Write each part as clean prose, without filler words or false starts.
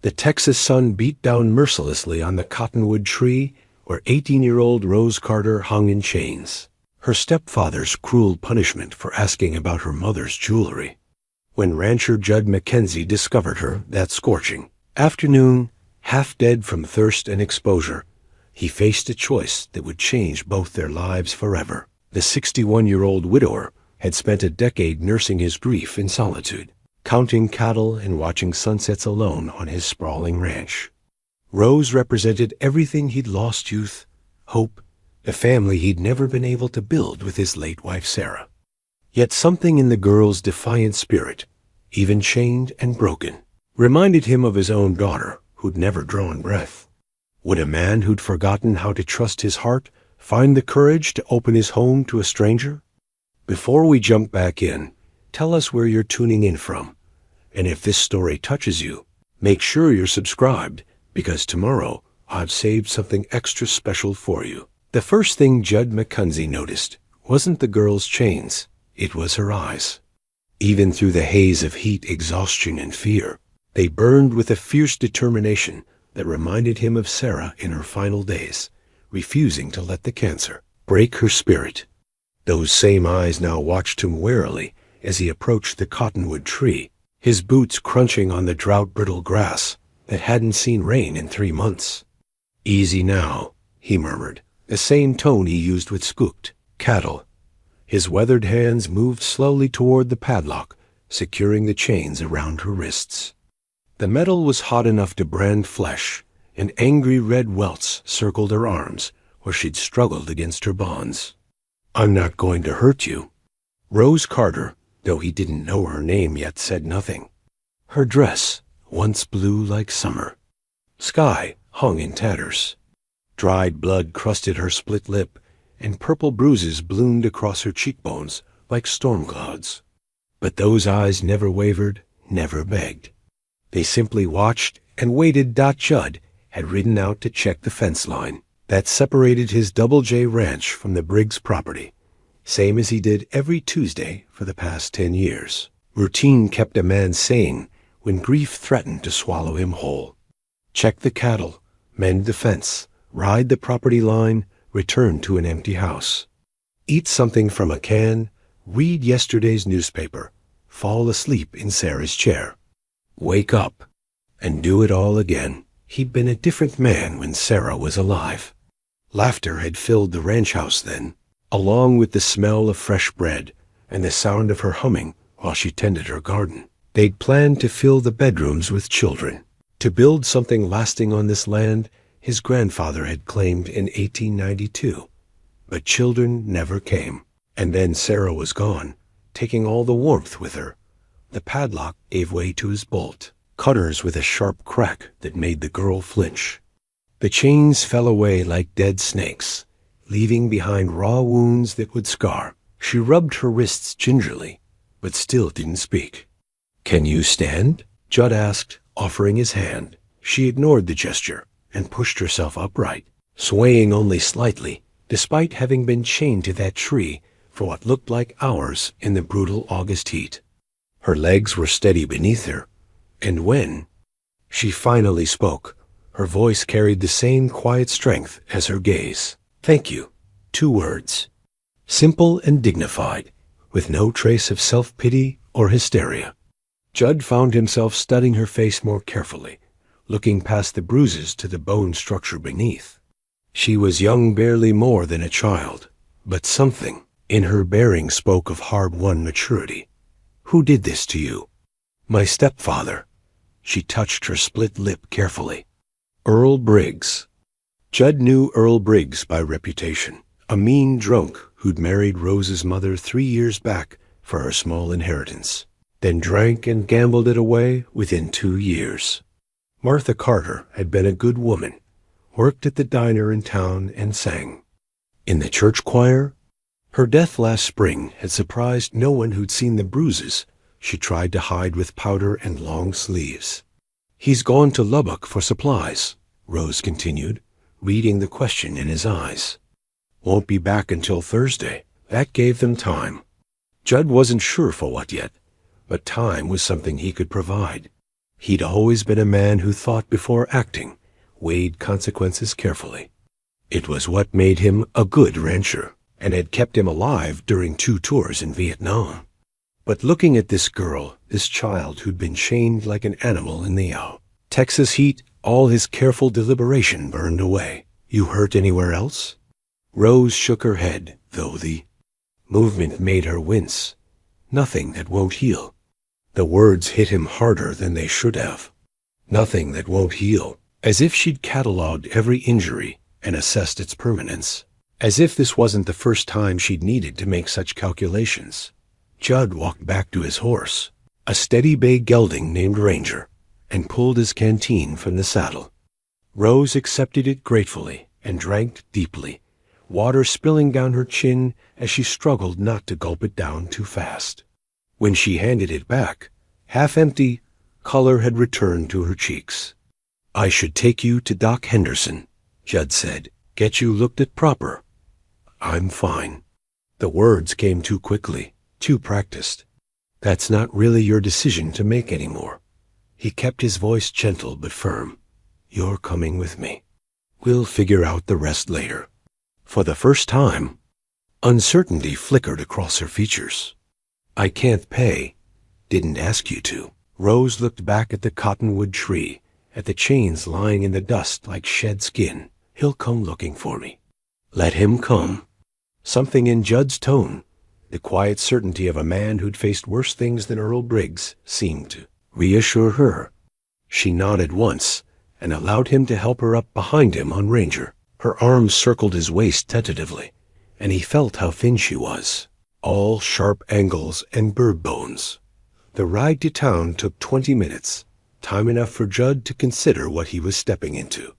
The Texas sun beat down mercilessly on the cottonwood tree where 18-year-old Rose Carter hung in chains, her stepfather's cruel punishment for asking about her mother's jewelry. When rancher Judd Mackenzie discovered her that scorching afternoon, half dead from thirst and exposure, he faced a choice that would change both their lives forever. The 61-year-old widower had spent a decade nursing his grief in solitude, counting cattle and watching sunsets alone on his sprawling ranch. Rose represented everything he'd lost: youth, hope, a family he'd never been able to build with his late wife Sarah. Yet something in the girl's defiant spirit, even chained and broken, reminded him of his own daughter, who'd never drawn breath. Would a man who'd forgotten how to trust his heart find the courage to open his home to a stranger? Before we jump back in, tell us where you're tuning in from. And if this story touches you, make sure you're subscribed, because tomorrow I've saved something extra special for you. The first thing Judd Mackenzie noticed wasn't the girl's chains, it was her eyes. Even through the haze of heat, exhaustion, and fear, they burned with a fierce determination that reminded him of Sarah in her final days, refusing to let the cancer break her spirit. Those same eyes now watched him warily as he approached the cottonwood tree, his boots crunching on the drought-brittle grass that hadn't seen rain in 3 months. "Easy now," he murmured, the same tone he used with scooped cattle. His weathered hands moved slowly toward the padlock, securing the chains around her wrists. The metal was hot enough to brand flesh, and angry red welts circled her arms where she'd struggled against her bonds. "I'm not going to hurt you." Rose Carter, though he didn't know her name yet, said nothing. Her dress, once blue like summer sky, hung in tatters. Dried blood crusted her split lip, and purple bruises bloomed across her cheekbones like storm clouds. But those eyes never wavered, never begged. They simply watched and waited. Judd had ridden out to check the fence line that separated his Double J ranch from the Briggs property, same as he did every Tuesday for the past 10 years. Routine kept a man sane when grief threatened to swallow him whole. Check the cattle, mend the fence, ride the property line, return to an empty house. Eat something from a can, read yesterday's newspaper, fall asleep in Sarah's chair. Wake up, and do it all again. He'd been a different man when Sarah was alive. Laughter had filled the ranch house then, along with the smell of fresh bread and the sound of her humming while she tended her garden. They'd planned to fill the bedrooms with children, to build something lasting on this land his grandfather had claimed in 1892. But children never came. And then Sarah was gone, taking all the warmth with her. The padlock gave way to his bolt, cutters with a sharp crack that made the girl flinch. The chains fell away like dead snakes, leaving behind raw wounds that would scar. She rubbed her wrists gingerly, but still didn't speak. "Can you stand?" Judd asked, offering his hand. She ignored the gesture and pushed herself upright, swaying only slightly, despite having been chained to that tree for what looked like hours in the brutal August heat. Her legs were steady beneath her, and when she finally spoke, her voice carried the same quiet strength as her gaze. "Thank you." 2 words. Simple and dignified, with no trace of self-pity or hysteria. Judd found himself studying her face more carefully, looking past the bruises to the bone structure beneath. She was young, barely more than a child, but something in her bearing spoke of hard-won maturity. "Who did this to you?" "My stepfather." She touched her split lip carefully. "Earl Briggs." Judd knew Earl Briggs by reputation, a mean drunk who'd married Rose's mother 3 years back for her small inheritance, then drank and gambled it away within 2 years. Martha Carter had been a good woman, worked at the diner in town and sang. In the church choir? Her death last spring had surprised no one who'd seen the bruises she tried to hide with powder and long sleeves. "He's gone to Lubbock for supplies," Rose continued, reading the question in his eyes. "Won't be back until Thursday." That gave them time. Judd wasn't sure for what yet, but time was something he could provide. He'd always been a man who thought before acting, weighed consequences carefully. It was what made him a good rancher, and had kept him alive during 2 tours in Vietnam. But looking at this girl, this child who'd been chained like an animal in the Texas heat, all his careful deliberation burned away. "You hurt anywhere else?" Rose shook her head, though the movement made her wince. "Nothing that won't heal." The words hit him harder than they should have. "Nothing that won't heal," as if she'd catalogued every injury and assessed its permanence. As if this wasn't the first time she'd needed to make such calculations. Judd walked back to his horse, a steady bay gelding named Ranger, and pulled his canteen from the saddle. Rose accepted it gratefully and drank deeply, water spilling down her chin as she struggled not to gulp it down too fast. When she handed it back, half empty, color had returned to her cheeks. "I should take you to Doc Henderson," Judd said. "Get you looked at proper." "I'm fine." The words came too quickly, too practiced. "That's not really your decision to make anymore." He kept his voice gentle but firm. "You're coming with me. We'll figure out the rest later." For the first time, uncertainty flickered across her features. "I can't pay. Didn't ask you to." Rose looked back at the cottonwood tree, at the chains lying in the dust like shed skin. "He'll come looking for me." "Let him come." Something in Judd's tone, the quiet certainty of a man who'd faced worse things than Earl Briggs, seemed to reassure her. She nodded once and allowed him to help her up behind him on Ranger. Her arms circled his waist tentatively, and he felt how thin she was, all sharp angles and bird bones. The ride to town took 20 minutes, time enough for Judd to consider what he was stepping into.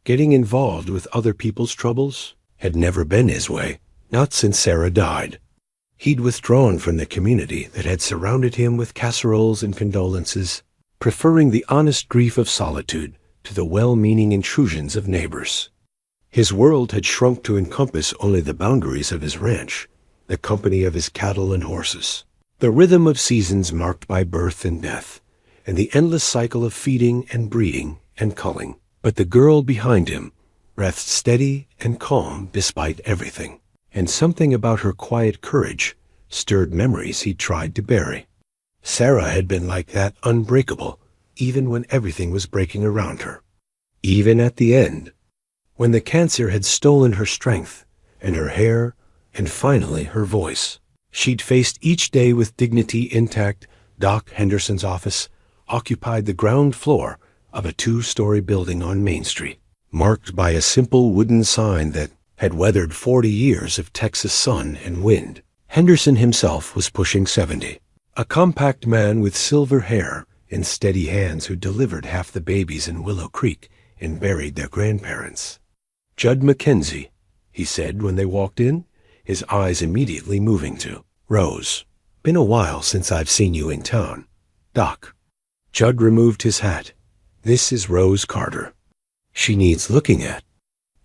Getting involved with other people's troubles had never been his way, not since Sarah died. He'd withdrawn from the community that had surrounded him with casseroles and condolences, preferring the honest grief of solitude to the well-meaning intrusions of neighbors. His world had shrunk to encompass only the boundaries of his ranch, the company of his cattle and horses, the rhythm of seasons marked by birth and death, and the endless cycle of feeding and breeding and culling. But the girl behind him breathed steady and calm despite everything, and something about her quiet courage stirred memories he'd tried to bury. Sarah had been like that, unbreakable, even when everything was breaking around her. Even at the end, when the cancer had stolen her strength and her hair and finally her voice. She'd faced each day with dignity intact. Doc Henderson's office occupied the ground floor of a 2-story building on Main Street, marked by a simple wooden sign that had weathered 40 years of Texas sun and wind. Henderson himself was pushing 70, a compact man with silver hair and steady hands who delivered half the babies in Willow Creek and buried their grandparents. "Judd Mackenzie," he said when they walked in, his eyes immediately moving to Rose. "Been a while since I've seen you in town. Doc." Judd removed his hat. "This is Rose Carter. She needs looking at."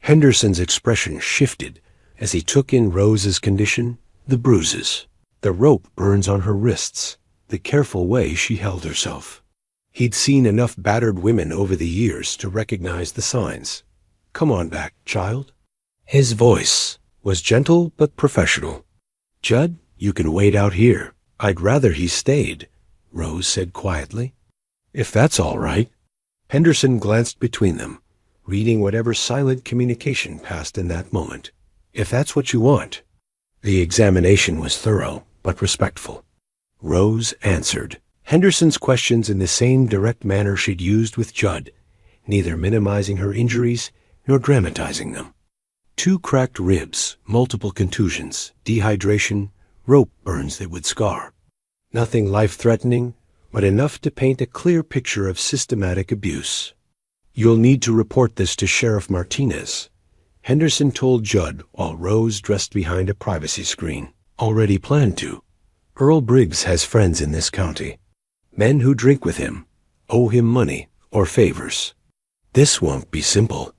Henderson's expression shifted as he took in Rose's condition, the bruises, the rope burns on her wrists, the careful way she held herself. He'd seen enough battered women over the years to recognize the signs. "Come on back, child." His voice was gentle but professional. "Judd, you can wait out here." "I'd rather he stayed," Rose said quietly. "If that's all right." Henderson glanced between them, reading whatever silent communication passed in that moment. "If that's what you want." The examination was thorough but respectful. Rose answered Henderson's questions in the same direct manner she'd used with Judd, neither minimizing her injuries nor dramatizing them. 2 cracked ribs, multiple contusions, dehydration, rope burns that would scar. Nothing life-threatening, but enough to paint a clear picture of systematic abuse. "You'll need to report this to Sheriff Martinez," Henderson told Judd while Rose dressed behind a privacy screen. "Already planned to. Earl Briggs has friends in this county. Men who drink with him, owe him money or favors. This won't be simple."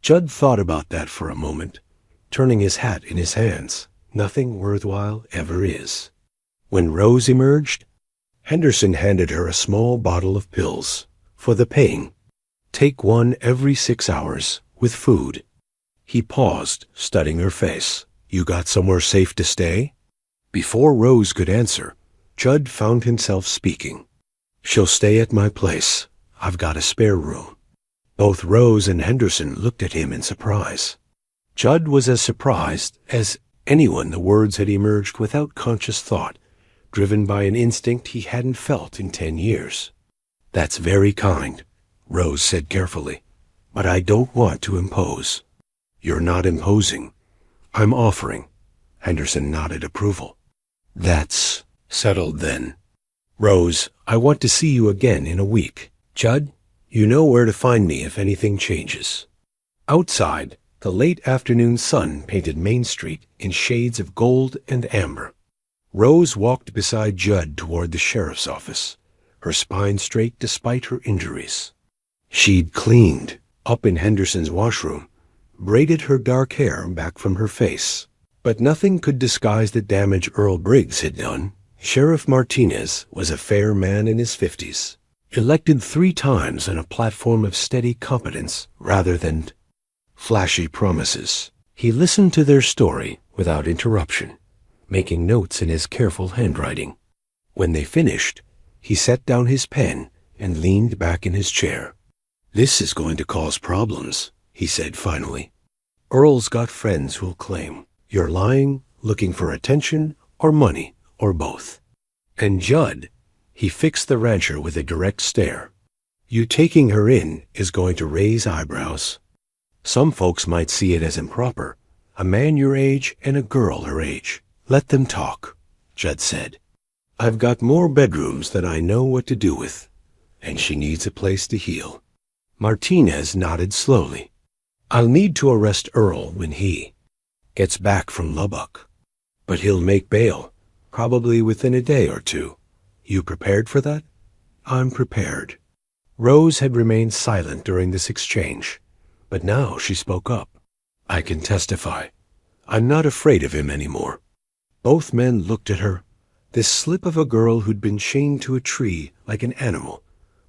Judd thought about that for a moment, turning his hat in his hands. Nothing worthwhile ever is. When Rose emerged, Henderson handed her a small bottle of pills. For the pain. Take one every 6 hours, with food. He paused, studying her face. You got somewhere safe to stay? Before Rose could answer, Judd found himself speaking. She'll stay at my place. I've got a spare room. Both Rose and Henderson looked at him in surprise. Judd was as surprised as anyone. The words had emerged without conscious thought, driven by an instinct he hadn't felt in 10 years. That's very kind, Rose said carefully, but I don't want to impose. You're not imposing. I'm offering. Henderson nodded approval. That's settled then. Rose, I want to see you again in a week. Judd, you know where to find me if anything changes. Outside, the late afternoon sun painted Main Street in shades of gold and amber. Rose walked beside Judd toward the sheriff's office, her spine straight despite her injuries. She'd cleaned up in Henderson's washroom, braided her dark hair back from her face. But nothing could disguise the damage Earl Briggs had done. Sheriff Martinez was a fair man in his 50s, elected 3 times on a platform of steady competence rather than flashy promises. He listened to their story without interruption, making notes in his careful handwriting. When they finished, he set down his pen and leaned back in his chair. This is going to cause problems, he said finally. Earl's got friends who'll claim you're lying, looking for attention, or money, or both. And Judd, he fixed the rancher with a direct stare. You taking her in is going to raise eyebrows. Some folks might see it as improper. A man your age and a girl her age. Let them talk, Judd said. I've got more bedrooms than I know what to do with, and she needs a place to heal. Martinez nodded slowly. I'll need to arrest Earl when he gets back from Lubbock. But he'll make bail, probably within a day or 2. You prepared for that? I'm prepared. Rose had remained silent during this exchange, but now she spoke up. I can testify. I'm not afraid of him anymore. Both men looked at her, this slip of a girl who'd been chained to a tree like an animal,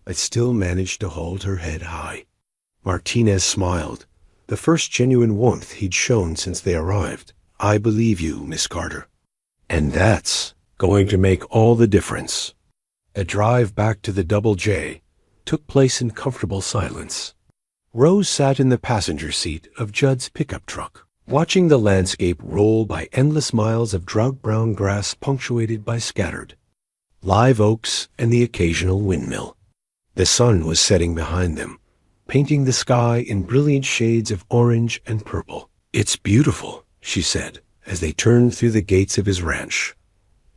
but still managed to hold her head high. Martinez smiled, the first genuine warmth he'd shown since they arrived. I believe you, Miss Carter. And that's going to make all the difference. A drive back to the Double J took place in comfortable silence. Rose sat in the passenger seat of Judd's pickup truck, watching the landscape roll by endless miles of drought-brown grass punctuated by scattered live oaks and the occasional windmill. The sun was setting behind them, painting the sky in brilliant shades of orange and purple. It's beautiful, she said, as they turned through the gates of his ranch.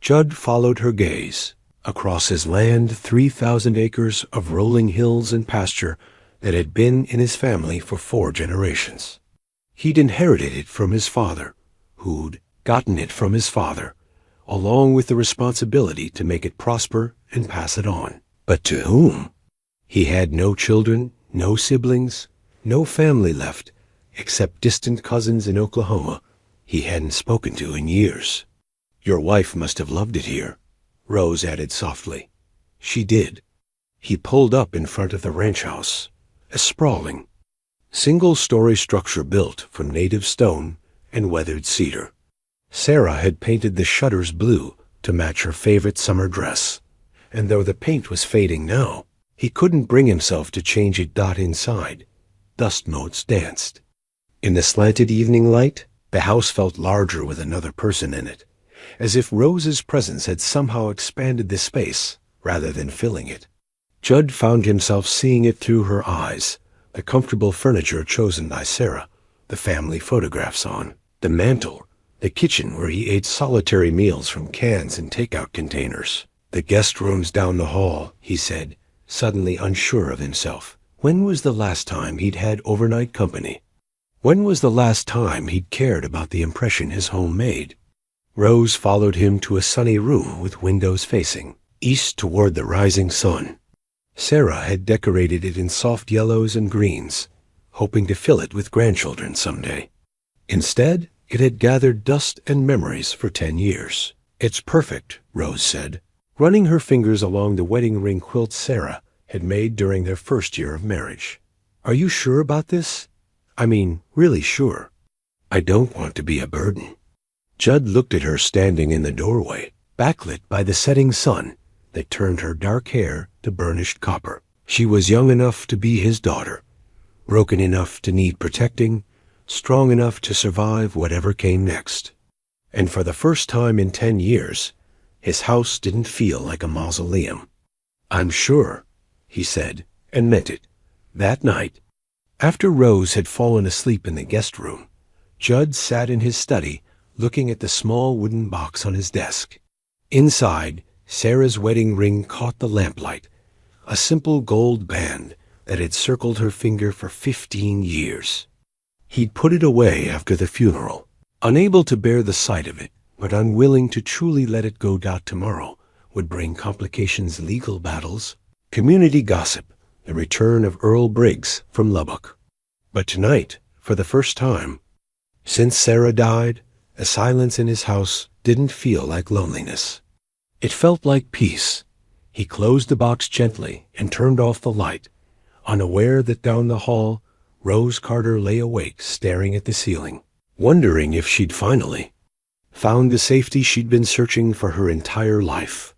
Judd followed her gaze. Across his land, 3,000 acres of rolling hills and pasture that had been in his family for 4 generations. He'd inherited it from his father, who'd gotten it from his father, along with the responsibility to make it prosper and pass it on. But to whom? He had no children, no siblings, no family left, except distant cousins in Oklahoma he hadn't spoken to in years. Your wife must have loved it here, Rose added softly. She did. He pulled up in front of the ranch house, a sprawling, single-story structure built from native stone and weathered cedar. Sarah had painted the shutters blue to match her favorite summer dress, and though the paint was fading now, he couldn't bring himself to change it. Inside, dust motes danced. In the slanted evening light, the house felt larger with another person in it, as if Rose's presence had somehow expanded the space rather than filling it. Judd found himself seeing it through her eyes, the comfortable furniture chosen by Sarah, the family photographs on, the mantel, the kitchen where he ate solitary meals from cans and takeout containers, the guest rooms down the hall, he said, suddenly unsure of himself. When was the last time he'd had overnight company? When was the last time he'd cared about the impression his home made? Rose followed him to a sunny room with windows facing east toward the rising sun. Sarah had decorated it in soft yellows and greens, hoping to fill it with grandchildren someday. Instead, it had gathered dust and memories for 10 years. It's perfect, Rose said. running her fingers along the wedding ring quilt Sarah had made during their first year of marriage. "Are you sure about this? I mean, really sure. I don't want to be a burden." Judd looked at her standing in the doorway, backlit by the setting sun that turned her dark hair to burnished copper. She was young enough to be his daughter, broken enough to need protecting, strong enough to survive whatever came next. And for the first time in 10 years, his house didn't feel like a mausoleum. "I'm sure," he said, and meant it. That night, after Rose had fallen asleep in the guest room, Judd sat in his study looking at the small wooden box on his desk. Inside, Sarah's wedding ring caught the lamplight, a simple gold band that had circled her finger for 15 years. He'd put it away after the funeral, unable to bear the sight of it, but unwilling to truly let it go. Tomorrow would bring complications, legal battles, community gossip, the return of Earl Briggs from Lubbock. But tonight, for the first time since Sarah died, a silence in his house didn't feel like loneliness. It felt like peace. He closed the box gently and turned off the light, unaware that down the hall, Rose Carter lay awake staring at the ceiling, wondering if she'd finally found the safety she'd been searching for her entire life.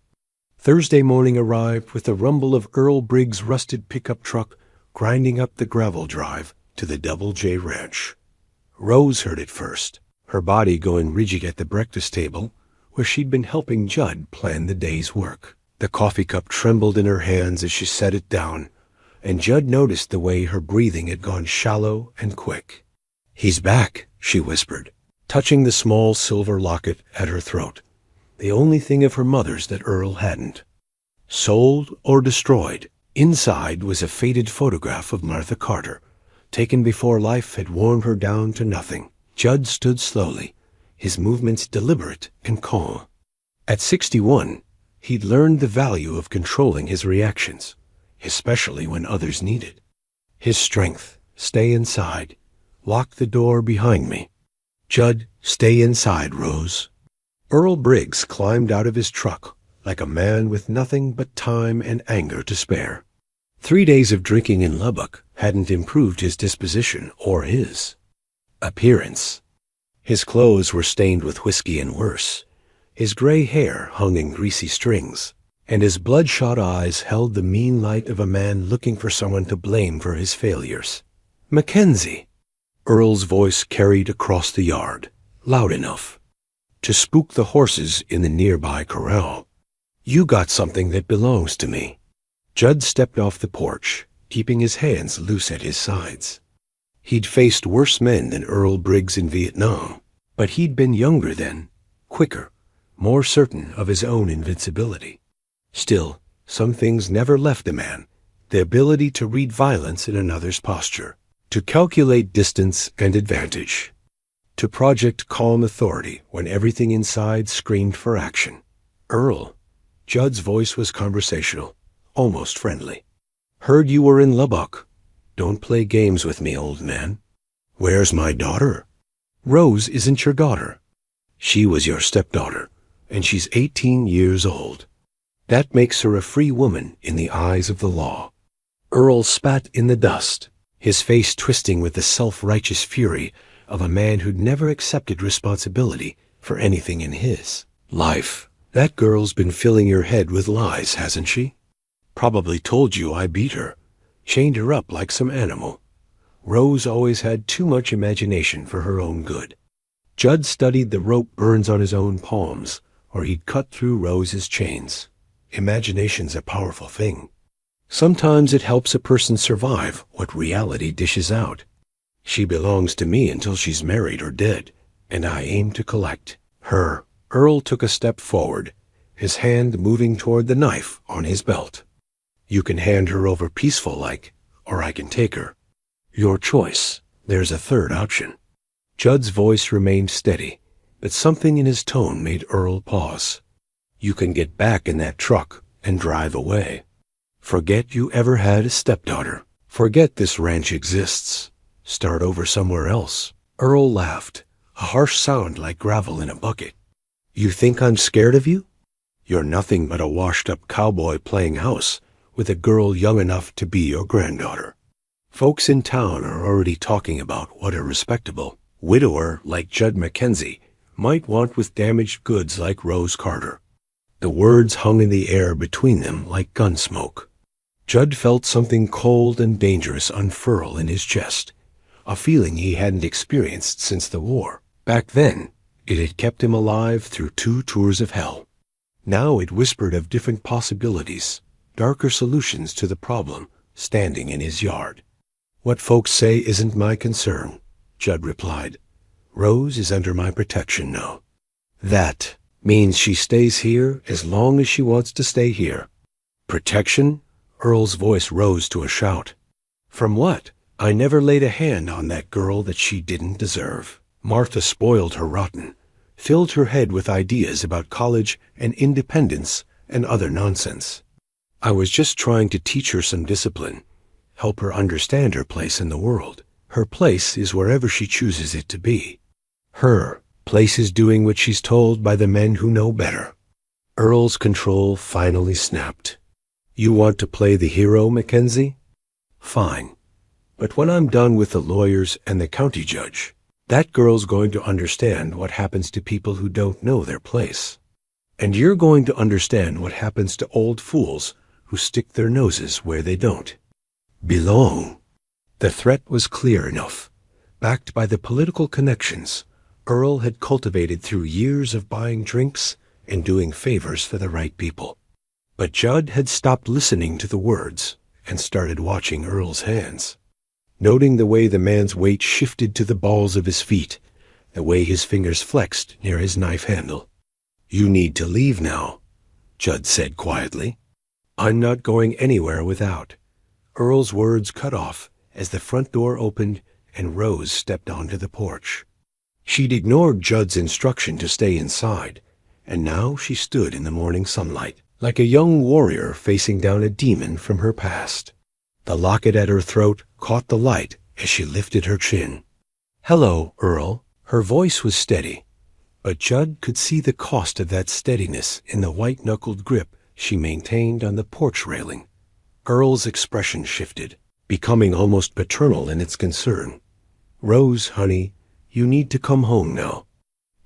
Thursday morning arrived with the rumble of Earl Briggs' rusted pickup truck grinding up the gravel drive to the Double J Ranch. Rose heard it first, her body going rigid at the breakfast table where she'd been helping Judd plan the day's work. The coffee cup trembled in her hands as she set it down, and Judd noticed the way her breathing had gone shallow and quick. "He's back," she whispered, touching the small silver locket at her throat, the only thing of her mother's that Earl hadn't. Sold or destroyed, inside was a faded photograph of Martha Carter, taken before life had worn her down to nothing. Judd stood slowly, his movements deliberate and calm. At 61, he'd learned the value of controlling his reactions, especially when others needed. His strength: "Stay inside. Lock the door behind me." "Judd, stay inside, Rose." Earl Briggs climbed out of his truck like a man with nothing but time and anger to spare. 3 days of drinking in Lubbock hadn't improved his disposition or his appearance. His clothes were stained with whiskey and worse. His gray hair hung in greasy strings, and his bloodshot eyes held the mean light of a man looking for someone to blame for his failures. "Mackenzie!" Earl's voice carried across the yard, loud enough to spook the horses in the nearby corral. "You got something that belongs to me." Judd stepped off the porch, keeping his hands loose at his sides. He'd faced worse men than Earl Briggs in Vietnam, but he'd been younger then, quicker, more certain of his own invincibility. Still, some things never left a man: the ability to read violence in another's posture, to calculate distance and advantage, to project calm authority when everything inside screamed for action. "Earl," Judd's voice was conversational, almost friendly. "Heard you were in Lubbock. Don't play games with me, old man." "Where's my daughter?" "Rose isn't your daughter. She was your stepdaughter, and she's 18 years old. That makes her a free woman in the eyes of the law." Earl spat in the dust, his face twisting with the self-righteous fury of a man who'd never accepted responsibility for anything in his life. "That girl's been filling your head with lies, hasn't she? Probably told you I beat her, chained her up like some animal. Rose always had too much imagination for her own good." Judd studied the rope burns on his own palms, or he'd cut through Rose's chains. Imagination's a powerful thing. Sometimes it helps a person survive what reality dishes out. "She belongs to me until she's married or dead, and I aim to collect her." Earl took a step forward, his hand moving toward the knife on his belt. "You can hand her over peaceful-like, or I can take her. Your choice. There's a third option." Judd's voice remained steady, but something in his tone made Earl pause. "You can get back in that truck and drive away. Forget you ever had a stepdaughter. Forget this ranch exists. Start over somewhere else." Earl laughed, a harsh sound like gravel in a bucket. "You think I'm scared of you? You're nothing but a washed-up cowboy playing house with a girl young enough to be your granddaughter. Folks in town are already talking about what a respectable widower like Judd Mackenzie might want with damaged goods like Rose Carter. The words hung in the air between them like gun smoke. Judd felt something cold and dangerous unfurl in his chest, a feeling he hadn't experienced since the war. Back then, it had kept him alive through 2 tours of hell. Now it whispered of different possibilities, darker solutions to the problem standing in his yard. What folks say isn't my concern, Judd replied. Rose is under my protection now. That means she stays here as long as she wants to stay here. Protection? Earl's voice rose to a shout. From what? I never laid a hand on that girl that she didn't deserve. Martha spoiled her rotten, filled her head with ideas about college and independence and other nonsense. I was just trying to teach her some discipline, help her understand her place in the world. Her place is wherever she chooses it to be. Her place is doing what she's told by the men who know better. Earl's control finally snapped. You want to play the hero, Mackenzie? Fine. But when I'm done with the lawyers and the county judge, that girl's going to understand what happens to people who don't know their place. And you're going to understand what happens to old fools who stick their noses where they don't belong. The threat was clear enough, backed by the political connections Earl had cultivated through years of buying drinks and doing favors for the right people. But Judd had stopped listening to the words and started watching Earl's hands, noting the way the man's weight shifted to the balls of his feet, the way his fingers flexed near his knife handle. You need to leave now, Judd said quietly. I'm not going anywhere without. Earl's words cut off as the front door opened and Rose stepped onto the porch. She'd ignored Judd's instruction to stay inside, and now she stood in the morning sunlight, like a young warrior facing down a demon from her past. The locket at her throat caught the light as she lifted her chin. Hello, Earl. Her voice was steady, but Judd could see the cost of that steadiness in the white-knuckled grip she maintained on the porch railing. Earl's expression shifted, becoming almost paternal in its concern. Rose, honey, you need to come home now.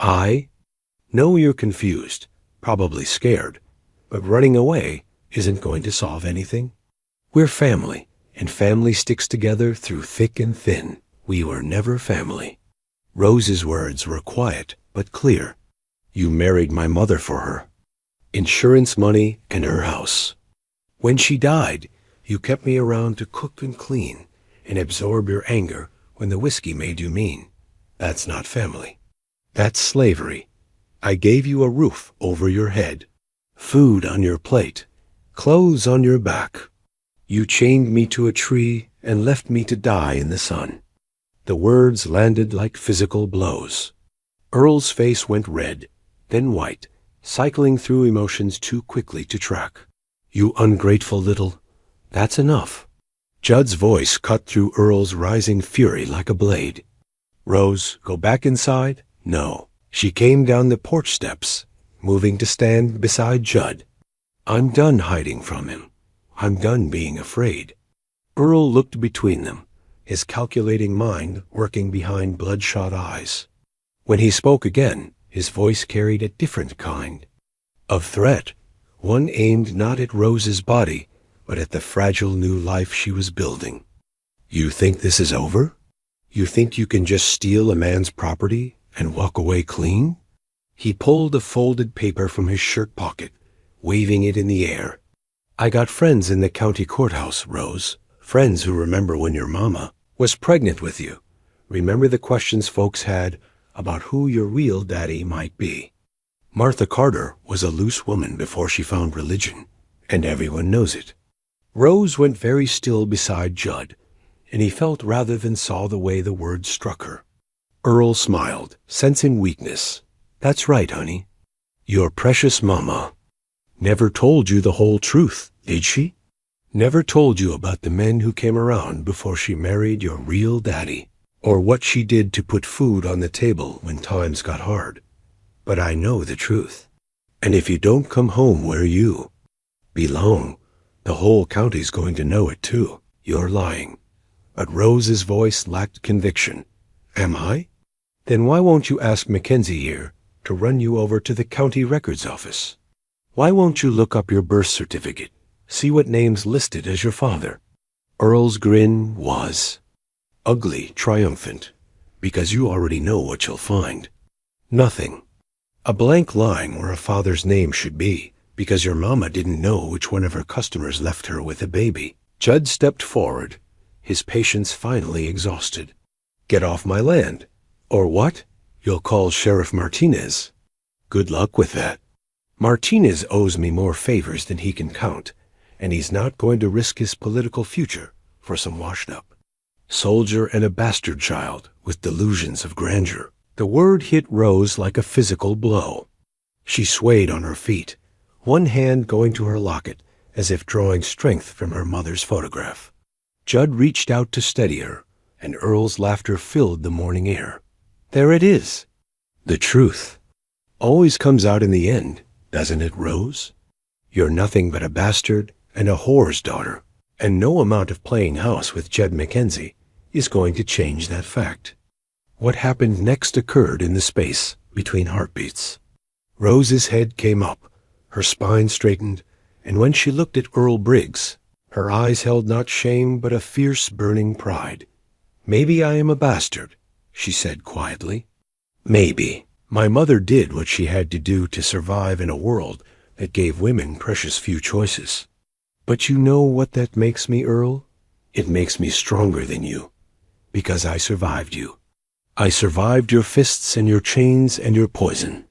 I know you're confused, probably scared, but running away isn't going to solve anything. We're family, and family sticks together through thick and thin. We were never family. Rose's words were quiet but clear. You married my mother for her. Insurance money and her house. When she died, you kept me around to cook and clean and absorb your anger when the whiskey made you mean. That's not family. That's slavery. I gave you a roof over your head, food on your plate, clothes on your back. You chained me to a tree and left me to die in the sun. The words landed like physical blows. Earl's face went red, then white, cycling through emotions too quickly to track. You ungrateful little... That's enough. Judd's voice cut through Earl's rising fury like a blade. Rose, go back inside? No. She came down the porch steps, moving to stand beside Judd. I'm done hiding from him. I'm done being afraid. Earl looked between them, his calculating mind working behind bloodshot eyes. When he spoke again, his voice carried a different kind of threat, one aimed not at Rose's body, but at the fragile new life she was building. You think this is over? You think you can just steal a man's property and walk away clean? He pulled a folded paper from his shirt pocket, waving it in the air. I got friends in the county courthouse, Rose. Friends who remember when your mama was pregnant with you. Remember the questions folks had about who your real daddy might be. Martha Carter was a loose woman before she found religion, and everyone knows it. Rose went very still beside Judd, and he felt rather than saw the way the words struck her. Earl smiled, sensing weakness. That's right, honey. Your precious mama never told you the whole truth, did she? Never told you about the men who came around before she married your real daddy, or what she did to put food on the table when times got hard. But I know the truth. And if you don't come home where you belong, the whole county's going to know it too. You're lying. But Rose's voice lacked conviction. Am I? Then why won't you ask Mackenzie here to run you over to the county records office? Why won't you look up your birth certificate, see what name's listed as your father? Earl's grin was ugly, triumphant, because you already know what you'll find. Nothing. A blank line where a father's name should be, because your mama didn't know which one of her customers left her with a baby. Judd stepped forward, his patience finally exhausted. Get off my land. Or what? You'll call Sheriff Martinez. Good luck with that. Martinez owes me more favors than he can count, and he's not going to risk his political future for some washed-up soldier and a bastard child with delusions of grandeur. The word hit Rose like a physical blow. She swayed on her feet, one hand going to her locket as if drawing strength from her mother's photograph. Judd reached out to steady her, and Earl's laughter filled the morning air. There it is. The truth always comes out in the end, doesn't it, Rose? You're nothing but a bastard and a whore's daughter, and no amount of playing house with Jed Mackenzie is going to change that fact. What happened next occurred in the space between heartbeats. Rose's head came up, her spine straightened, and when she looked at Earl Briggs, her eyes held not shame but a fierce burning pride. Maybe I am a bastard, she said quietly. Maybe. My mother did what she had to do to survive in a world that gave women precious few choices. But you know what that makes me, Earl? It makes me stronger than you, because I survived you. I survived your fists and your chains and your poison.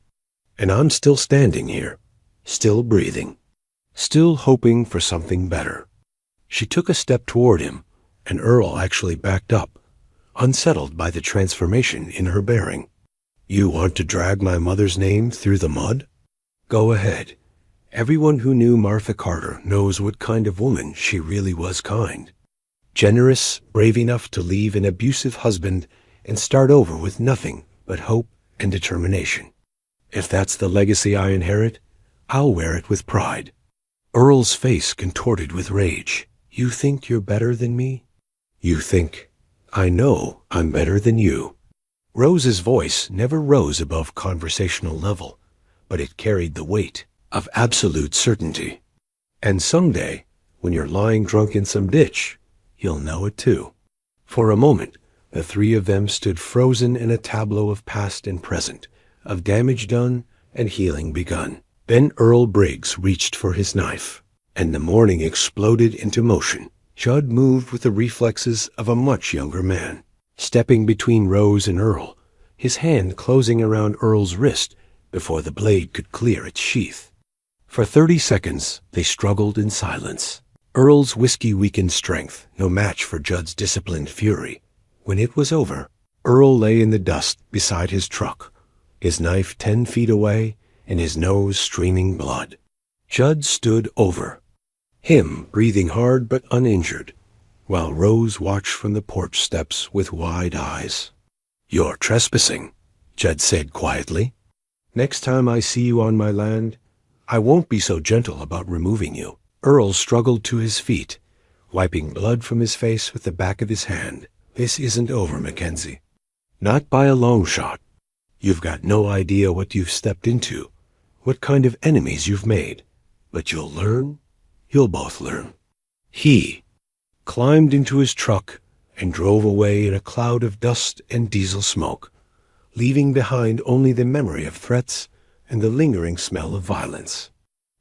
And I'm still standing here, still breathing, still hoping for something better. She took a step toward him, and Earl actually backed up, unsettled by the transformation in her bearing. You want to drag my mother's name through the mud? Go ahead. Everyone who knew Martha Carter knows what kind of woman she really was. Kind. Generous, brave enough to leave an abusive husband and start over with nothing but hope and determination. If that's the legacy I inherit, I'll wear it with pride. Earl's face contorted with rage. You think you're better than me? You think I know I'm better than you. Rose's voice never rose above conversational level, but it carried the weight of absolute certainty. And someday, when you're lying drunk in some ditch, you'll know it too. For a moment, the three of them stood frozen in a tableau of past and present, of damage done and healing begun. Then Earl Briggs reached for his knife, and the morning exploded into motion. Judd moved with the reflexes of a much younger man, stepping between Rose and Earl, his hand closing around Earl's wrist before the blade could clear its sheath. For 30 seconds, they struggled in silence. Earl's whiskey-weakened strength, no match for Judd's disciplined fury. When it was over, Earl lay in the dust beside his truck, his knife 10 feet away and his nose streaming blood. Judd stood over him, breathing hard but uninjured, while Rose watched from the porch steps with wide eyes. You're trespassing, Judd said quietly. Next time I see you on my land, I won't be so gentle about removing you. Earl struggled to his feet, wiping blood from his face with the back of his hand. This isn't over, Mackenzie. Not by a long shot. You've got no idea what you've stepped into, what kind of enemies you've made. But you'll learn. You'll both learn. He climbed into his truck and drove away in a cloud of dust and diesel smoke, leaving behind only the memory of threats and the lingering smell of violence.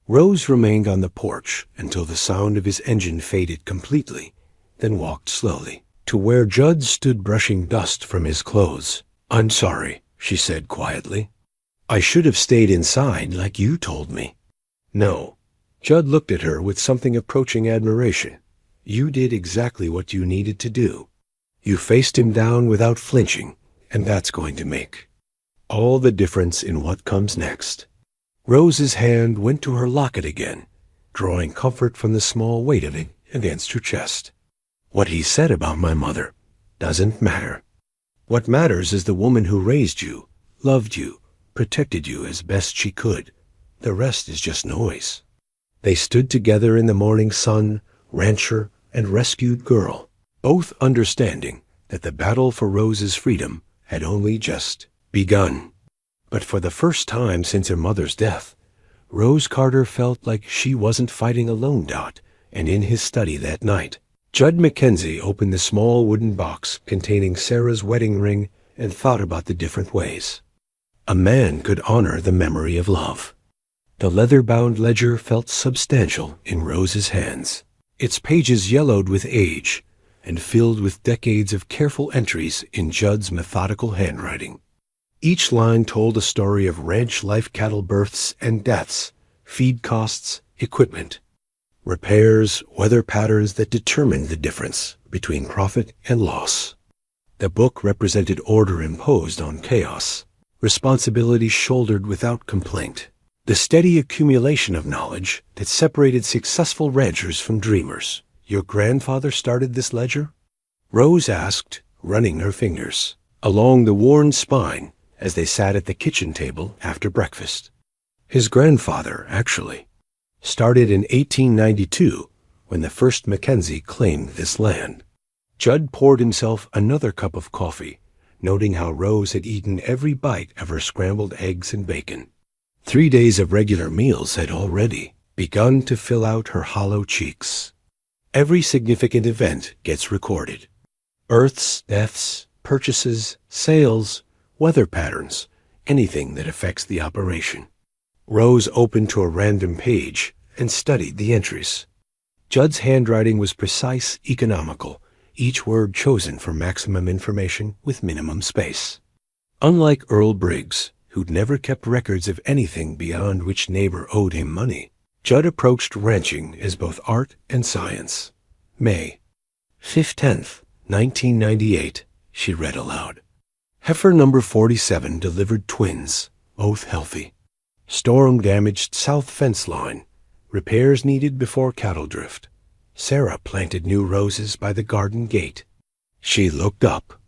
Rose remained on the porch until the sound of his engine faded completely, then walked slowly to where Judd stood brushing dust from his clothes. I'm sorry, she said quietly. I should have stayed inside like you told me. No. Judd looked at her with something approaching admiration. You did exactly what you needed to do. You faced him down without flinching, and that's going to make all the difference in what comes next. Rose's hand went to her locket again, drawing comfort from the small weight of it against her chest. What he said about my mother doesn't matter. What matters is the woman who raised you, loved you, protected you as best she could, The rest is just noise. They stood together in the morning sun, rancher and rescued girl, both understanding that the battle for Rose's freedom had only just begun. But for the first time since her mother's death, Rose Carter felt like she wasn't fighting alone. And in his study that night, Judd Mackenzie opened the small wooden box containing Sarah's wedding ring and thought about the different ways a man could honor the memory of love. The leather-bound ledger felt substantial in Rose's hands, its pages yellowed with age and filled with decades of careful entries in Judd's methodical handwriting. Each line told a story of ranch life, cattle births and deaths, feed costs, equipment, repairs, weather patterns that determined the difference between profit and loss. The book represented order imposed on chaos, responsibility shouldered without complaint, the steady accumulation of knowledge that separated successful ranchers from dreamers. Your grandfather started this ledger? Rose asked, running her fingers along the worn spine as they sat at the kitchen table after breakfast. His grandfather, actually, started in 1892 when the first Mackenzie claimed this land. Judd poured himself another cup of coffee, noting how Rose had eaten every bite of her scrambled eggs and bacon. 3 days of regular meals had already begun to fill out her hollow cheeks. Every significant event gets recorded. Births, deaths, purchases, sales, weather patterns, anything that affects the operation. Rose opened to a random page and studied the entries. Judd's handwriting was precise, economical, each word chosen for maximum information with minimum space. Unlike Earl Briggs, who'd never kept records of anything beyond which neighbor owed him money, Judd approached ranching as both art and science. May 10th, 1998, she read aloud. Heifer number 47 delivered twins, both healthy. Storm-damaged south fence line. Repairs needed before cattle drift. Sarah planted new roses by the garden gate. She looked up.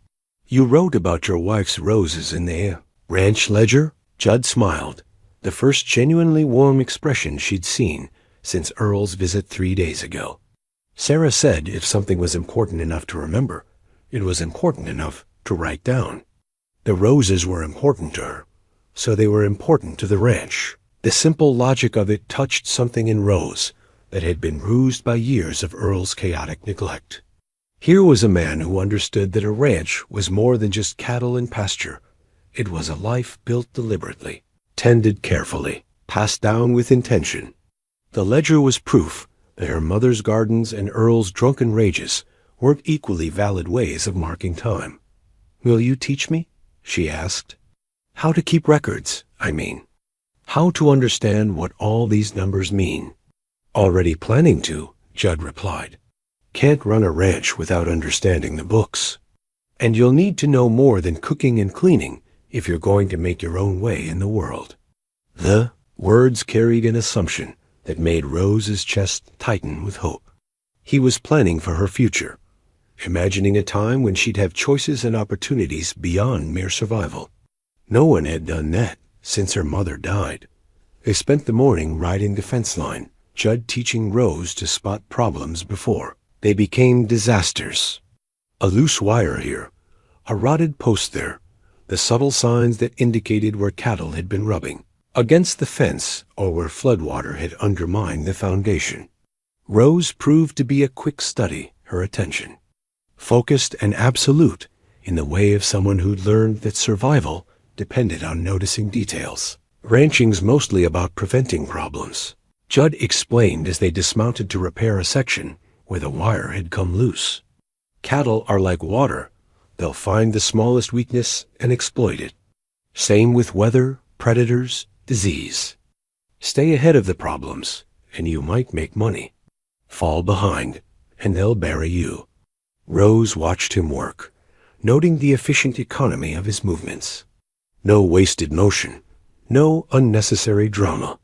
You wrote about your wife's roses in the ranch ledger? Judd smiled, the first genuinely warm expression she'd seen since Earl's visit 3 days ago. Sarah said if something was important enough to remember, it was important enough to write down. The roses were important to her, so they were important to the ranch. The simple logic of it touched something in Rose that had been bruised by years of Earl's chaotic neglect. Here was a man who understood that a ranch was more than just cattle and pasture. It was a life built deliberately, tended carefully, passed down with intention. The ledger was proof that her mother's gardens and Earl's drunken rages weren't equally valid ways of marking time. Will you teach me? She asked. How to keep records, I mean. How to understand what all these numbers mean. Already planning to, Judd replied. Can't run a ranch without understanding the books. And you'll need to know more than cooking and cleaning if you're going to make your own way in the world. The words carried an assumption that made Rose's chest tighten with hope. He was planning for her future, imagining a time when she'd have choices and opportunities beyond mere survival. No one had done that since her mother died. They spent the morning riding the fence line, Judd teaching Rose to spot problems before they became disasters. A loose wire here, a rotted post there, the subtle signs that indicated where cattle had been rubbing against the fence or where floodwater had undermined the foundation. Rose proved to be a quick study, her attention, focused and absolute in the way of someone who'd learned that survival depended on noticing details. Ranching's mostly about preventing problems, Judd explained as they dismounted to repair a section where the wire had come loose. Cattle are like water. They'll find the smallest weakness and exploit it. Same with weather, predators, disease. Stay ahead of the problems, and you might make money. Fall behind, and they'll bury you. Rose watched him work, noting the efficient economy of his movements. No wasted motion, no unnecessary drama.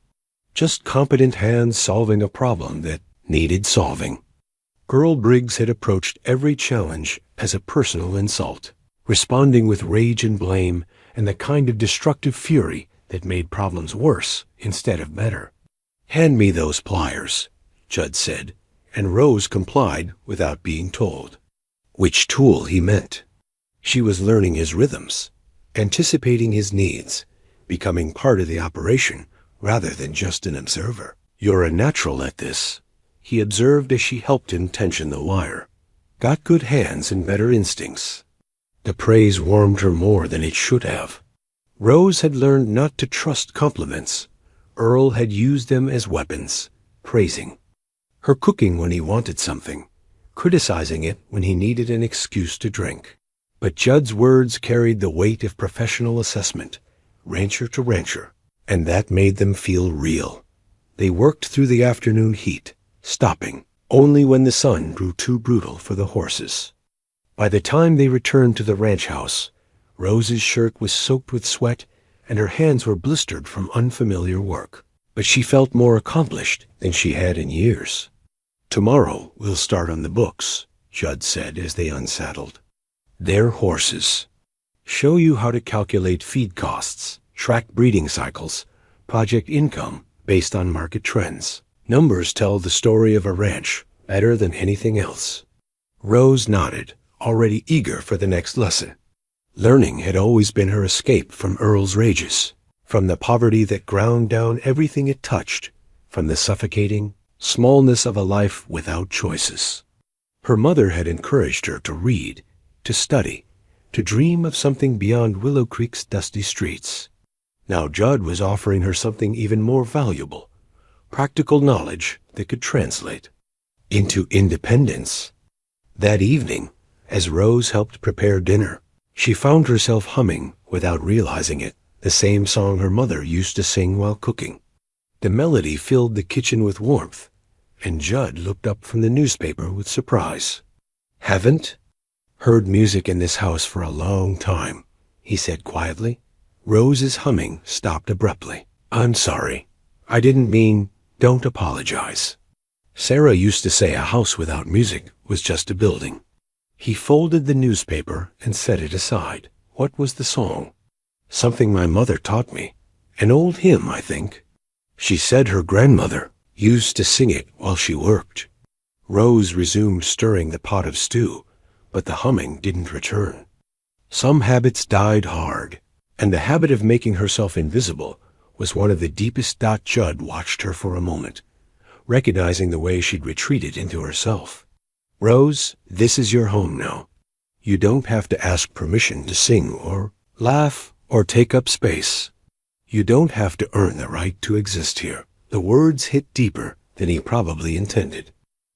Just competent hands solving a problem that needed solving. Earl Briggs had approached every challenge as a personal insult, responding with rage and blame and the kind of destructive fury that made problems worse instead of better. "Hand me those pliers," Judd said, and Rose complied without being told. Which tool he meant. She was learning his rhythms, anticipating his needs, becoming part of the operation rather than just an observer. "You're a natural at this," he observed as she helped him tension the wire. "Got good hands and better instincts." The praise warmed her more than it should have. Rose had learned not to trust compliments. Earl had used them as weapons, praising her cooking when he wanted something, criticizing it when he needed an excuse to drink. But Judd's words carried the weight of professional assessment, rancher to rancher, and that made them feel real. They worked through the afternoon heat, stopping only when the sun grew too brutal for the horses. By the time they returned to the ranch house, Rose's shirt was soaked with sweat and her hands were blistered from unfamiliar work. But she felt more accomplished than she had in years. "Tomorrow we'll start on the books," Judd said as they unsaddled. "They're horses. Show you how to calculate feed costs, track breeding cycles, project income based on market trends. Numbers tell the story of a ranch better than anything else." Rose nodded, already eager for the next lesson. Learning had always been her escape from Earl's rages, from the poverty that ground down everything it touched, from the suffocating smallness of a life without choices. Her mother had encouraged her to read, to study, to dream of something beyond Willow Creek's dusty streets. Now Judd was offering her something even more valuable, practical knowledge that could translate into independence. That evening, as Rose helped prepare dinner, she found herself humming, without realizing it, the same song her mother used to sing while cooking. The melody filled the kitchen with warmth, and Judd looked up from the newspaper with surprise. "Haven't heard music in this house for a long time," he said quietly. Rose's humming stopped abruptly. "I'm sorry. I didn't mean, don't apologize. Sarah used to say a house without music was just a building." He folded the newspaper and set it aside. What was the song? "Something my mother taught me. An old hymn, I think. She said her grandmother used to sing it while she worked." Rose resumed stirring the pot of stew, but the humming didn't return. Some habits died hard, and the habit of making herself invisible was one of the deepest. Judd watched her for a moment, recognizing the way she'd retreated into herself. "Rose, this is your home now. You don't have to ask permission to sing or laugh or take up space. You don't have to earn the right to exist here." The words hit deeper than he probably intended.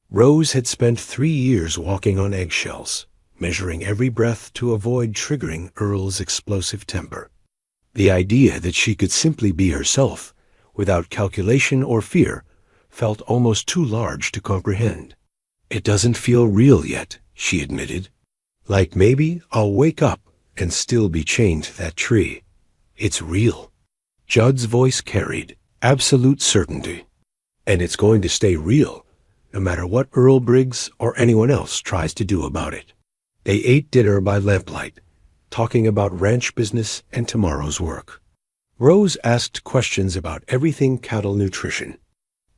Rose had spent 3 years walking on eggshells, measuring every breath to avoid triggering Earl's explosive temper. The idea that she could simply be herself, without calculation or fear, felt almost too large to comprehend. "It doesn't feel real yet," she admitted. "Like maybe I'll wake up and still be chained to that tree. It's real." Judd's voice carried absolute certainty. "And it's going to stay real, no matter what Earl Briggs or anyone else tries to do about it." They ate dinner by lamplight, talking about ranch business and tomorrow's work. Rose asked questions about everything cattle nutrition,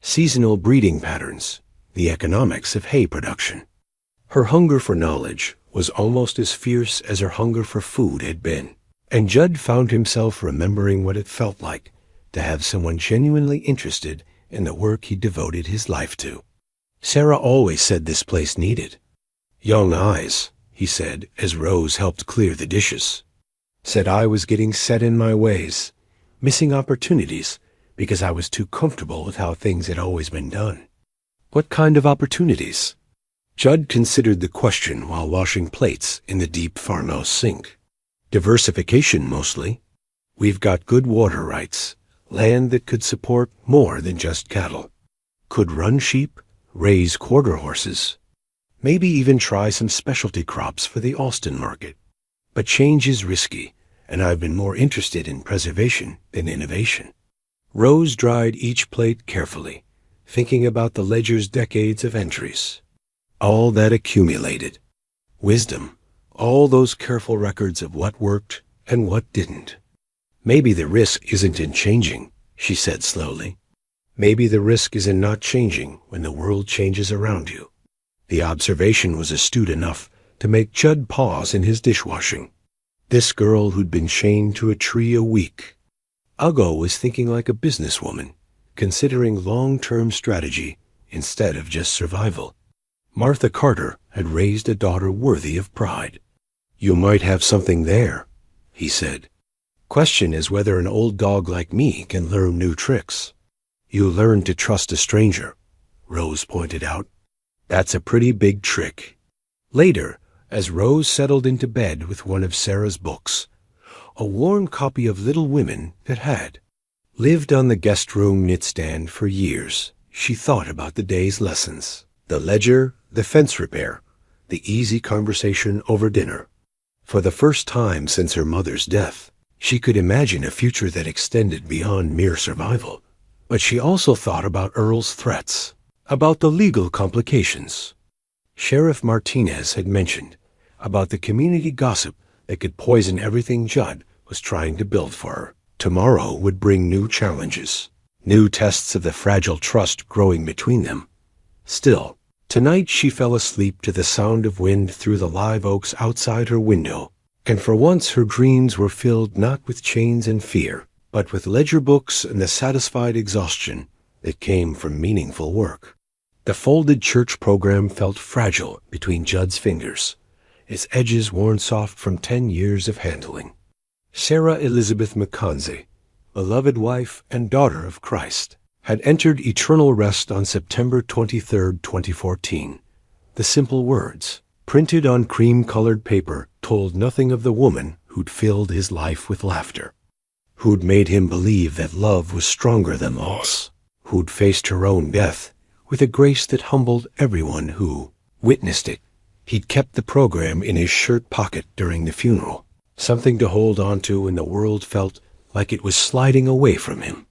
seasonal breeding patterns, the economics of hay production. Her hunger for knowledge was almost as fierce as her hunger for food had been, and Judd found himself remembering what it felt like to have someone genuinely interested in the work he devoted his life to. "Sarah always said this place needed young eyes," he said as Rose helped clear the dishes. "Said I was getting set in my ways, missing opportunities because I was too comfortable with how things had always been done." "What kind of opportunities?" Judd considered the question while washing plates in the deep farmhouse sink. "Diversification, mostly. We've got good water rights, land that could support more than just cattle. Could run sheep, raise quarter horses, maybe even try some specialty crops for the Austin market. But change is risky, and I've been more interested in preservation than innovation." Rose dried each plate carefully, thinking about the ledger's decades of entries. All that accumulated. Wisdom, all those careful records of what worked and what didn't. Maybe the risk isn't in changing, she said slowly. Maybe the risk is in not changing when the world changes around you. The observation was astute enough to make Judd pause in his dishwashing. This girl who'd been chained to a tree a week. Ugo was thinking like a businesswoman, considering long-term strategy instead of just survival. Martha Carter had raised a daughter worthy of pride. You might have something there, he said. Question is whether an old dog like me can learn new tricks. You learn to trust a stranger, Rose pointed out. That's a pretty big trick. Later, as Rose settled into bed with one of Sarah's books, a worn copy of Little Women that had lived on the guest room knitstand for years, she thought about the day's lessons. The ledger, the fence repair, the easy conversation over dinner. For the first time since her mother's death, she could imagine a future that extended beyond mere survival. But she also thought about Earl's threats, about the legal complications. Sheriff Martinez had mentioned about the community gossip that could poison everything Judd was trying to build for her. Tomorrow would bring new challenges, new tests of the fragile trust growing between them. Still, tonight she fell asleep to the sound of wind through the live oaks outside her window, and for once her dreams were filled not with chains and fear, but with ledger books and the satisfied exhaustion that came from meaningful work. The folded church program felt fragile between Judd's fingers, its edges worn soft from 10 years of handling. Sarah Elizabeth McConsey, beloved wife and daughter of Christ, had entered eternal rest on September 23, 2014. The simple words, printed on cream-colored paper, told nothing of the woman who'd filled his life with laughter, who'd made him believe that love was stronger than loss, who'd faced her own death with a grace that humbled everyone who witnessed it. He'd kept the program in his shirt pocket during the funeral, something to hold on to when the world felt like it was sliding away from him.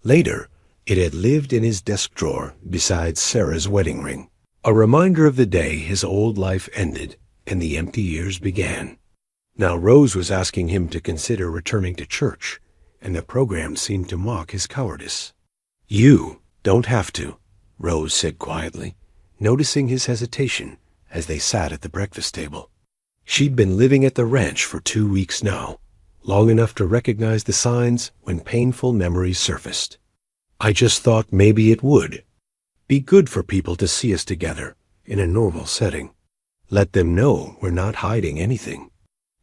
Later, it had lived in his desk drawer beside Sarah's wedding ring, a reminder of the day his old life ended and the empty years began. Now Rose was asking him to consider returning to church, and the program seemed to mock his cowardice. You don't have to, Rose said quietly, noticing his hesitation as they sat at the breakfast table. She'd been living at the ranch for 2 weeks now, long enough to recognize the signs when painful memories surfaced. I just thought maybe it would be good for people to see us together in a normal setting. Let them know we're not hiding anything.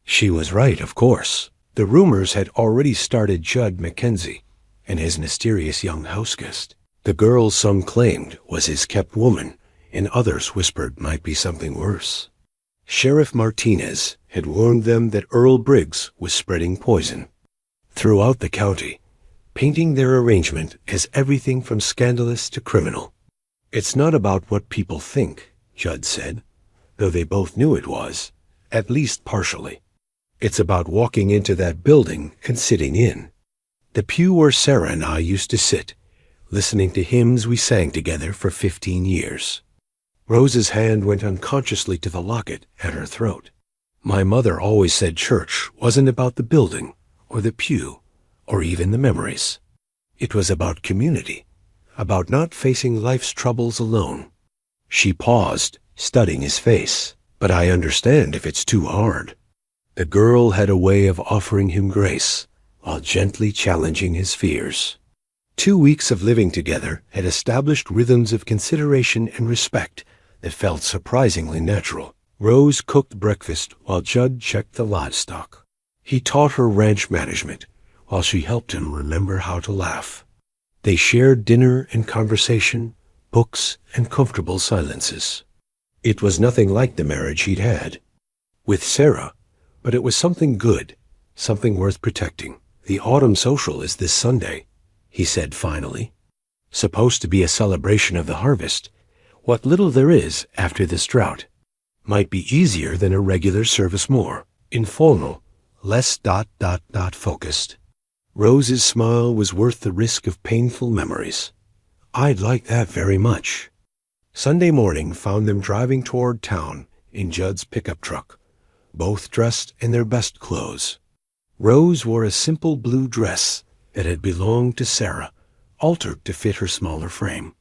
She was right, of course. The rumors had already started Judd Mackenzie and his mysterious young houseguest. The girl some claimed was his kept woman, and others whispered might be something worse. Sheriff Martinez had warned them that Earl Briggs was spreading poison throughout the county, painting their arrangement as everything from scandalous to criminal. It's not about what people think, Judd said, though they both knew it was, at least partially. It's about walking into that building and sitting in the pew where Sarah and I used to sit, listening to hymns we sang together for 15 years. Rose's hand went unconsciously to the locket at her throat. My mother always said church wasn't about the building or the pew or even the memories. It was about community, about not facing life's troubles alone. She paused, studying his face. But I understand if it's too hard. The girl had a way of offering him grace while gently challenging his fears. 2 weeks of living together had established rhythms of consideration and respect that felt surprisingly natural. Rose cooked breakfast while Judd checked the livestock. He taught her ranch management while she helped him remember how to laugh. They shared dinner and conversation, books and comfortable silences. It was nothing like the marriage he'd had with Sarah, but it was something good, something worth protecting. The autumn social is this Sunday, he said finally. Supposed to be a celebration of the harvest, what little there is after this drought. Might be easier than a regular service, more informal, less ... focused. Rose's smile was worth the risk of painful memories. I'd like that very much. Sunday morning found them driving toward town in Judd's pickup truck, both dressed in their best clothes. Rose wore a simple blue dress that had belonged to Sarah, altered to fit her smaller frame.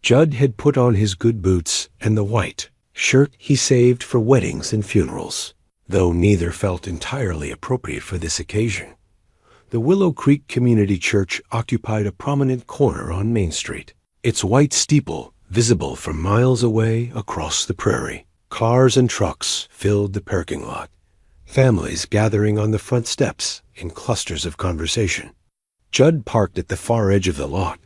Judd had put on his good boots and the white shirt he saved for weddings and funerals, though neither felt entirely appropriate for this occasion. The Willow Creek Community Church occupied a prominent corner on Main Street, its white steeple visible from miles away across the prairie. Cars and trucks filled the parking lot, families gathering on the front steps in clusters of conversation. Judd parked at the far edge of the lot,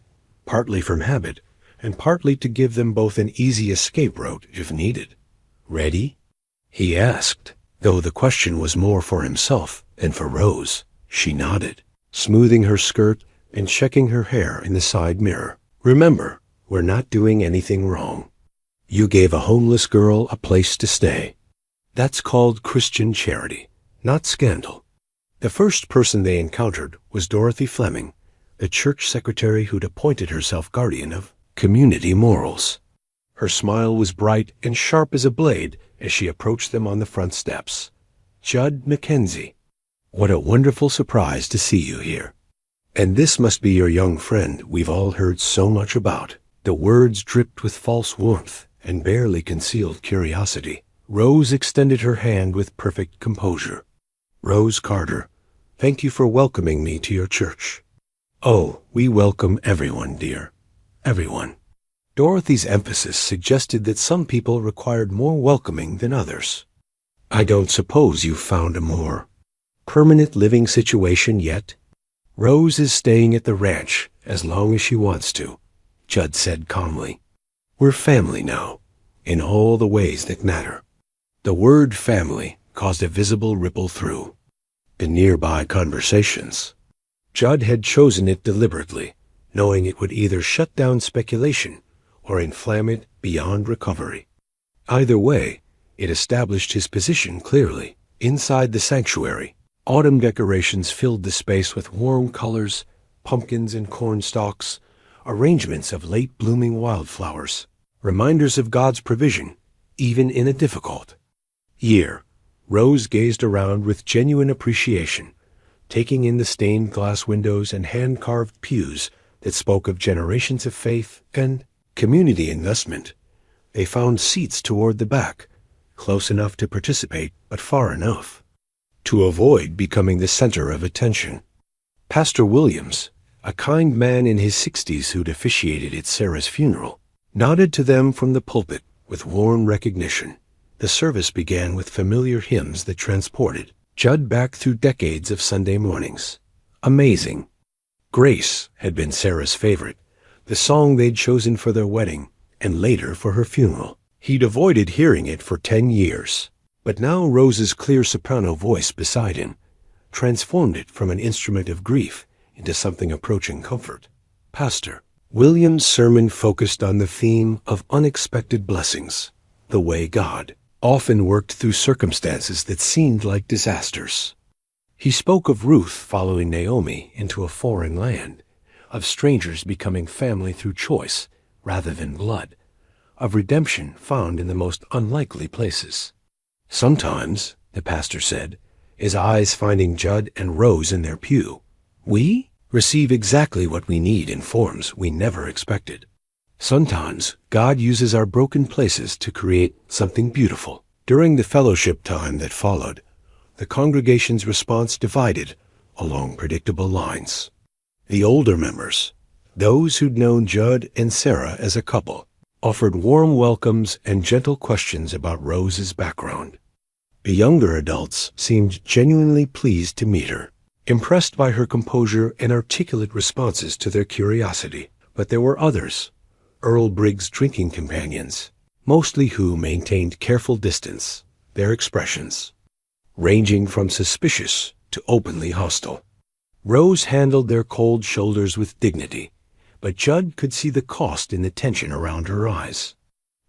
partly from habit, and partly to give them both an easy escape route if needed. "Ready?" he asked, though the question was more for himself than for Rose. She nodded, smoothing her skirt and checking her hair in the side mirror. "Remember, we're not doing anything wrong. You gave a homeless girl a place to stay. That's called Christian charity, not scandal." The first person they encountered was Dorothy Fleming, the church secretary who'd appointed herself guardian of community morals. Her smile was bright and sharp as a blade as she approached them on the front steps. "Judd Mackenzie, what a wonderful surprise to see you here. And this must be your young friend we've all heard so much about." The words dripped with false warmth and barely concealed curiosity. Rose extended her hand with perfect composure. "Rose Carter, thank you for welcoming me to your church." "Oh, we welcome everyone, dear. Everyone." Dorothy's emphasis suggested that some people required more welcoming than others. "I don't suppose you've found a more permanent living situation yet?" "Rose is staying at the ranch as long as she wants to," Judd said calmly. "We're family now, in all the ways that matter." The word family caused a visible ripple through the nearby conversations. Judd had chosen it deliberately, knowing it would either shut down speculation or inflame it beyond recovery. Either way, it established his position clearly. Inside the sanctuary, autumn decorations filled the space with warm colors, pumpkins and corn stalks, arrangements of late-blooming wildflowers, reminders of God's provision, even in a difficult year. Rose gazed around with genuine appreciation, taking in the stained glass windows and hand-carved pews that spoke of generations of faith and community investment. They found seats toward the back, close enough to participate, but far enough to avoid becoming the center of attention. Pastor Williams, a kind man in his 60s who'd officiated at Sarah's funeral, nodded to them from the pulpit with warm recognition. The service began with familiar hymns that transported Judd back through decades of Sunday mornings. Amazing Grace had been Sarah's favorite, the song they'd chosen for their wedding and later for her funeral. He'd avoided hearing it for 10 years, but now Rose's clear soprano voice beside him transformed it from an instrument of grief into something approaching comfort. Pastor Williams' sermon focused on the theme of unexpected blessings, the way God often worked through circumstances that seemed like disasters. He spoke of Ruth following Naomi into a foreign land, of strangers becoming family through choice rather than blood, of redemption found in the most unlikely places. Sometimes, the pastor said, his eyes finding Judd and Rose in their pew, we receive exactly what we need in forms we never expected. Sometimes God uses our broken places to create something beautiful. During the fellowship time that followed, the congregation's response divided along predictable lines. The older members, those who'd known Judd and Sarah as a couple, offered warm welcomes and gentle questions about Rose's background. The younger adults seemed genuinely pleased to meet her, impressed by her composure and articulate responses to their curiosity. But there were others, Earl Briggs' drinking companions, mostly who maintained careful distance, their expressions ranging from suspicious to openly hostile. Rose handled their cold shoulders with dignity, but Judd could see the cost in the tension around her eyes.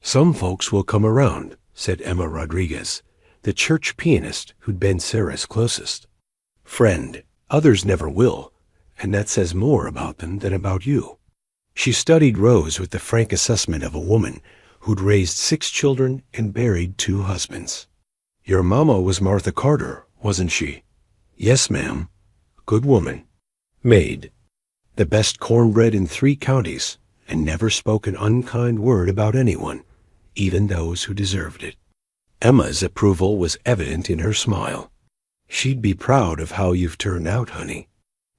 "Some folks will come around," said Emma Rodriguez, the church pianist who'd been Sarah's closest friend. "Others never will, and that says more about them than about you." She studied Rose with the frank assessment of a woman who'd raised 6 children and buried 2 husbands. "Your mama was Martha Carter, wasn't she?" "Yes, ma'am. Good woman." "Maid. the best cornbread in 3 counties, and never spoke an unkind word about anyone, even those who deserved it. Emma's approval was evident in her smile. She'd be proud of how you've turned out, honey.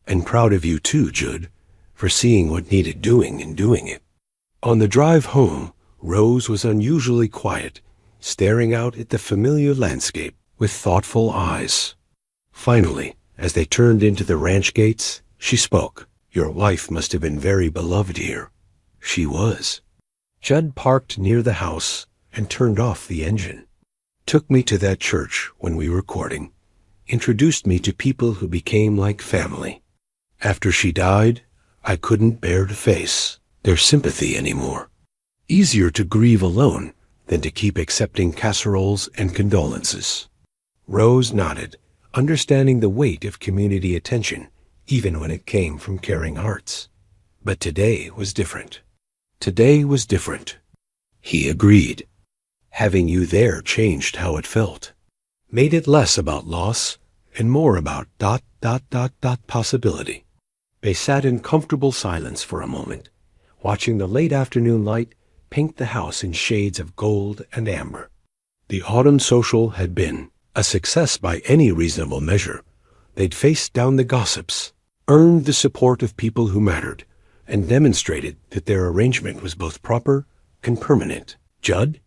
And proud of you too, Judd, for seeing what needed doing and doing it. On the drive home, Rose was unusually quiet, staring out at the familiar landscape with thoughtful eyes. Finally, as they turned into the ranch gates, she spoke. Your wife must have been very beloved here. She was. Judd parked near the house and turned off the engine. Took me to that church when we were courting. Introduced me to people who became like family. After she died, I couldn't bear to face their sympathy anymore. Easier to grieve alone than to keep accepting casseroles and condolences. Rose nodded, understanding the weight of community attention, even when it came from caring hearts. But today was different. Today was different. He agreed. Having you there changed how it felt. Made it less about loss and more about ... possibility. They sat in comfortable silence for a moment, watching the late afternoon light paint the house in shades of gold and amber. The autumn social had been a success by any reasonable measure. They'd faced down the gossips, earned the support of people who mattered, and demonstrated that their arrangement was both proper and permanent. Judd?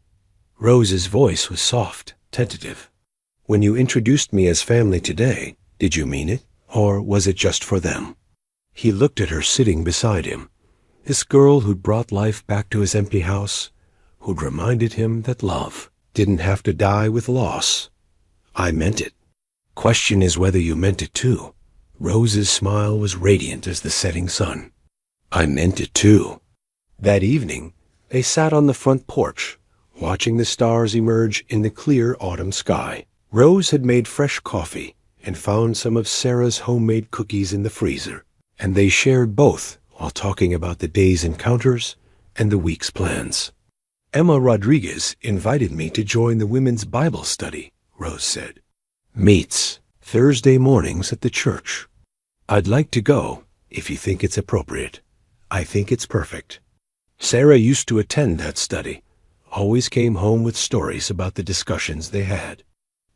Rose's voice was soft, tentative. When you introduced me as family today, did you mean it, or was it just for them? He looked at her sitting beside him, this girl who'd brought life back to his empty house, who'd reminded him that love didn't have to die with loss. I meant it. Question is whether you meant it too. Rose's smile was radiant as the setting sun. I meant it too. That evening, they sat on the front porch, watching the stars emerge in the clear autumn sky. Rose had made fresh coffee and found some of Sarah's homemade cookies in the freezer, and they shared both while talking about the day's encounters and the week's plans. Emma Rodriguez invited me to join the women's Bible study, Rose said. Meets Thursday mornings at the church. I'd like to go if you think it's appropriate. I think it's perfect. Sarah used to attend that study, always came home with stories about the discussions they had.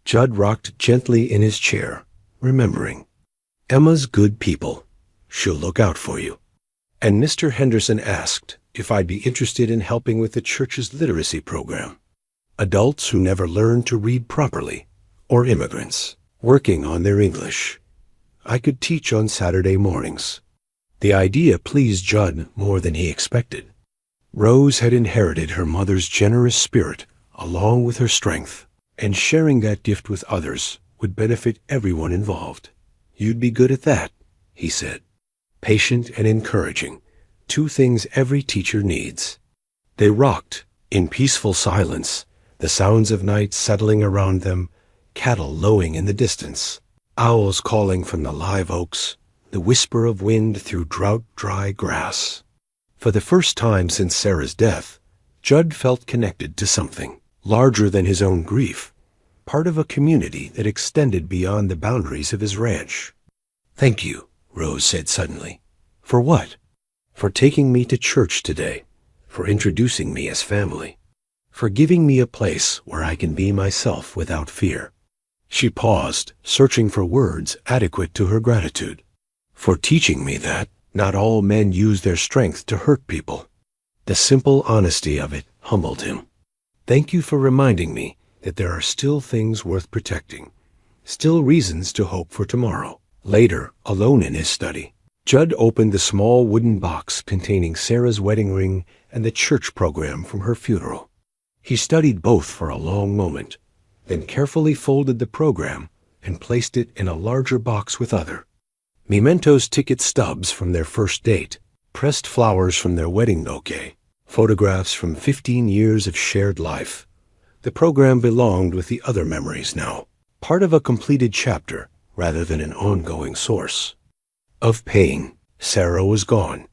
Judd rocked gently in his chair, remembering. Emma's good people. She'll look out for you. And Mr. Henderson asked if I'd be interested in helping with the church's literacy program. Adults who never learned to read properly, or immigrants, working on their English. I could teach on Saturday mornings. The idea pleased Judd more than he expected. Rose had inherited her mother's generous spirit along with her strength, and sharing that gift with others would benefit everyone involved. You'd be good at that, he said. Patient and encouraging, 2 things every teacher needs. They rocked, in peaceful silence, the sounds of night settling around them, cattle lowing in the distance, owls calling from the live oaks, the whisper of wind through drought-dry grass. For the first time since Sarah's death, Judd felt connected to something larger than his own grief, part of a community that extended beyond the boundaries of his ranch. Thank you, Rose said suddenly. For what? For taking me to church today, for introducing me as family, for giving me a place where I can be myself without fear. She paused, searching for words adequate to her gratitude. For teaching me that not all men use their strength to hurt people. The simple honesty of it humbled him. Thank you for reminding me that there are still things worth protecting, still reasons to hope for tomorrow. Later, alone in his study, Judd opened the small wooden box containing Sarah's wedding ring and the church program from her funeral. He studied both for a long moment, then carefully folded the program and placed it in a larger box with other. Mementos ticket stubs from their first date, pressed flowers from their wedding bouquet, photographs from 15 years of shared life. The program belonged with the other memories now, part of a completed chapter rather than an ongoing source. Of pain, Sarah was gone,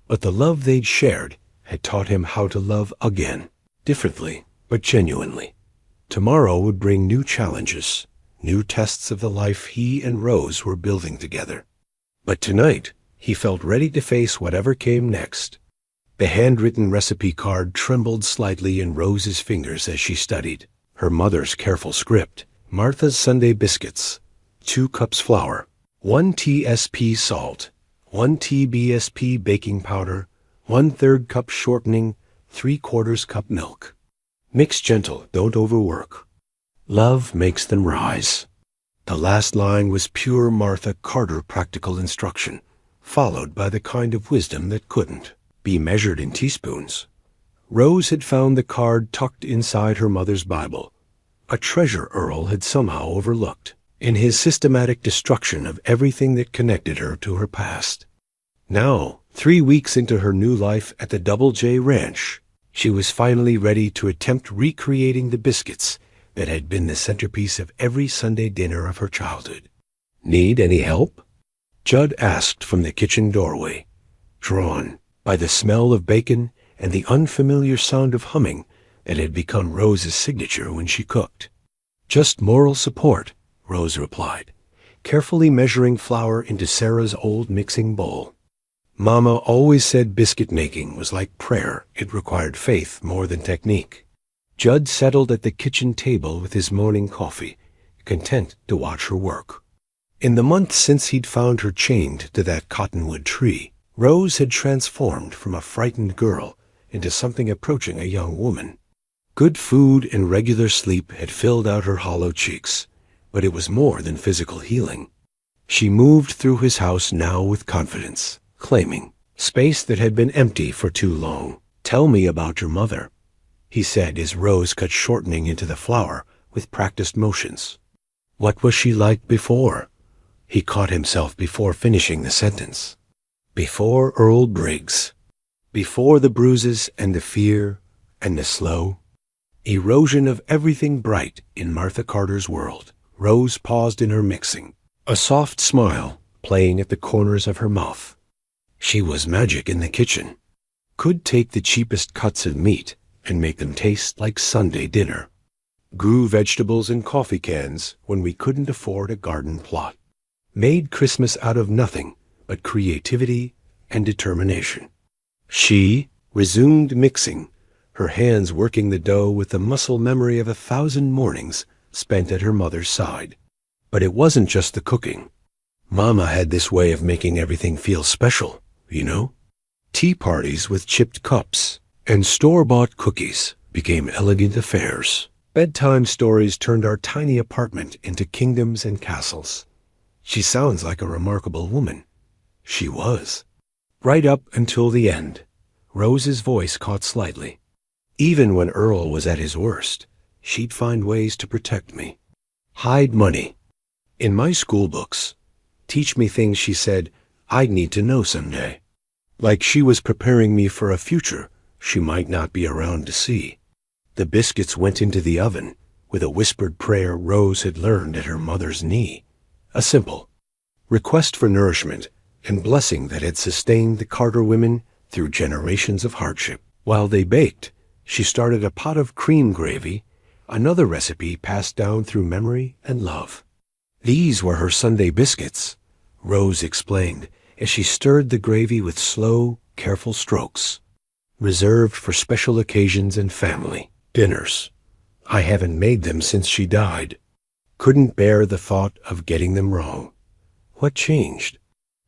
but the love they'd shared had taught him how to love again, differently but genuinely. Tomorrow would bring new challenges, new tests of the life he and Rose were building together. But tonight, He felt ready to face whatever came next. The handwritten recipe card trembled slightly in Rose's fingers as she studied. Her mother's careful script. Martha's Sunday biscuits. 2 cups flour. 1 TSP salt. 1 TBSP baking powder. 1/3 cup shortening. 3/4 cup milk. Mix gentle, don't overwork. Love makes them rise. The last line was pure Martha Carter practical instruction, followed by the kind of wisdom that couldn't be measured in teaspoons. Rose had found the card tucked inside her mother's Bible, a treasure Earl had somehow overlooked in his systematic destruction of everything that connected her to her past. Now, 3 weeks into her new life at the Double J Ranch, she was finally ready to attempt recreating the biscuits that had been the centerpiece of every Sunday dinner of her childhood. Need any help? Judd asked from the kitchen doorway, drawn by the smell of bacon and the unfamiliar sound of humming that had become Rose's signature when she cooked. Just moral support, Rose replied, carefully measuring flour into Sarah's old mixing bowl. Mama always said biscuit making was like prayer. It required faith more than technique. Judd settled at the kitchen table with his morning coffee, content to watch her work. In the months since he'd found her chained to that cottonwood tree, Rose had transformed from a frightened girl into something approaching a young woman. Good food and regular sleep had filled out her hollow cheeks, but it was more than physical healing. She moved through his house now with confidence, claiming space that had been empty for too long. Tell me about your mother, he said as Rose cut shortening into the flour with practiced motions. What was she like before? He caught himself before finishing the sentence. Before Earl Briggs. Before the bruises and the fear and the slow erosion of everything bright in Martha Carter's world. Rose paused in her mixing, a soft smile playing at the corners of her mouth. She was magic in the kitchen. Could take the cheapest cuts of meat and make them taste like Sunday dinner. Grew vegetables in coffee cans when we couldn't afford a garden plot. Made Christmas out of nothing but creativity and determination. She resumed mixing, her hands working the dough with the muscle memory of 1,000 mornings spent at her mother's side. But it wasn't just the cooking. Mama had this way of making everything feel special, you know? Tea parties with chipped cups and store-bought cookies became elegant affairs. Bedtime stories turned our tiny apartment into kingdoms and castles. She sounds like a remarkable woman. She was. Right up until the end, Rose's voice caught slightly. Even when Earl was at his worst, she'd find ways to protect me. Hide money. In my school books. Teach me things she said I'd need to know someday. Like she was preparing me for a future she might not be around to see. The biscuits went into the oven with a whispered prayer Rose had learned at her mother's knee. A simple request for nourishment and blessing that had sustained the Carter women through generations of hardship. While they baked, she started a pot of cream gravy, another recipe passed down through memory and love. These were her Sunday biscuits, Rose explained as she stirred the gravy with slow, careful strokes. Reserved for special occasions and family dinners. I haven't made them since she died. Couldn't bear the thought of getting them wrong. What changed?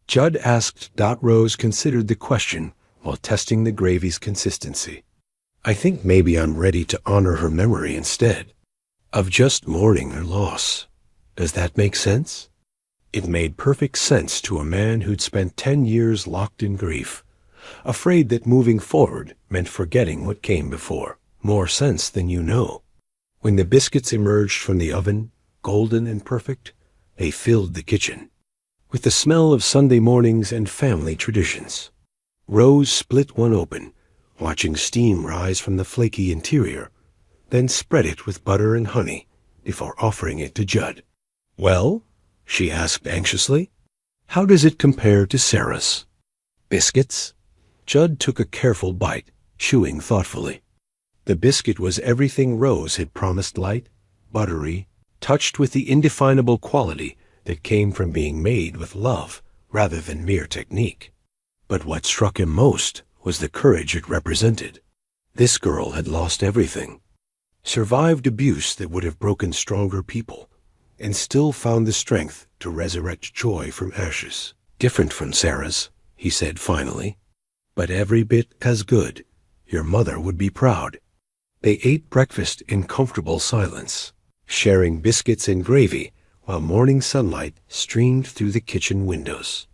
Judd asked. Rose considered the question while testing the gravy's consistency. I think maybe I'm ready to honor her memory instead of just mourning her loss. Does that make sense? It made perfect sense to a man who'd spent 10 years locked in grief, afraid that moving forward meant forgetting what came before. More sense than you know. When the biscuits emerged from the oven, golden and perfect, they filled the kitchen with the smell of Sunday mornings and family traditions. Rose split one open, watching steam rise from the flaky interior, then spread it with butter and honey before offering it to Judd. Well, she asked anxiously, how does it compare to Sarah's biscuits? Judd took a careful bite, chewing thoughtfully. The biscuit was everything Rose had promised, light, buttery, touched with the indefinable quality that came from being made with love rather than mere technique. But what struck him most was the courage it represented. This girl had lost everything, survived abuse that would have broken stronger people, and still found the strength to resurrect joy from ashes. Different from Sarah's, he said finally, but every bit as good. Your mother would be proud. They ate breakfast in comfortable silence, sharing biscuits and gravy while morning sunlight streamed through the kitchen windows.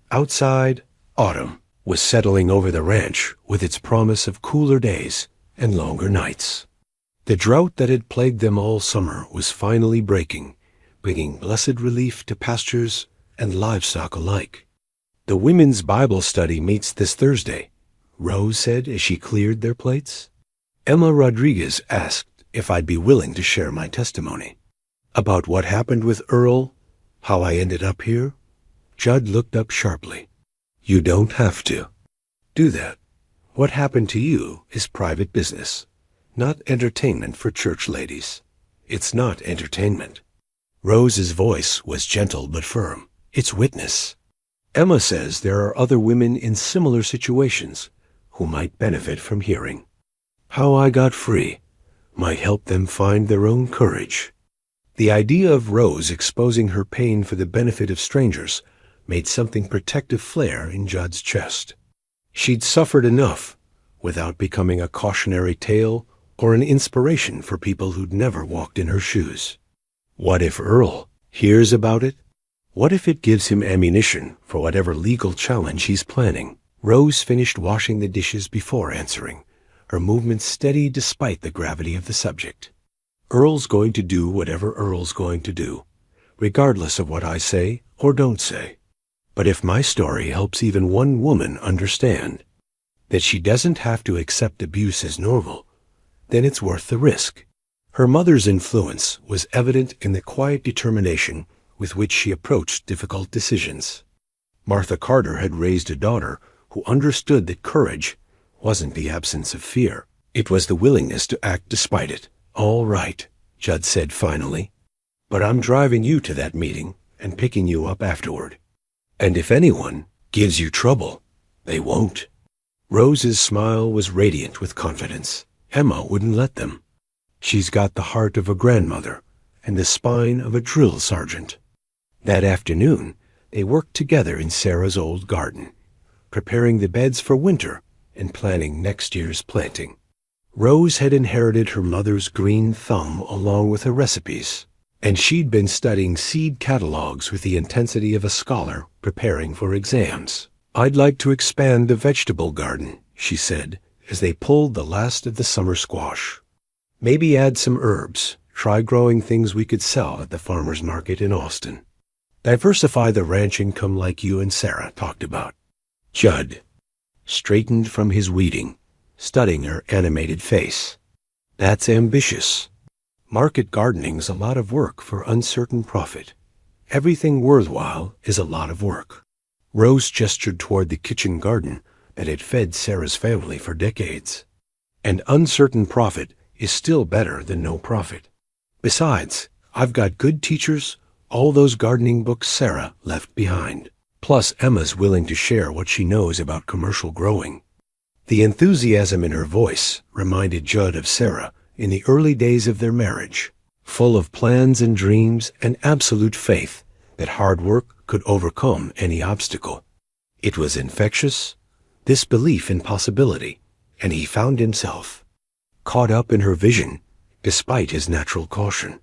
Outside, autumn was settling over the ranch with its promise of cooler days and longer nights. The drought that had plagued them all summer was finally breaking, bringing blessed relief to pastures and livestock alike. The women's Bible study meets this Thursday, Rose said as she cleared their plates. Emma Rodriguez asked if I'd be willing to share my testimony. About what happened with Earl, how I ended up here? Judd looked up sharply. You don't have to do that. What happened to you is private business, not entertainment for church ladies. It's not entertainment. Rose's voice was gentle but firm. It's witness. Emma says there are other women in similar situations who might benefit from hearing. How I got free might help them find their own courage. The idea of Rose exposing her pain for the benefit of strangers made something protective flare in Judd's chest. She'd suffered enough without becoming a cautionary tale or an inspiration for people who'd never walked in her shoes. What if Earl hears about it? What if it gives him ammunition for whatever legal challenge he's planning? Rose finished washing the dishes before answering, her movements steady despite the gravity of the subject. Earl's going to do whatever Earl's going to do, regardless of what I say or don't say. But if my story helps even one woman understand that she doesn't have to accept abuse as normal, then it's worth the risk. Her mother's influence was evident in the quiet determination with which she approached difficult decisions. Martha Carter had raised a daughter who understood that courage wasn't the absence of fear. It was the willingness to act despite it. All right, Judd said finally, but I'm driving you to that meeting and picking you up afterward. And if anyone gives you trouble, they won't. Rose's smile was radiant with confidence. Emma wouldn't let them. She's got the heart of a grandmother and the spine of a drill sergeant. That afternoon, they worked together in Sarah's old garden, preparing the beds for winter and planning next year's planting. Rose had inherited her mother's green thumb along with her recipes, and she'd been studying seed catalogs with the intensity of a scholar preparing for exams. I'd like to expand the vegetable garden, she said, as they pulled the last of the summer squash. Maybe add some herbs, try growing things we could sell at the farmer's market in Austin. Diversify the ranch income like you and Sarah talked about. Judd straightened from his weeding, studying her animated face. That's ambitious. Market gardening's a lot of work for uncertain profit. Everything worthwhile is a lot of work. Rose gestured toward the kitchen garden that had fed Sarah's family for decades. And uncertain profit is still better than no profit. Besides, I've got good teachers, all those gardening books Sarah left behind. Plus, Emma's willing to share what she knows about commercial growing. The enthusiasm in her voice reminded Judd of Sarah in the early days of their marriage, full of plans and dreams and absolute faith that hard work could overcome any obstacle. It was infectious, this belief in possibility, and he found himself caught up in her vision despite his natural caution.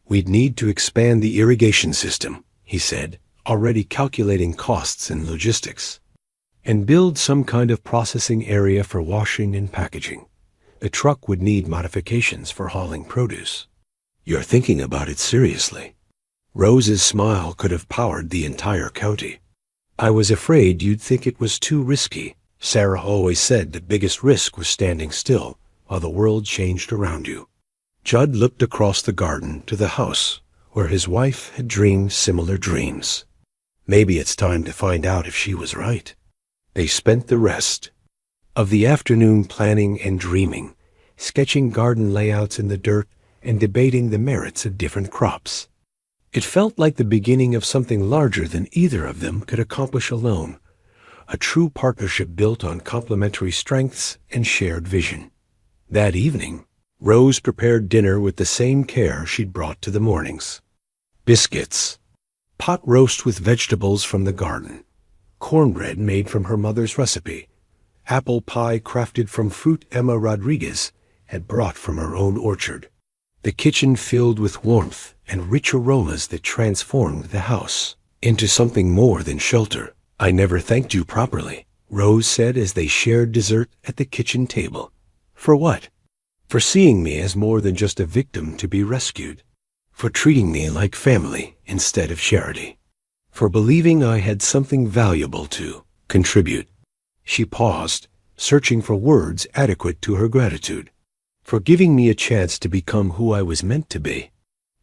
We'd need to expand the irrigation system, he said, already calculating costs and logistics, and build some kind of processing area for washing and packaging. The truck would need modifications for hauling produce. You're thinking about it seriously. Rose's smile could have powered the entire county. I was afraid you'd think it was too risky. Sarah always said the biggest risk was standing still while the world changed around you. Judd looked across the garden to the house where his wife had dreamed similar dreams. Maybe it's time to find out if she was right. They spent the rest of the afternoon planning and dreaming, sketching garden layouts in the dirt and debating the merits of different crops. It felt like the beginning of something larger than either of them could accomplish alone. A true partnership built on complementary strengths and shared vision. That evening, Rose prepared dinner with the same care she'd brought to the mornings. Biscuits, pot roast with vegetables from the garden, cornbread made from her mother's recipe, apple pie crafted from fruit Emma Rodriguez had brought from her own orchard. The kitchen filled with warmth and rich aromas that transformed the house into something more than shelter. "I never thanked you properly," Rose said as they shared dessert at the kitchen table. "For what?" "For seeing me as more than just a victim to be rescued. For treating me like family instead of charity. For believing I had something valuable to contribute." She paused, searching for words adequate to her gratitude. "For giving me a chance to become who I was meant to be."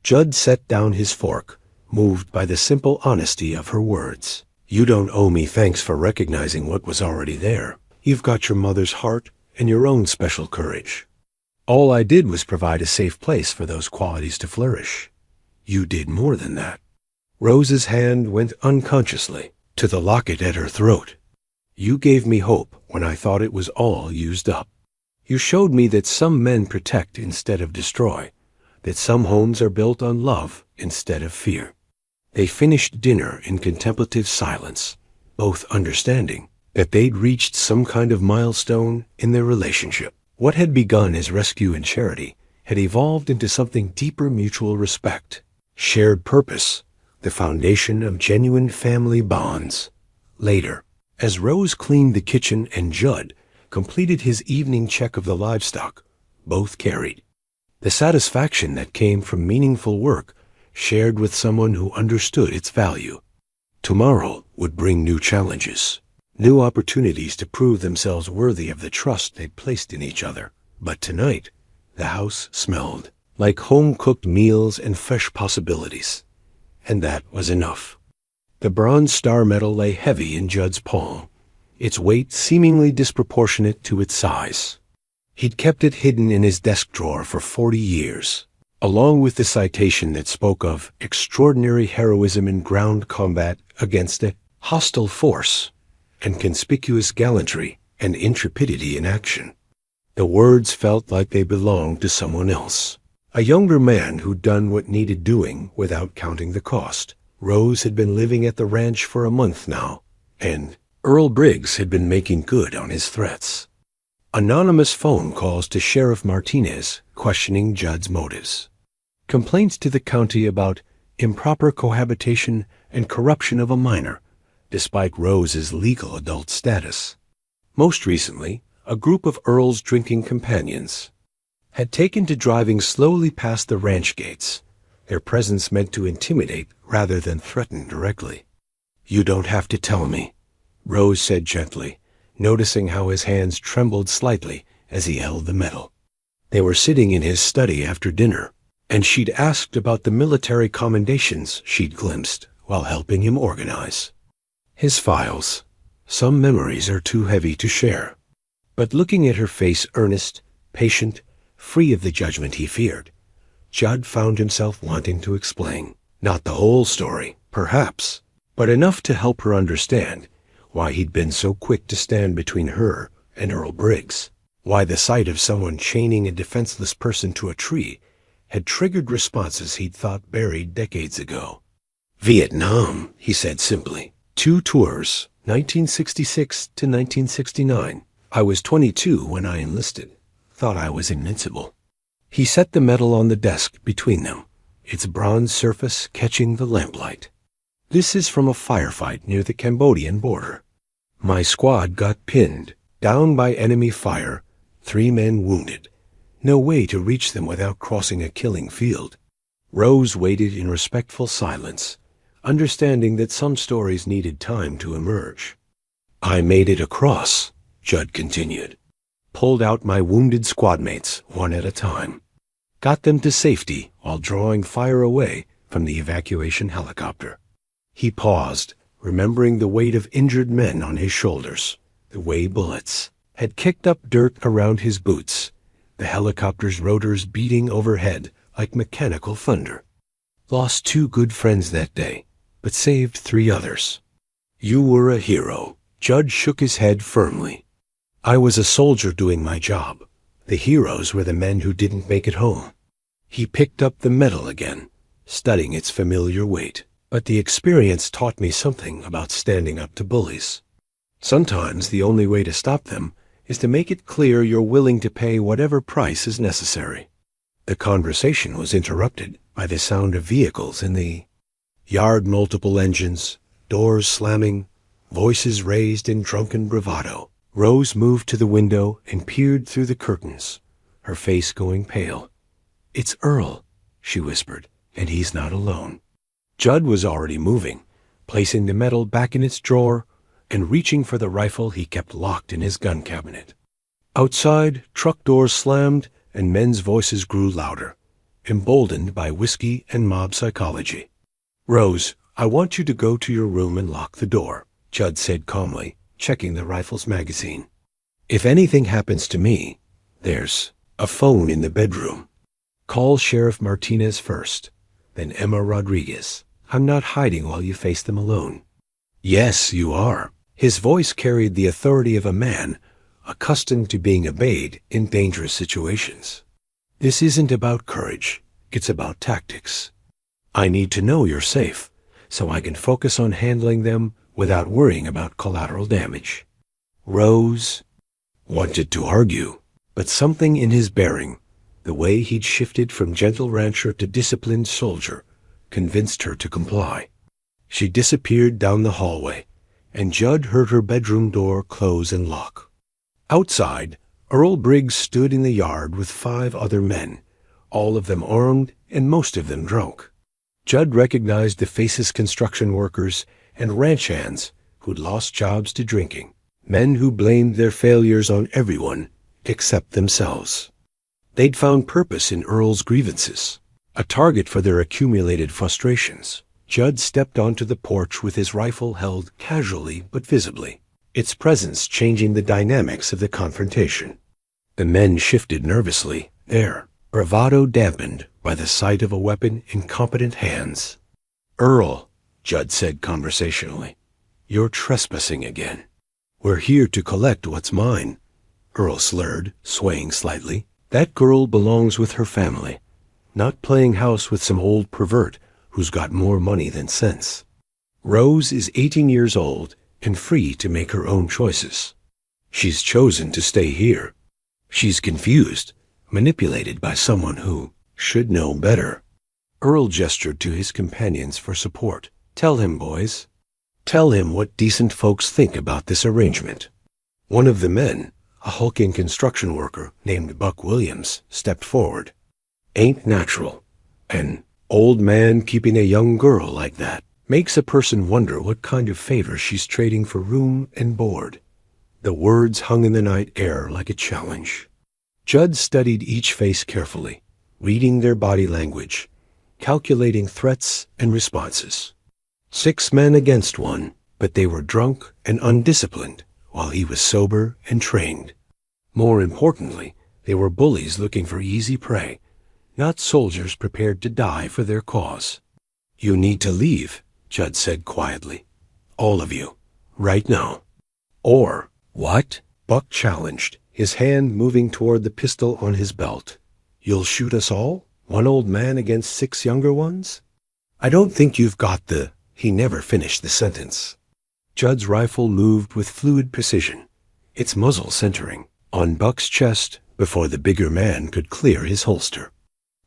Judd set down his fork, moved by the simple honesty of her words. "You don't owe me thanks for recognizing what was already there. You've got your mother's heart and your own special courage. All I did was provide a safe place for those qualities to flourish. You did more than that." Rose's hand went unconsciously to the locket at her throat. "You gave me hope when I thought it was all used up. You showed me that some men protect instead of destroy, that some homes are built on love instead of fear." They finished dinner in contemplative silence, both understanding that they'd reached some kind of milestone in their relationship. What had begun as rescue and charity had evolved into something deeper: mutual respect, shared purpose, the foundation of genuine family bonds. Later, as Rose cleaned the kitchen and Judd completed his evening check of the livestock, both carried the satisfaction that came from meaningful work shared with someone who understood its value. Tomorrow would bring new challenges, new opportunities to prove themselves worthy of the trust they'd placed in each other. But tonight, the house smelled like home-cooked meals and fresh possibilities. And that was enough. The bronze star medal lay heavy in Judd's palm, its weight seemingly disproportionate to its size. He'd kept it hidden in his desk drawer for 40 years, along with the citation that spoke of extraordinary heroism in ground combat against a hostile force, and conspicuous gallantry and intrepidity in action. The words felt like they belonged to someone else, a younger man who'd done what needed doing without counting the cost. Rose had been living at the ranch for a month now, and Earl Briggs had been making good on his threats. Anonymous phone calls to Sheriff Martinez questioning Judd's motives. Complaints to the county about improper cohabitation and corruption of a minor, despite Rose's legal adult status. Most recently, a group of Earl's drinking companions had taken to driving slowly past the ranch gates, their presence meant to intimidate rather than threaten directly. "You don't have to tell me," Rose said gently, noticing how his hands trembled slightly as he held the medal. They were sitting in his study after dinner, and she'd asked about the military commendations she'd glimpsed while helping him organize his files. Some memories are too heavy to share. But looking at her face, earnest, patient, free of the judgment he feared, Judd found himself wanting to explain. Not the whole story, perhaps, but enough to help her understand why he'd been so quick to stand between her and Earl Briggs, why the sight of someone chaining a defenseless person to a tree had triggered responses he'd thought buried decades ago. "Vietnam," he said simply. "2 tours, 1966 to 1969. I was 22 when I enlisted. Thought I was invincible." He set the medal on the desk between them, its bronze surface catching the lamplight. "This is from a firefight near the Cambodian border. My squad got pinned, down by enemy fire, 3 men wounded. No way to reach them without crossing a killing field." Rose waited in respectful silence, understanding that some stories needed time to emerge. "I made it across," Judd continued. "Pulled out my wounded squadmates one at a time. Got them to safety while drawing fire away from the evacuation helicopter." He paused, remembering the weight of injured men on his shoulders, the way bullets had kicked up dirt around his boots, the helicopter's rotors beating overhead like mechanical thunder. Lost 2 good friends that day, but saved 3 others. You were a hero. Judd shook his head firmly. I was a soldier doing my job. The heroes were the men who didn't make it home. He picked up the medal again, studying its familiar weight. But the experience taught me something about standing up to bullies. Sometimes the only way to stop them is to make it clear you're willing to pay whatever price is necessary. The conversation was interrupted by the sound of vehicles in the yard, multiple engines, doors slamming, voices raised in drunken bravado. Rose moved to the window and peered through the curtains, her face going pale. "It's Earl," she whispered, "and he's not alone." Judd was already moving, placing the medal back in its drawer and reaching for the rifle he kept locked in his gun cabinet. Outside, truck doors slammed and men's voices grew louder, emboldened by whiskey and mob psychology. "Rose, I want you to go to your room and lock the door," Judd said calmly, checking the rifle's magazine. "If anything happens to me, there's a phone in the bedroom. Call Sheriff Martinez first, then Emma Rodriguez. I'm not hiding while you face them alone." "Yes, you are." His voice carried the authority of a man accustomed to being obeyed in dangerous situations. "This isn't about courage. It's about tactics. I need to know you're safe, so I can focus on handling them without worrying about collateral damage." Rose wanted to argue, but something in his bearing, the way he'd shifted from gentle rancher to disciplined soldier, convinced her to comply. She disappeared down the hallway, and Judd heard her bedroom door close and lock. Outside, Earl Briggs stood in the yard with 5 other men, all of them armed and most of them drunk. Judd recognized the faceless construction workers and ranch hands who'd lost jobs to drinking, men who blamed their failures on everyone except themselves. They'd found purpose in Earl's grievances, a target for their accumulated frustrations. Judd stepped onto the porch with his rifle held casually but visibly, its presence changing the dynamics of the confrontation. The men shifted nervously, their bravado dampened by the sight of a weapon in competent hands. "Earl," Judd said conversationally, "you're trespassing again." "We're here to collect what's mine," Earl slurred, swaying slightly. "That girl belongs with her family, not playing house with some old pervert who's got more money than sense. Rose is 18 years old and free to make her own choices. She's chosen to stay here. She's confused, manipulated by someone who should know better." Earl gestured to his companions for support. "Tell him, boys. Tell him what decent folks think about this arrangement." One of the men, a hulking construction worker named Buck Williams, stepped forward. "Ain't natural. An old man keeping a young girl like that makes a person wonder what kind of favor she's trading for room and board." The words hung in the night air like a challenge. Judd studied each face carefully, reading their body language, calculating threats and responses. 6 men against 1, but they were drunk and undisciplined, while he was sober and trained. More importantly, they were bullies looking for easy prey, not soldiers prepared to die for their cause. "You need to leave," Judd said quietly. "All of you, right now." "Or what?" Buck challenged, his hand moving toward the pistol on his belt. "You'll shoot us all? One old man against 6 younger ones? I don't think you've got the—" He never finished the sentence. Judd's rifle moved with fluid precision, its muzzle centering on Buck's chest before the bigger man could clear his holster.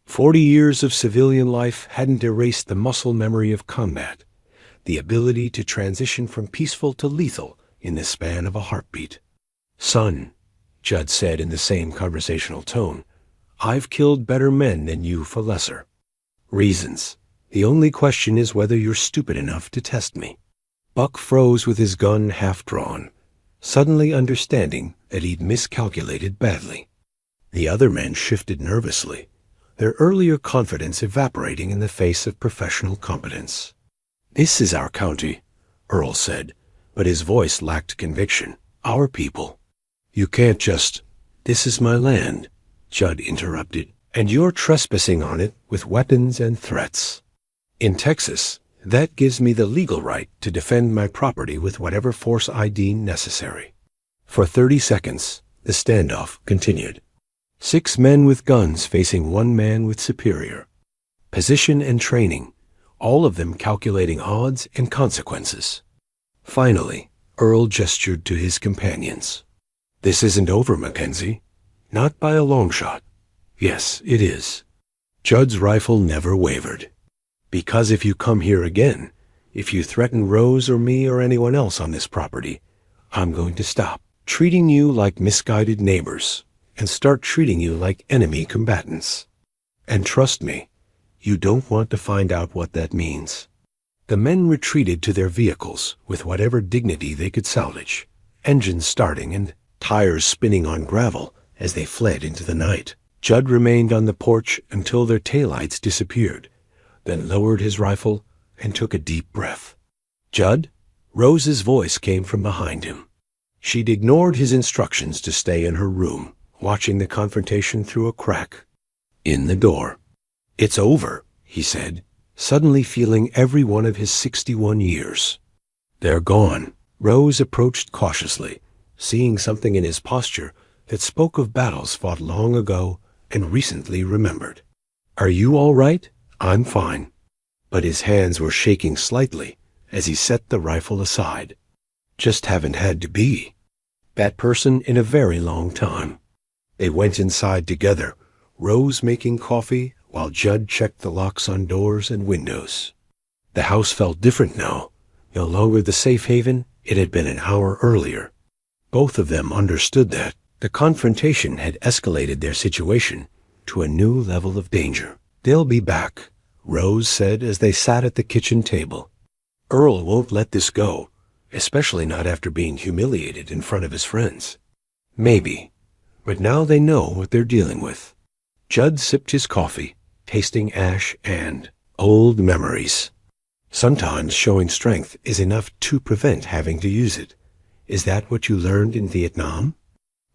40 years of civilian life hadn't erased the muscle memory of combat, the ability to transition from peaceful to lethal in the span of a heartbeat. "Son," Judd said in the same conversational tone, "I've killed better men than you for lesser reasons. The only question is whether you're stupid enough to test me." Buck froze with his gun half drawn, suddenly understanding that he'd miscalculated badly. The other men shifted nervously, their earlier confidence evaporating in the face of professional competence. "This is our county," Earl said, but his voice lacked conviction. "Our people. You can't just—" "This is my land," Judd interrupted, "and you're trespassing on it with weapons and threats." In Texas, that gives me the legal right to defend my property with whatever force I deem necessary. For 30 seconds, the standoff continued. 6 men with guns facing 1 man with superior. Position and training, all of them calculating odds and consequences. Finally, Earl gestured to his companions. This isn't over, Mackenzie. Not by a long shot. Yes, it is. Judd's rifle never wavered. Because if you come here again, if you threaten Rose or me or anyone else on this property, I'm going to stop treating you like misguided neighbors and start treating you like enemy combatants. And trust me, you don't want to find out what that means. The men retreated to their vehicles with whatever dignity they could salvage, engines starting and tires spinning on gravel as they fled into the night. Judd remained on the porch until their taillights disappeared, then lowered his rifle and took a deep breath. Judd? Rose's voice came from behind him. She'd ignored his instructions to stay in her room, watching the confrontation through a crack in the door. It's over, he said, suddenly feeling every one of his 61 years. They're gone. Rose approached cautiously, seeing something in his posture that spoke of battles fought long ago and recently remembered. Are you all right? I'm fine. But his hands were shaking slightly as he set the rifle aside. Just haven't had to be that person in a very long time. They went inside together, Rose making coffee while Judd checked the locks on doors and windows. The house felt different now, no longer the safe haven it had been an hour earlier. Both of them understood that the confrontation had escalated their situation to a new level of danger. They'll be back, Rose said as they sat at the kitchen table. Earl won't let this go, especially not after being humiliated in front of his friends. Maybe, but now they know what they're dealing with. Judd sipped his coffee, tasting ash and old memories. Sometimes showing strength is enough to prevent having to use it. Is that what you learned in Vietnam?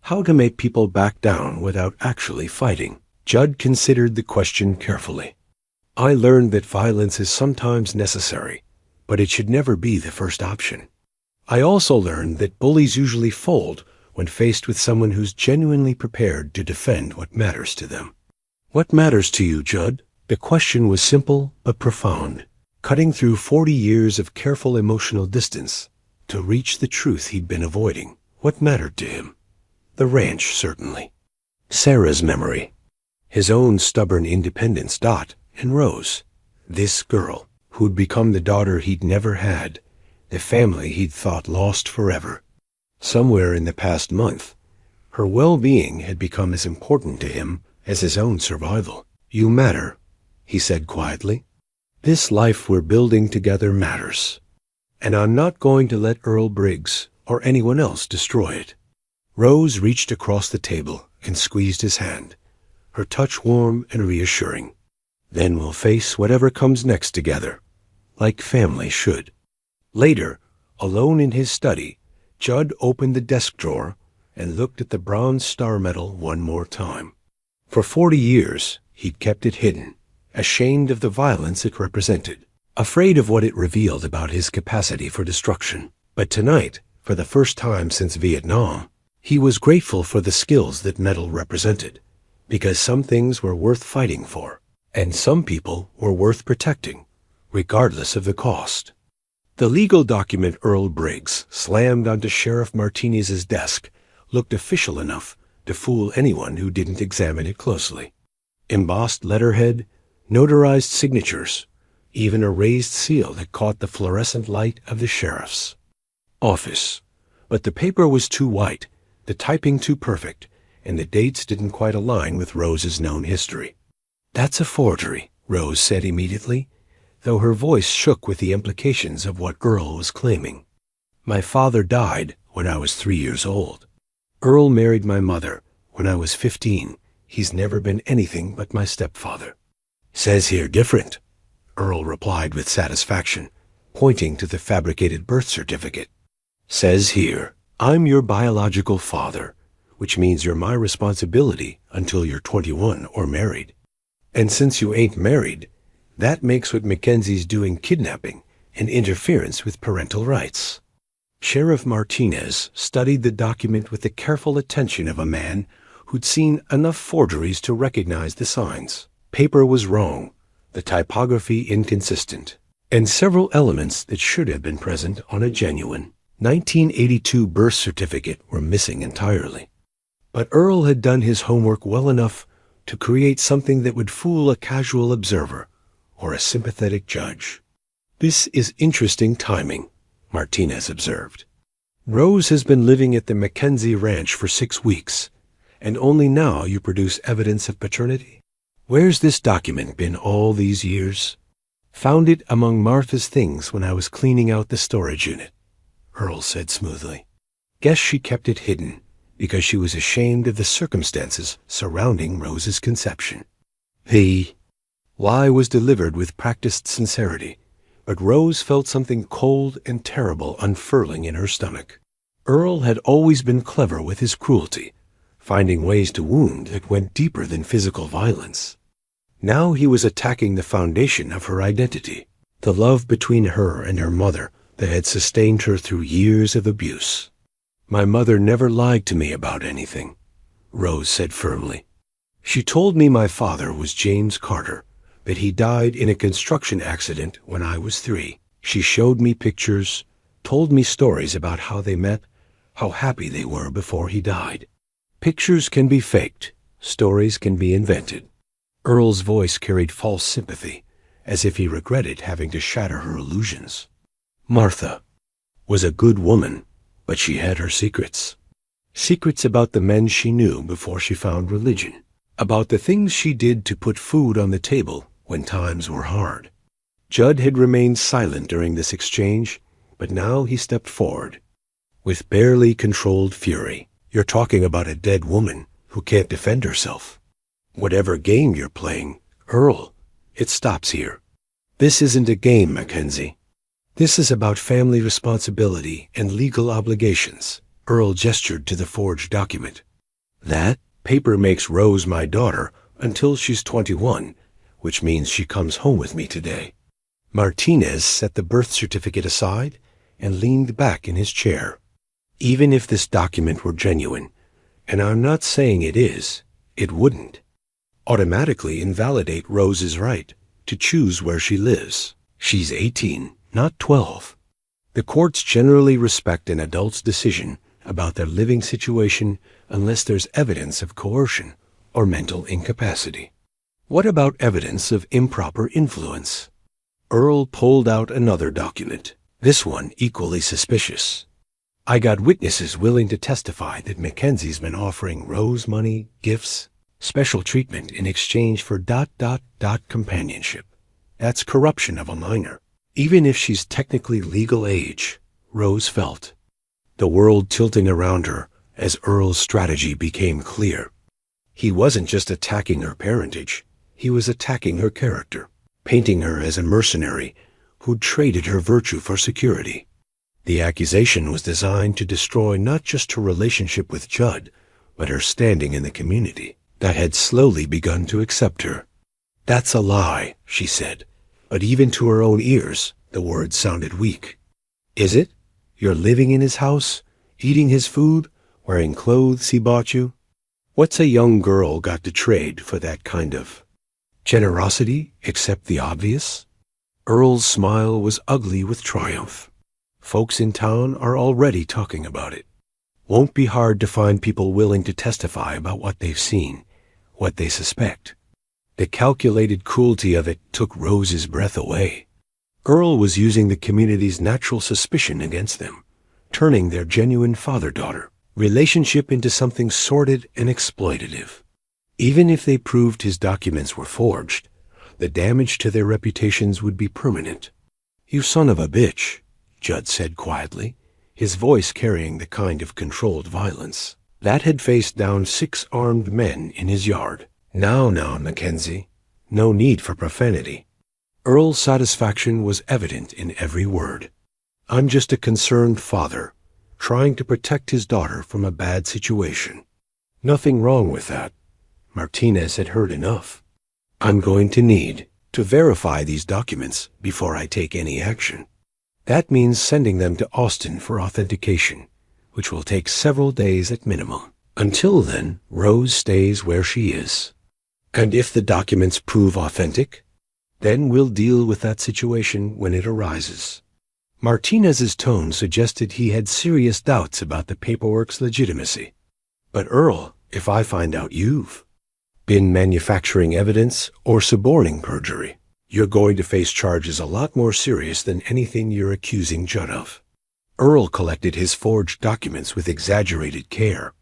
How to make people back down without actually fighting? Judd considered the question carefully. I learned that violence is sometimes necessary, but it should never be the first option. I also learned that bullies usually fold when faced with someone who's genuinely prepared to defend what matters to them. What matters to you, Judd? The question was simple but profound, cutting through 40 years of careful emotional distance to reach the truth he'd been avoiding. What mattered to him? The ranch, certainly. Sarah's memory. His own stubborn independence, Dot, and Rose. This girl, who'd become the daughter he'd never had, the family he'd thought lost forever. Somewhere in the past month, her well-being had become as important to him as his own survival. You matter, he said quietly. This life we're building together matters, and I'm not going to let Earl Briggs or anyone else destroy it. Rose reached across the table and squeezed his hand, her touch warm and reassuring. Then we'll face whatever comes next together, like family should. Later, alone in his study, Judd opened the desk drawer and looked at the bronze star medal one more time. For 40 years, he'd kept it hidden, ashamed of the violence it represented, afraid of what it revealed about his capacity for destruction. But tonight, for the first time since Vietnam, he was grateful for the skills that medal represented, because some things were worth fighting for, and some people were worth protecting, regardless of the cost. The legal document Earl Briggs slammed onto Sheriff Martinez's desk looked official enough to fool anyone who didn't examine it closely. Embossed letterhead, notarized signatures, even a raised seal that caught the fluorescent light of the sheriff's office. But the paper was too white, the typing too perfect, and the dates didn't quite align with Rose's known history. That's a forgery, Rose said immediately, though her voice shook with the implications of what Earl was claiming. My father died when I was 3 years old. Earl married my mother when I was 15. He's never been anything but my stepfather. Says here different, Earl replied with satisfaction, pointing to the fabricated birth certificate. Says here, I'm your biological father, which means you're my responsibility until you're 21 or married. And since you ain't married, That makes what Mackenzie's doing kidnapping and interference with parental rights. Sheriff Martinez studied the document with the careful attention of a man who'd seen enough forgeries to recognize the signs. Paper was wrong, the typography inconsistent, and several elements that should have been present on a genuine 1982 birth certificate were missing entirely. But Earl had done his homework well enough to create something that would fool a casual observer or a sympathetic judge. "This is interesting timing," Martinez observed. "Rose has been living at the Mackenzie Ranch for 6 weeks, and only now you produce evidence of paternity? Where's this document been all these years?" "Found it among Martha's things when I was cleaning out the storage unit," Earl said smoothly. "Guess she kept it hidden because she was ashamed of the circumstances surrounding Rose's conception." The lie was delivered with practiced sincerity, but Rose felt something cold and terrible unfurling in her stomach. Earl had always been clever with his cruelty, finding ways to wound that went deeper than physical violence. Now he was attacking the foundation of her identity, the love between her and her mother that had sustained her through years of abuse. "My mother never lied to me about anything," Rose said firmly. "She told me my father was James Carter, that he died in a construction accident when I was 3. She showed me pictures, told me stories about how they met, how happy they were before he died. Pictures can be faked, stories can be invented." Earl's voice carried false sympathy, as if he regretted having to shatter her illusions. "Martha was a good woman, but she had her secrets. Secrets about the men she knew before she found religion, about the things she did to put food on the table when times were hard." Judd had remained silent during this exchange, but now he stepped forward. With barely controlled fury, "You're talking about a dead woman who can't defend herself. Whatever game you're playing, Earl, it stops here. This isn't a game, Mackenzie. This is about family responsibility and legal obligations." Earl gestured to the forged document. "That paper makes Rose my daughter until she's 21, which means she comes home with me today." Martinez set the birth certificate aside and leaned back in his chair. "Even if this document were genuine, and I'm not saying it is, it wouldn't automatically invalidate Rose's right to choose where she lives. She's 18, not 12. The courts generally respect an adult's decision about their living situation unless there's evidence of coercion or mental incapacity." "What about evidence of improper influence?" Earl pulled out another document, this one equally suspicious. "I got witnesses willing to testify that Mackenzie's been offering Rose money, gifts, special treatment in exchange for ... companionship. That's corruption of a minor. Even if she's technically legal age," Rose felt, the world tilting around her as Earl's strategy became clear. He wasn't just attacking her parentage, he was attacking her character, painting her as a mercenary who'd traded her virtue for security. The accusation was designed to destroy not just her relationship with Judd, but her standing in the community that had slowly begun to accept her. "That's a lie," she said, but even to her own ears, the words sounded weak. "Is it? You're living in his house, eating his food, wearing clothes he bought you? What's a young girl got to trade for that kind of generosity, except the obvious?" Earl's smile was ugly with triumph. "Folks in town are already talking about it. Won't be hard to find people willing to testify about what they've seen, what they suspect." The calculated cruelty of it took Rose's breath away. Earl was using the community's natural suspicion against them, turning their genuine father-daughter relationship into something sordid and exploitative. Even if they proved his documents were forged, the damage to their reputations would be permanent. "You son of a bitch," Judd said quietly, his voice carrying the kind of controlled violence that had faced down 6 armed men in his yard. Now, Mackenzie, no need for profanity." Earl's satisfaction was evident in every word. "I'm just a concerned father, trying to protect his daughter from a bad situation. Nothing wrong with that. Martinez had heard enough. I'm going to need to to verify these documents before I take any action. That means sending them to Austin for authentication, which will take several days at minimum. Until then, Rose stays where she is. And if the documents prove authentic, then we'll deal with that situation when it arises. Martinez's tone suggested he had serious doubts about the paperwork's legitimacy. But Earl, if I find out you've been manufacturing evidence or suborning perjury, you're going to face charges a lot more serious than anything you're accusing Judd of. Earl collected his forged documents with exaggerated care.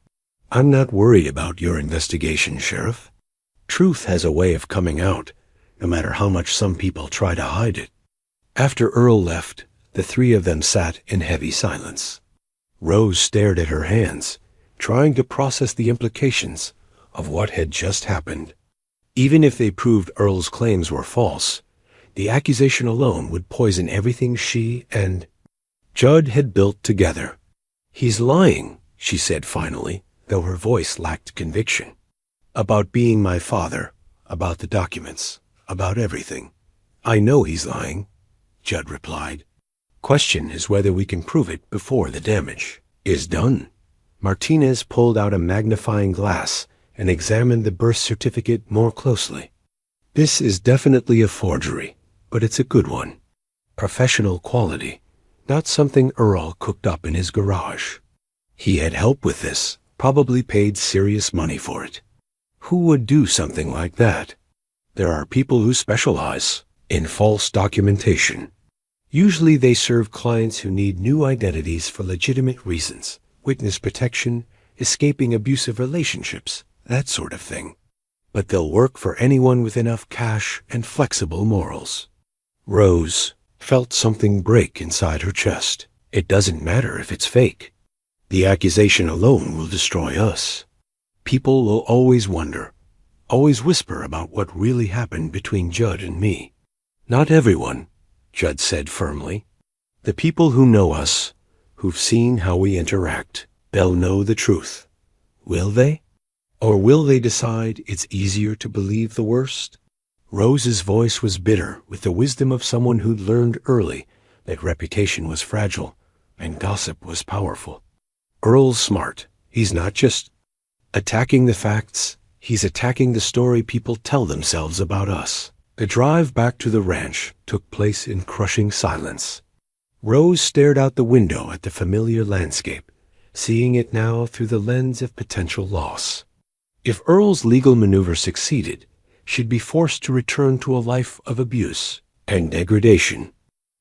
I'm not worried about your investigation, Sheriff. Truth has a way of coming out, no matter how much some people try to hide it. After Earl left, the three of them sat in heavy silence. Rose stared at her hands, trying to process the implications of what had just happened. Even if they proved Earl's claims were false, the accusation alone would poison everything she and Judd had built together. He's lying, she said finally, though her voice lacked conviction. About being my father, about the documents, about everything. I know he's lying, Judd replied. Question is whether we can prove it before the damage is done. Martinez pulled out a magnifying glass and examined the birth certificate more closely. This is definitely a forgery, but it's a good one. Professional quality, not something Earl cooked up in his garage. He had help with this, probably paid serious money for it. Who would do something like that? There are people who specialize in false documentation. Usually they serve clients who need new identities for legitimate reasons, witness protection, escaping abusive relationships, that sort of thing. But they'll work for anyone with enough cash and flexible morals. Rose felt something break inside her chest. It doesn't matter if it's fake. The accusation alone will destroy us. People will always wonder, always whisper about what really happened between Judd and me. Not everyone, Judd said firmly. The people who know us, who've seen how we interact, they'll know the truth. Will they? Or will they decide it's easier to believe the worst? Rose's voice was bitter with the wisdom of someone who'd learned early that reputation was fragile and gossip was powerful. Earl's smart. He's not just attacking the facts, he's attacking the story people tell themselves about us. The drive back to the ranch took place in crushing silence. Rose stared out the window at the familiar landscape, seeing it now through the lens of potential loss. If Earl's legal maneuver succeeded, she'd be forced to return to a life of abuse and degradation.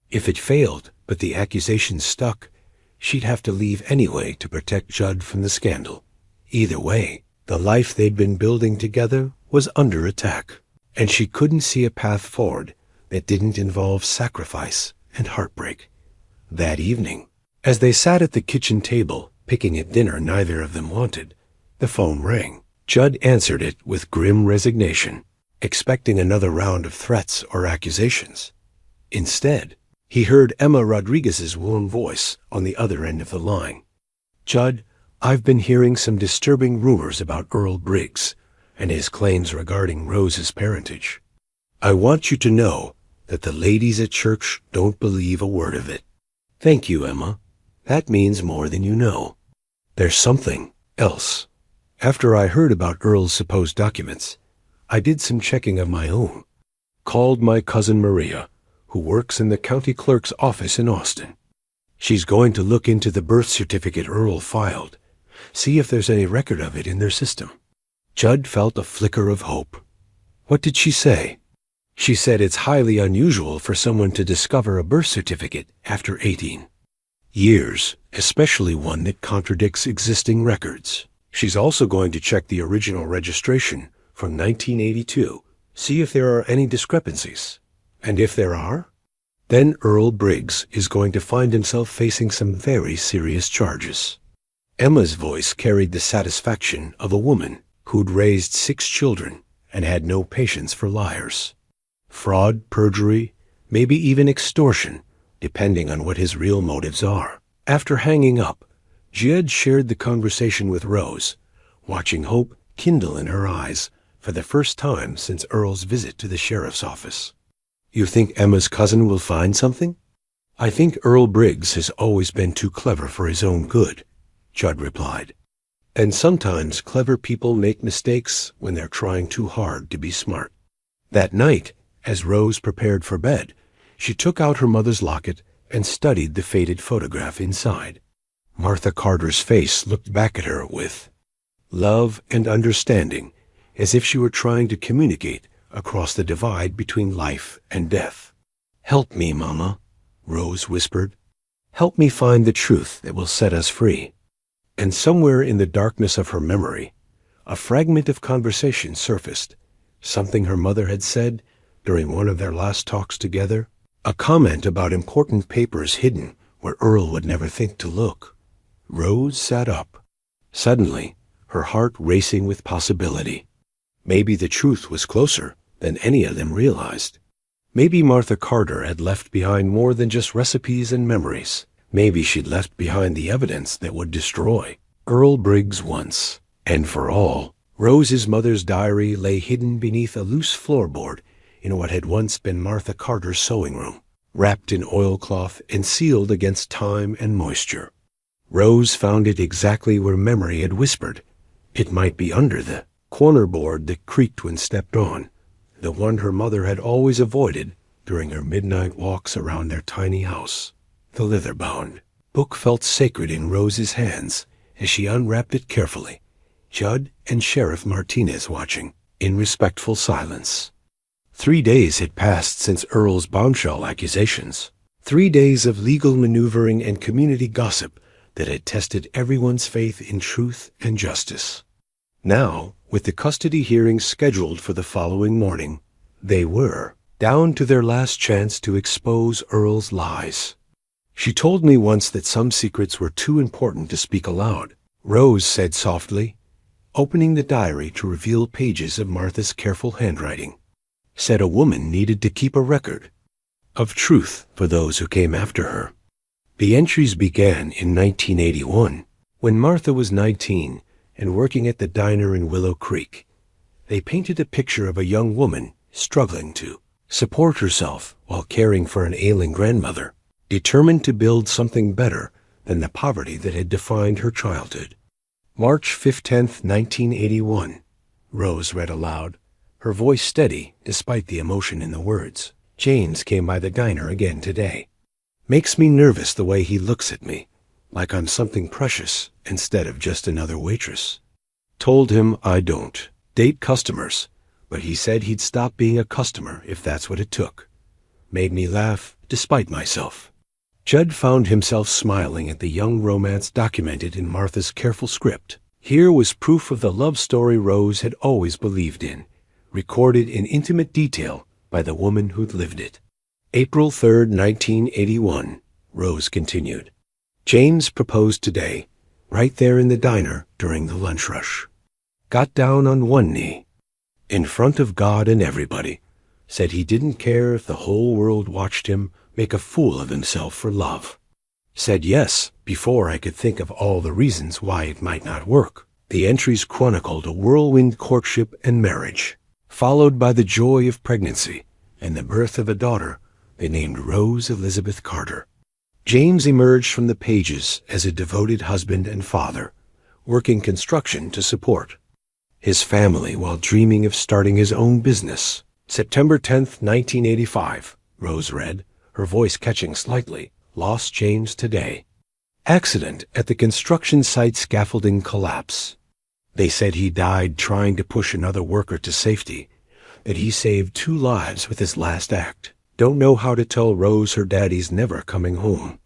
If it failed, but the accusation stuck, she'd have to leave anyway to protect Judd from the scandal. Either way, the life they'd been building together was under attack, and she couldn't see a path forward that didn't involve sacrifice and heartbreak. That evening, as they sat at the kitchen table, picking at dinner neither of them wanted, the phone rang. Judd answered it with grim resignation, expecting another round of threats or accusations. Instead, he heard Emma Rodriguez's warm voice on the other end of the line. Judd, I've been hearing some disturbing rumors about Earl Briggs and his claims regarding Rose's parentage. I want you to know that the ladies at church don't believe a word of it. Thank you, Emma. That means more than you know. There's something else. After I heard about Earl's supposed documents, I did some checking of my own. Called my cousin Maria, who works in the county clerk's office in Austin. She's going to look into the birth certificate Earl filed, see if there's any record of it in their system. Judd felt a flicker of hope. What did she say? She said it's highly unusual for someone to discover a birth certificate after 18 years, especially one that contradicts existing records. She's also going to check the original registration from 1982, see if there are any discrepancies. And if there are, then Earl Briggs is going to find himself facing some very serious charges. Emma's voice carried the satisfaction of a woman who'd raised 6 children and had no patience for liars. Fraud, perjury, maybe even extortion, depending on what his real motives are. After hanging up, Judd shared the conversation with Rose, watching hope kindle in her eyes for the first time since Earl's visit to the sheriff's office. You think Emma's cousin will find something? I think Earl Briggs has always been too clever for his own good, Judd replied. And sometimes clever people make mistakes when they're trying too hard to be smart. That night, as Rose prepared for bed, she took out her mother's locket and studied the faded photograph inside. Martha Carter's face looked back at her with love and understanding, as if she were trying to communicate across the divide between life and death. "Help me, Mama," Rose whispered. "Help me find the truth that will set us free." And somewhere in the darkness of her memory, a fragment of conversation surfaced, something her mother had said during one of their last talks together, a comment about important papers hidden where Earl would never think to look. Rose sat up, suddenly her heart racing with possibility. Maybe the truth was closer than any of them realized. Maybe Martha Carter had left behind more than just recipes and memories. Maybe she'd left behind the evidence that would destroy Earl Briggs once and for all. Rose's mother's diary lay hidden beneath a loose floorboard in what had once been Martha Carter's sewing room, wrapped in oilcloth and sealed against time and moisture. Rose found it exactly where memory had whispered. It might be under the corner board that creaked when stepped on, the one her mother had always avoided during her midnight walks around their tiny house. The leather-bound book felt sacred in Rose's hands as she unwrapped it carefully, Judd and Sheriff Martinez watching in respectful silence. 3 days had passed since Earl's bombshell accusations. 3 days of legal maneuvering and community gossip that had tested everyone's faith in truth and justice. Now, with the custody hearings scheduled for the following morning, they were down to their last chance to expose Earl's lies. "She told me once that some secrets were too important to speak aloud," Rose said softly, opening the diary to reveal pages of Martha's careful handwriting. "Said a woman needed to keep a record of truth for those who came after her." The entries began in 1981, when Martha was 19 and working at the diner in Willow Creek. They painted a picture of a young woman struggling to support herself while caring for an ailing grandmother, determined to build something better than the poverty that had defined her childhood. March 15, 1981, Rose read aloud, her voice steady despite the emotion in the words. "James came by the diner again today. Makes me nervous the way he looks at me, like I'm something precious instead of just another waitress. Told him I don't date customers, but he said he'd stop being a customer if that's what it took. Made me laugh despite myself." Judd found himself smiling at the young romance documented in Martha's careful script. Here was proof of the love story Rose had always believed in, recorded in intimate detail by the woman who'd lived it. April 3, 1981, Rose continued. "James proposed today, right there in the diner during the lunch rush. Got down on one knee, in front of God and everybody, said he didn't care if the whole world watched him make a fool of himself for love. Said yes before I could think of all the reasons why it might not work." The entries chronicled a whirlwind courtship and marriage, followed by the joy of pregnancy and the birth of a daughter they named Rose Elizabeth Carter. James emerged from the pages as a devoted husband and father, working construction to support his family while dreaming of starting his own business. September 10, 1985, Rose read, her voice catching slightly. "Lost James today. Accident at the construction site, scaffolding collapse. They said he died trying to push another worker to safety, that he saved 2 lives with his last act. Don't know how to tell Rose her daddy's never coming home.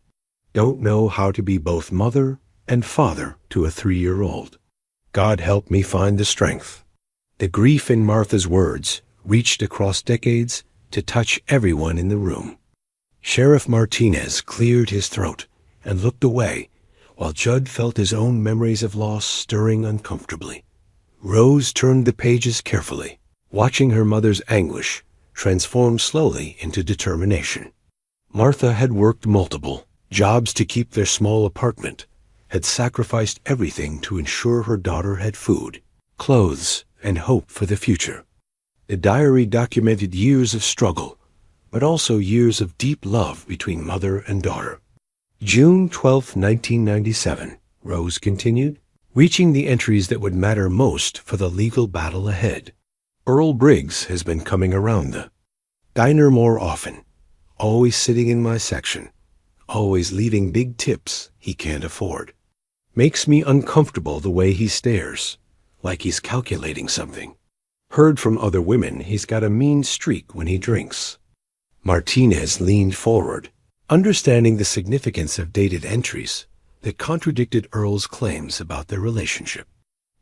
Don't know how to be both mother and father to a 3-year-old. God help me find the strength." The grief in Martha's words reached across decades to touch everyone in the room. Sheriff Martinez cleared his throat and looked away, while Judd felt his own memories of loss stirring uncomfortably. Rose turned the pages carefully, watching her mother's anguish transform slowly into determination. Martha had worked multiple jobs to keep their small apartment, had sacrificed everything to ensure her daughter had food, clothes, and hope for the future. The diary documented years of struggle, but also years of deep love between mother and daughter. June 12, 1997, Rose continued, reaching the entries that would matter most for the legal battle ahead. Earl Briggs has been coming around the diner more often, always sitting in my section, always leaving big tips he can't afford. Makes me uncomfortable the way he stares, like he's calculating something. Heard from other women he's got a mean streak when he drinks. Martinez leaned forward, understanding the significance of dated entries that contradicted Earl's claims about their relationship.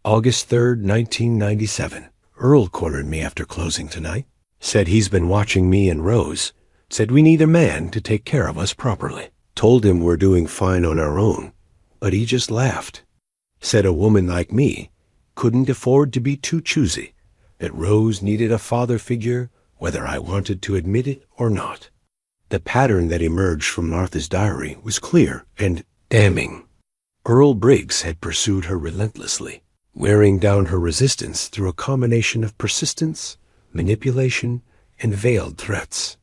August 3, 1997. Earl cornered me after closing tonight. Said he's been watching me and Rose. Said we need a man to take care of us properly. Told him we're doing fine on our own, but he just laughed. Said a woman like me couldn't afford to be too choosy, that Rose needed a father figure whether I wanted to admit it or not. The pattern that emerged from Martha's diary was clear and damning. Earl Briggs had pursued her relentlessly, wearing down her resistance through a combination of persistence, manipulation, and veiled threats.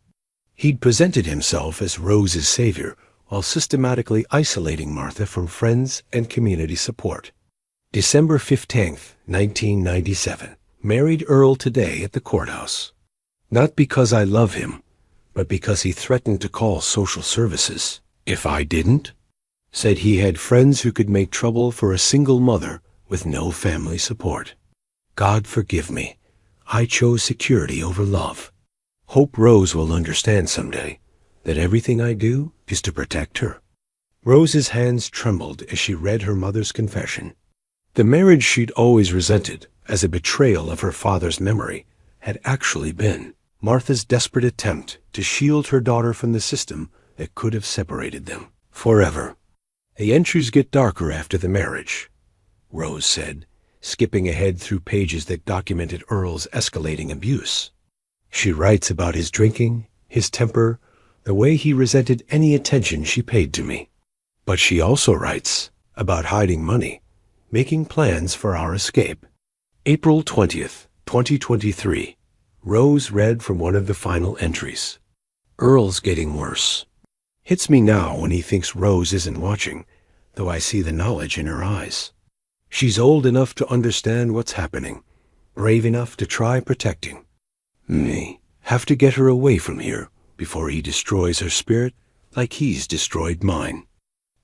He'd presented himself as Rose's savior while systematically isolating Martha from friends and community support. December 15, 1997. Married Earl today at the courthouse. Not because I love him, but because he threatened to call social services if I didn't. Said he had friends who could make trouble for a single mother with no family support. God forgive me. I chose security over love. Hope Rose will understand someday that everything I do is to protect her. Rose's hands trembled as she read her mother's confession. The marriage she'd always resented as a betrayal of her father's memory had actually been Martha's desperate attempt to shield her daughter from the system that could have separated them forever. The entries get darker after the marriage, Rose said, skipping ahead through pages that documented Earl's escalating abuse. She writes about his drinking, his temper, the way he resented any attention she paid to me. But she also writes about hiding money, making plans for our escape. April 20th, 2023. Rose read from one of the final entries. Earl's getting worse. Hits me now when he thinks Rose isn't watching, though I see the knowledge in her eyes. She's old enough to understand what's happening, brave enough to try protecting. Me, have to get her away from here before he destroys her spirit like he's destroyed mine.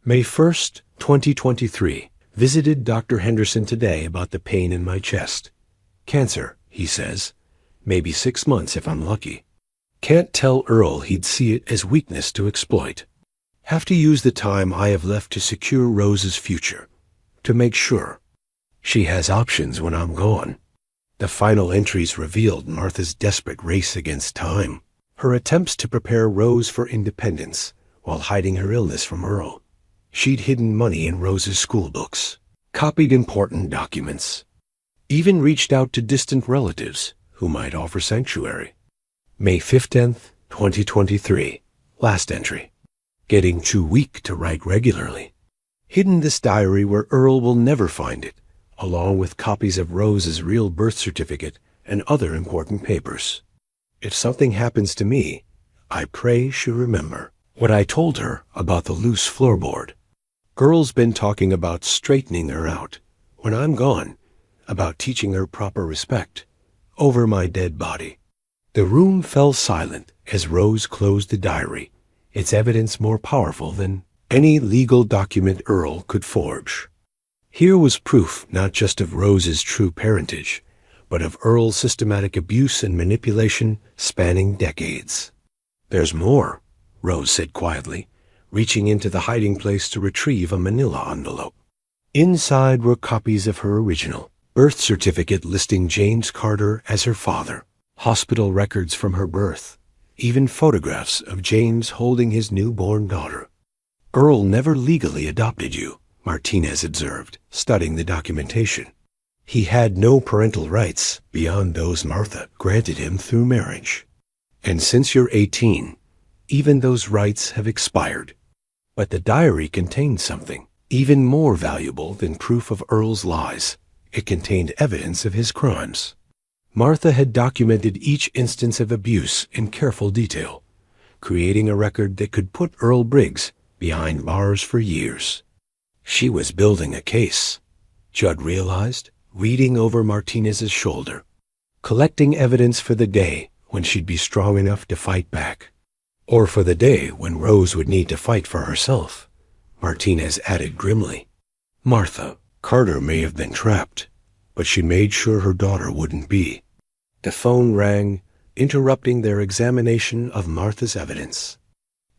May 1st, 2023. Visited Dr. Henderson today about the pain in my chest. Cancer, he says. Maybe 6 months if I'm lucky. Can't tell Earl he'd see it as weakness to exploit. Have to use the time I have left to secure Rose's future, to make sure. She has options when I'm gone. The final entries revealed Martha's desperate race against time, her attempts to prepare Rose for independence while hiding her illness from Earl. She'd hidden money in Rose's school books, copied important documents, even reached out to distant relatives who might offer sanctuary. May 15th, 2023. Last entry. Getting too weak to write regularly. Hidden this diary where Earl will never find it, along with copies of Rose's real birth certificate and other important papers. If something happens to me, I pray she'll remember what I told her about the loose floorboard. Earl's been talking about straightening her out, when I'm gone, about teaching her proper respect, over my dead body. The room fell silent as Rose closed the diary, its evidence more powerful than any legal document Earl could forge. Here was proof not just of Rose's true parentage, but of Earl's systematic abuse and manipulation spanning decades. There's more, Rose said quietly, reaching into the hiding place to retrieve a manila envelope. Inside were copies of her original birth certificate listing James Carter as her father, hospital records from her birth, even photographs of James holding his newborn daughter. Earl never legally adopted you, Martinez observed, studying the documentation. He had no parental rights beyond those Martha granted him through marriage. And since you're 18, even those rights have expired. But the diary contained something even more valuable than proof of Earl's lies. It contained evidence of his crimes. Martha had documented each instance of abuse in careful detail, creating a record that could put Earl Briggs behind bars for years. She was building a case, Judd realized, reading over Martinez's shoulder, collecting evidence for the day when she'd be strong enough to fight back. Or for the day when Rose would need to fight for herself, Martinez added grimly. Martha, Carter may have been trapped, but she made sure her daughter wouldn't be. The phone rang, interrupting their examination of Martha's evidence.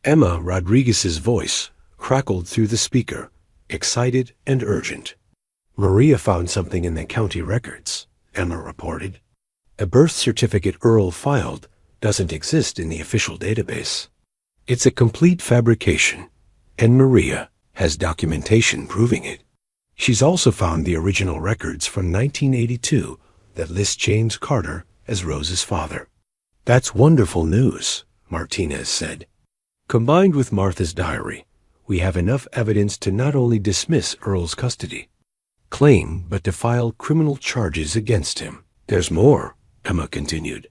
Emma Rodriguez's voice crackled through the speaker, excited and urgent. Maria found something in the county records, Emma reported. A birth certificate Earl filed doesn't exist in the official database. It's a complete fabrication, and Maria has documentation proving it. She's also found the original records from 1982 that list James Carter as Rose's father. That's wonderful news, Martinez said. Combined with Martha's diary, we have enough evidence to not only dismiss Earl's custody, claim but to file criminal charges against him. There's more, Emma continued.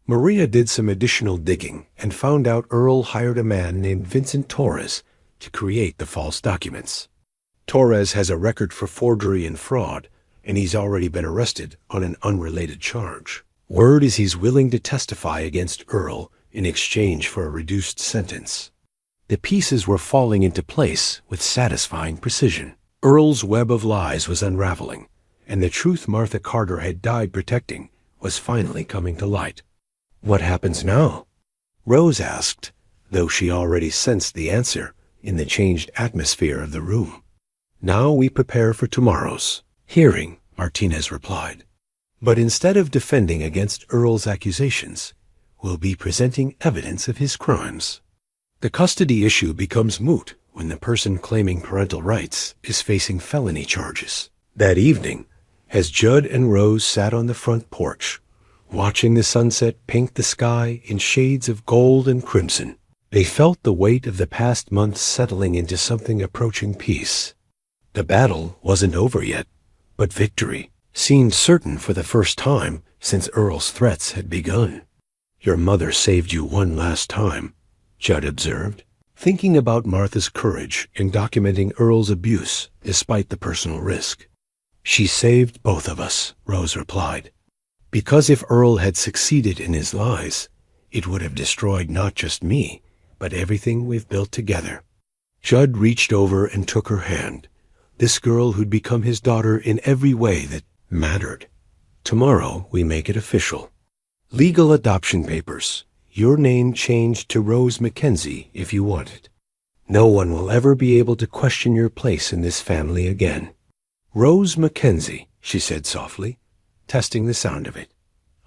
Maria did some additional digging and found out Earl hired a man named Vincent Torres to create the false documents. Torres has a record for forgery and fraud, and he's already been arrested on an unrelated charge. Word is he's willing to testify against Earl in exchange for a reduced sentence. The pieces were falling into place with satisfying precision. Earl's web of lies was unraveling, and the truth Martha Carter had died protecting was finally coming to light. What happens now? Rose asked, though she already sensed the answer in the changed atmosphere of the room. Now we prepare for tomorrow's hearing, Martinez replied. But instead of defending against Earl's accusations, we'll be presenting evidence of his crimes. The custody issue becomes moot when the person claiming parental rights is facing felony charges. That evening, as Judd and Rose sat on the front porch, watching the sunset paint the sky in shades of gold and crimson, they felt the weight of the past months settling into something approaching peace. The battle wasn't over yet, but victory seemed certain for the first time since Earl's threats had begun. Your mother saved you one last time, Judd observed, thinking about Martha's courage in documenting Earl's abuse despite the personal risk. She saved both of us, Rose replied. Because if Earl had succeeded in his lies, it would have destroyed not just me, but everything we've built together. Judd reached over and took her hand, this girl who'd become his daughter in every way that mattered. Tomorrow we make it official. Legal adoption papers. Your name changed to Rose Mackenzie if you want it. No one will ever be able to question your place in this family again. Rose Mackenzie, she said softly, testing the sound of it.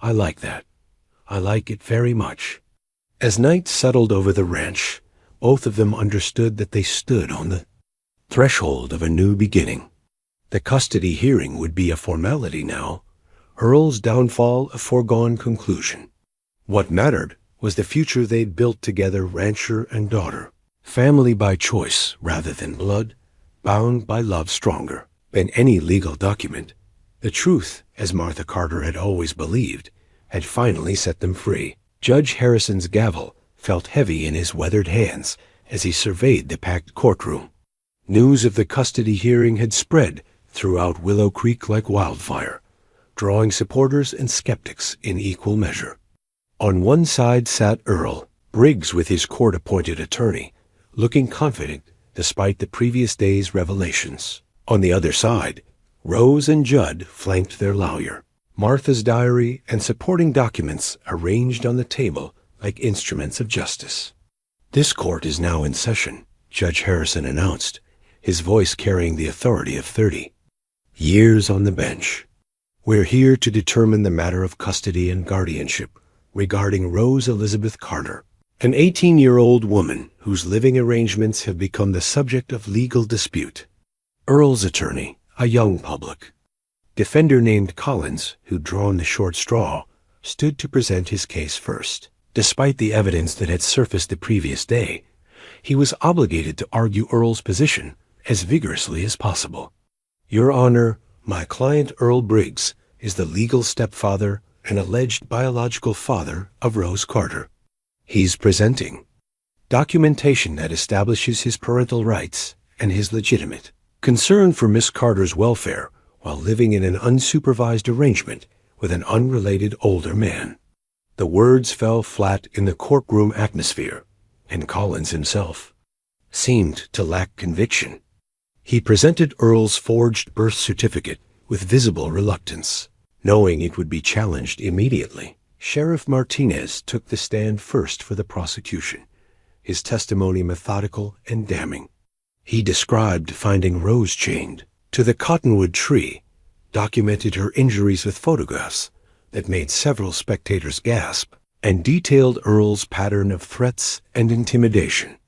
I like that. I like it very much. As night settled over the ranch, both of them understood that they stood on the threshold of a new beginning. The custody hearing would be a formality now, Earl's downfall a foregone conclusion. What mattered was the future they'd built together, rancher and daughter, family by choice rather than blood, bound by love stronger than any legal document. The truth, as Martha Carter had always believed, had finally set them free. Judge Harrison's gavel felt heavy in his weathered hands as he surveyed the packed courtroom. News of the custody hearing had spread throughout Willow Creek like wildfire, drawing supporters and skeptics in equal measure. On one side sat Earl, Briggs with his court-appointed attorney, looking confident despite the previous day's revelations. On the other side, Rose and Judd flanked their lawyer, Martha's diary and supporting documents arranged on the table like instruments of justice. This court is now in session, Judge Harrison announced, his voice carrying the authority of 30 years on the bench. We're here to determine the matter of custody and guardianship regarding Rose Elizabeth Carter, an 18-year-old woman whose living arrangements have become the subject of legal dispute. Earl's attorney, a young public defender named Collins, who'd drawn the short straw, stood to present his case first. Despite the evidence that had surfaced the previous day, he was obligated to argue Earl's position as vigorously as possible. Your Honor, my client Earl Briggs is the legal stepfather and alleged biological father of Rose Carter. He's presenting. documentation that establishes his parental rights and his legitimate concern for Miss Carter's welfare while living in an unsupervised arrangement with an unrelated older man. The words fell flat in the courtroom atmosphere, and Collins himself seemed to lack conviction. He presented Earl's forged birth certificate with visible reluctance, knowing it would be challenged immediately. Sheriff Martinez took the stand first for the prosecution, his testimony methodical and damning. He described finding Rose chained to the cottonwood tree, documented her injuries with photographs that made several spectators gasp, and detailed Earl's pattern of threats and intimidation.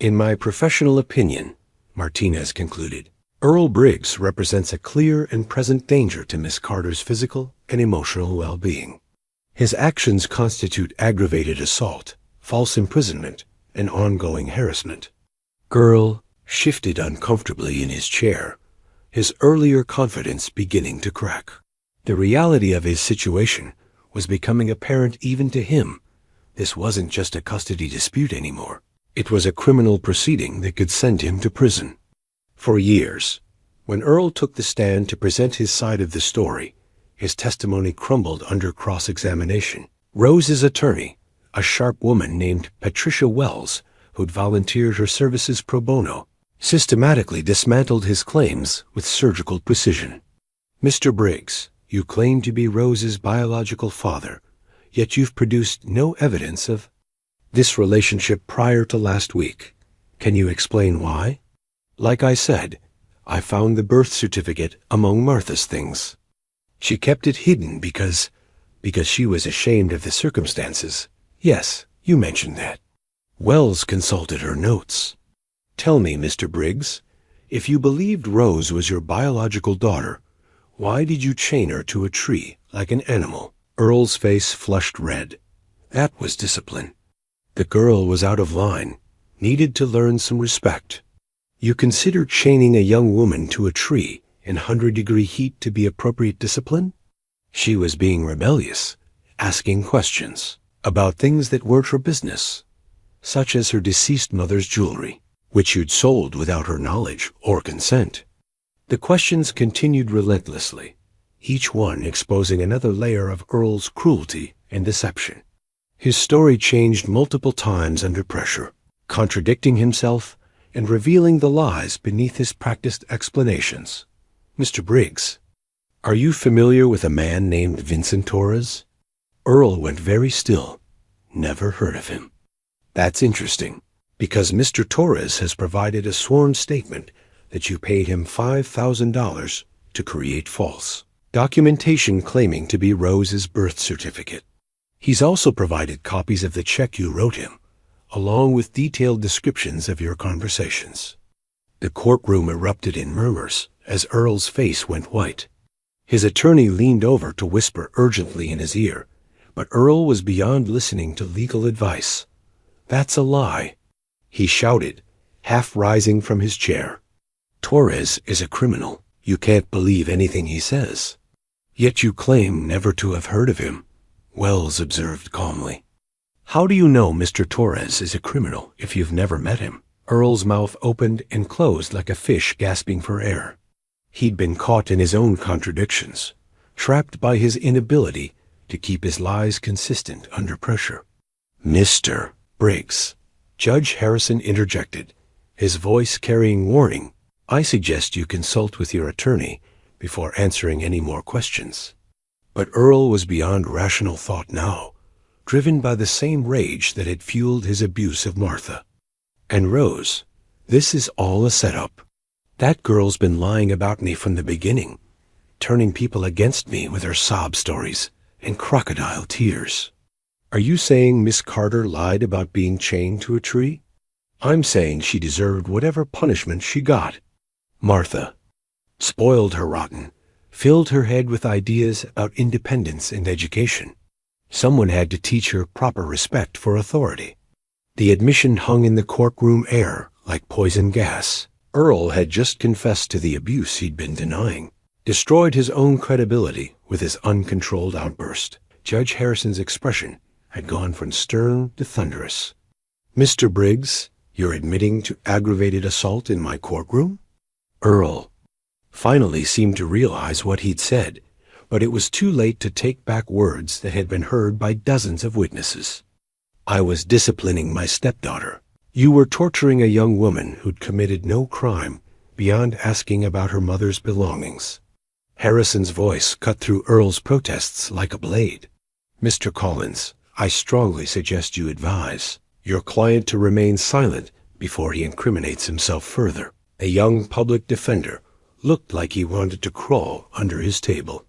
In my professional opinion, Martinez concluded, Earl Briggs represents a clear and present danger to Miss Carter's physical and emotional well-being. His actions constitute aggravated assault, false imprisonment, and ongoing harassment. Earl shifted uncomfortably in his chair, his earlier confidence beginning to crack. The reality of his situation was becoming apparent even to him. This wasn't just a custody dispute anymore. It was a criminal proceeding that could send him to prison. For years, when Earl took the stand to present his side of the story, his testimony crumbled under cross-examination. Rose's attorney, a sharp woman named Patricia Wells, who'd volunteered her services pro bono, systematically dismantled his claims with surgical precision. Mr. Briggs, you claim to be Rose's biological father, yet you've produced no evidence of this relationship prior to last week. Can you explain why? Like I said, I found the birth certificate among Martha's things. She kept it hidden because she was ashamed of the circumstances. Yes, you mentioned that. Wells consulted her notes. Tell me, Mr. Briggs, if you believed Rose was your biological daughter, why did you chain her to a tree like an animal? Earl's face flushed red. That was discipline. The girl was out of line, needed to learn some respect. You consider chaining a young woman to a tree in 100-degree heat to be appropriate discipline? She was being rebellious, asking questions about things that weren't her business, such as her deceased mother's jewelry, which you'd sold without her knowledge or consent. The questions continued relentlessly, each one exposing another layer of Earl's cruelty and deception. His story changed multiple times under pressure, contradicting himself and revealing the lies beneath his practiced explanations. Mr. Briggs, are you familiar with a man named Vincent Torres? Earl went very still. Never heard of him. That's interesting, because Mr. Torres has provided a sworn statement that you paid him $5,000 to create false documentation claiming to be Rose's birth certificate. He's also provided copies of the check you wrote him, along with detailed descriptions of your conversations. The courtroom erupted in murmurs as Earl's face went white. His attorney leaned over to whisper urgently in his ear, but Earl was beyond listening to legal advice. That's a lie, he shouted, half rising from his chair. Torres is a criminal. You can't believe anything he says. Yet you claim never to have heard of him, Wells observed calmly. How do you know Mr. Torres is a criminal if you've never met him? Earl's mouth opened and closed like a fish gasping for air. He'd been caught in his own contradictions, trapped by his inability to keep his lies consistent under pressure. Mr. Briggs, Judge Harrison interjected, his voice carrying warning. I suggest you consult with your attorney before answering any more questions. But Earl was beyond rational thought now, driven by the same rage that had fueled his abuse of Martha. And Rose, this is all a setup. That girl's been lying about me from the beginning, turning people against me with her sob stories and crocodile tears. Are you saying Miss Carter lied about being chained to a tree? I'm saying she deserved whatever punishment she got. Martha spoiled her rotten, filled her head with ideas about independence and education. Someone had to teach her proper respect for authority. The admission hung in the courtroom air like poison gas. Earl had just confessed to the abuse he'd been denying, destroyed his own credibility with his uncontrolled outburst. Judge Harrison's expression had gone from stern to thunderous. Mr. Briggs, you're admitting to aggravated assault in my courtroom? Earl finally seemed to realize what he'd said, but it was too late to take back words that had been heard by dozens of witnesses. I was disciplining my stepdaughter. You were torturing a young woman who'd committed no crime beyond asking about her mother's belongings. Harrison's voice cut through Earl's protests like a blade. Mr. Collins, I strongly suggest you advise your client to remain silent before he incriminates himself further. A young public defender looked like he wanted to crawl under his table.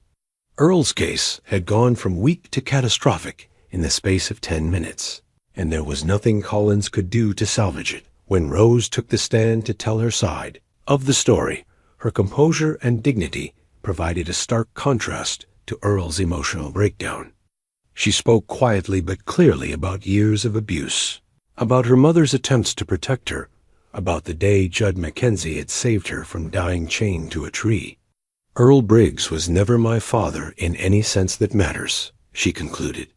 Earl's case had gone from weak to catastrophic in the space of 10 minutes, and there was nothing Collins could do to salvage it. When Rose took the stand to tell her side of the story, her composure and dignity provided a stark contrast to Earl's emotional breakdown. She spoke quietly but clearly about years of abuse, about her mother's attempts to protect her, about the day Judd Mackenzie had saved her from dying chained to a tree. Earl Briggs was never my father in any sense that matters, she concluded.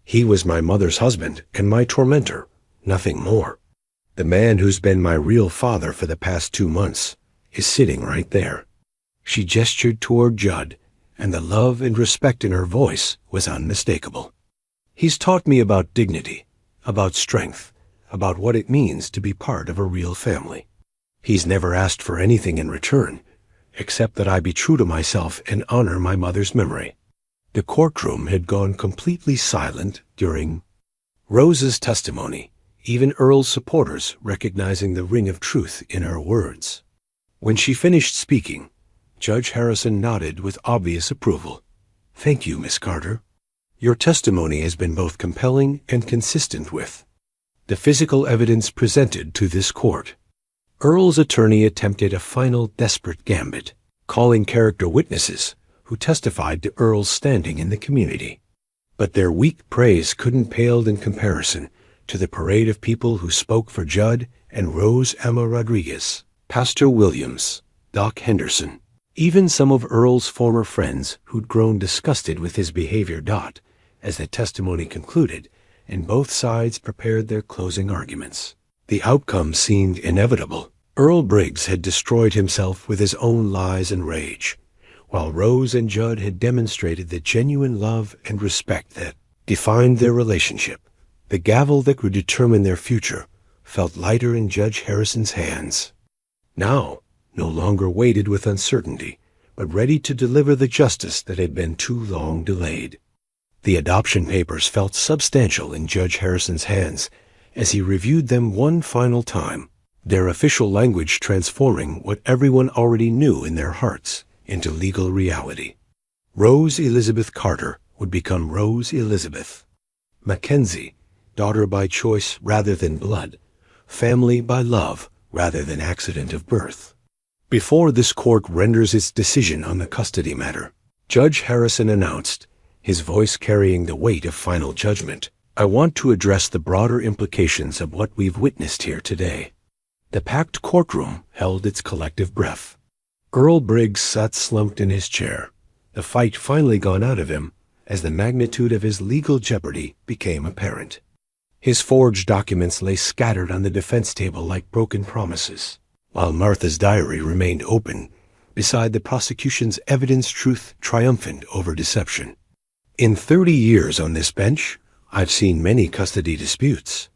He was my mother's husband and my tormentor, nothing more. The man who's been my real father for the past 2 months is sitting right there. She gestured toward Judd, and the love and respect in her voice was unmistakable. He's taught me about dignity, about strength, about what it means to be part of a real family. He's never asked for anything in return, except that I be true to myself and honor my mother's memory. The courtroom had gone completely silent during Rose's testimony, even Earl's supporters recognizing the ring of truth in her words. When she finished speaking, Judge Harrison nodded with obvious approval. Thank you, Miss Carter. Your testimony has been both compelling and consistent with the physical evidence presented to this court. Earl's attorney attempted a final desperate gambit, calling character witnesses who testified to Earl's standing in the community. But their weak praise couldn't pale in comparison to the parade of people who spoke for Judd and Rose Emma Rodriguez, Pastor Williams, Doc Henderson, even some of Earl's former friends who'd grown disgusted with his behavior. As the testimony concluded, and both sides prepared their closing arguments, the outcome seemed inevitable. Earl Briggs had destroyed himself with his own lies and rage, while Rose and Judd had demonstrated the genuine love and respect that defined their relationship. The gavel that would determine their future felt lighter in Judge Harrison's hands. Now, no longer weighted with uncertainty, but ready to deliver the justice that had been too long delayed. The adoption papers felt substantial in Judge Harrison's hands as he reviewed them one final time, their official language transforming what everyone already knew in their hearts into legal reality. Rose Elizabeth Carter would become Rose Elizabeth. Mackenzie, daughter by choice rather than blood, family by love rather than accident of birth. Before this court renders its decision on the custody matter, Judge Harrison announced, his voice carrying the weight of final judgment, I want to address the broader implications of what we've witnessed here today. The packed courtroom held its collective breath. Earl Briggs sat slumped in his chair, the fight finally gone out of him as the magnitude of his legal jeopardy became apparent. His forged documents lay scattered on the defense table like broken promises, while Martha's diary remained open beside the prosecution's evidence truth triumphant over deception. In 30 years on this bench, I've seen many custody disputes,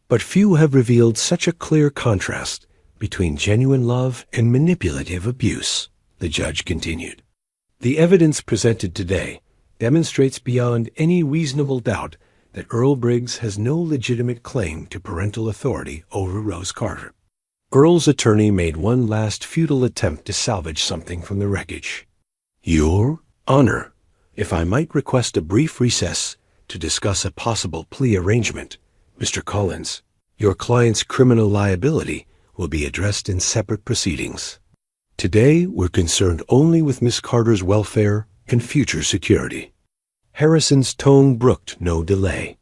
but few have revealed such a clear contrast between genuine love and manipulative abuse, the judge continued. The evidence presented today demonstrates beyond any reasonable doubt that Earl Briggs has no legitimate claim to parental authority over Rose Carter. Earl's attorney made one last futile attempt to salvage something from the wreckage. Your Honor, if I might request a brief recess to discuss a possible plea arrangement, Mr. Collins, your client's criminal liability will be addressed in separate proceedings. Today, we're concerned only with Miss Carter's welfare and future security. Harrison's tone brooked no delay.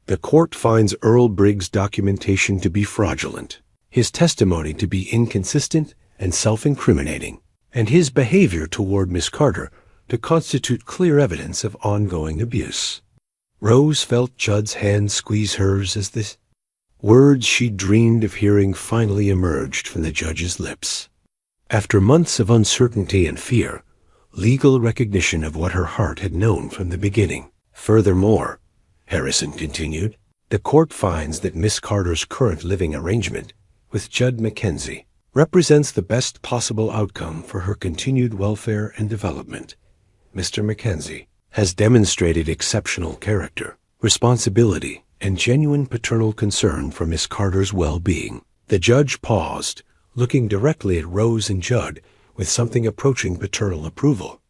The court finds Earl Briggs' documentation to be fraudulent, his testimony to be inconsistent and self-incriminating, and his behavior toward Miss Carter to constitute clear evidence of ongoing abuse. Rose felt Judd's hand squeeze hers as Words she dreamed of hearing finally emerged from the judge's lips. After months of uncertainty and fear, legal recognition of what her heart had known from the beginning. Furthermore, Harrison continued, the court finds that Miss Carter's current living arrangement with Judd Mackenzie represents the best possible outcome for her continued welfare and development. Mr. Mackenzie has demonstrated exceptional character, responsibility, and genuine paternal concern for Miss Carter's well-being. The judge paused, looking directly at Rose and Judd with something approaching paternal approval.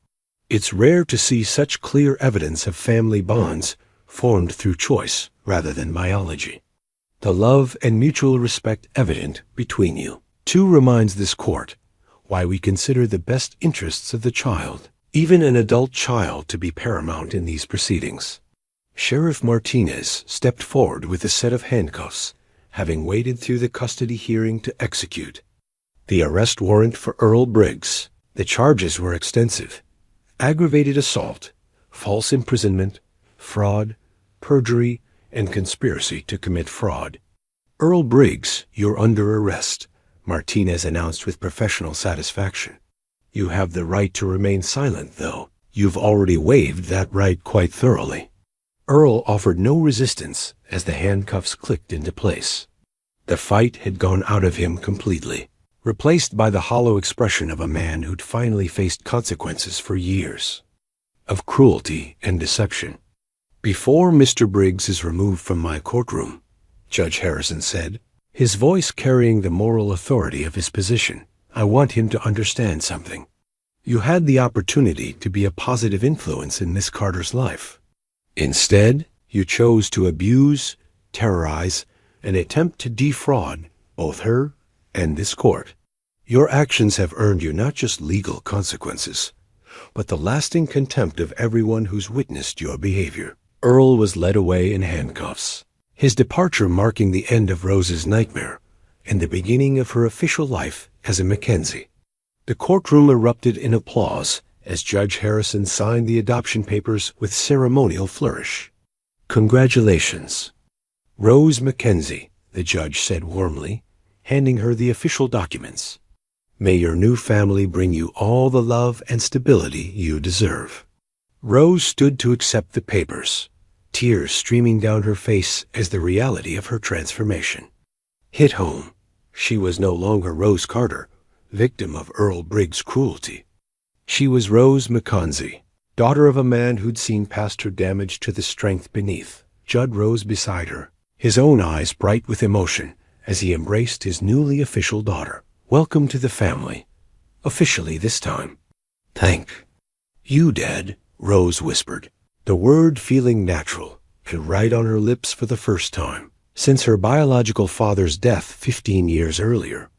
It's rare to see such clear evidence of family bonds formed through choice rather than biology. The love and mutual respect evident between you, too, reminds this court why we consider the best interests of the child, even an adult child, to be paramount in these proceedings. Sheriff Martinez stepped forward with a set of handcuffs, having waded through the custody hearing to execute the arrest warrant for Earl Briggs. The charges were extensive: aggravated assault, false imprisonment, fraud, perjury, and conspiracy to commit fraud. Earl Briggs, you're under arrest, Martinez announced with professional satisfaction. You have the right to remain silent, though. You've already waived that right quite thoroughly. Earl offered no resistance as the handcuffs clicked into place. The fight had gone out of him completely, replaced by the hollow expression of a man who'd finally faced consequences for years of cruelty and deception. Before Mr. Briggs is removed from my courtroom, Judge Harrison said, his voice carrying the moral authority of his position, I want him to understand something. You had the opportunity to be a positive influence in Miss Carter's life. Instead, you chose to abuse, terrorize, and attempt to defraud both her and this court. Your actions have earned you not just legal consequences, but the lasting contempt of everyone who's witnessed your behavior. Earl was led away in handcuffs, his departure marking the end of Rose's nightmare and the beginning of her official life as a Mackenzie. The courtroom erupted in applause as Judge Harrison signed the adoption papers with ceremonial flourish. Congratulations, Rose Mackenzie, the judge said warmly, handing her the official documents. May your new family bring you all the love and stability you deserve. Rose stood to accept the papers, tears streaming down her face as the reality of her transformation hit home. She was no longer Rose Carter, victim of Earl Briggs' cruelty. She was Rose Mackenzie, daughter of a man who'd seen past her damage to the strength beneath. Judd rose beside her, his own eyes bright with emotion as he embraced his newly official daughter. Welcome to the family, officially this time. Thank you, Dad, Rose whispered, the word feeling natural and right on her lips for the first time since her biological father's death 15 years earlier.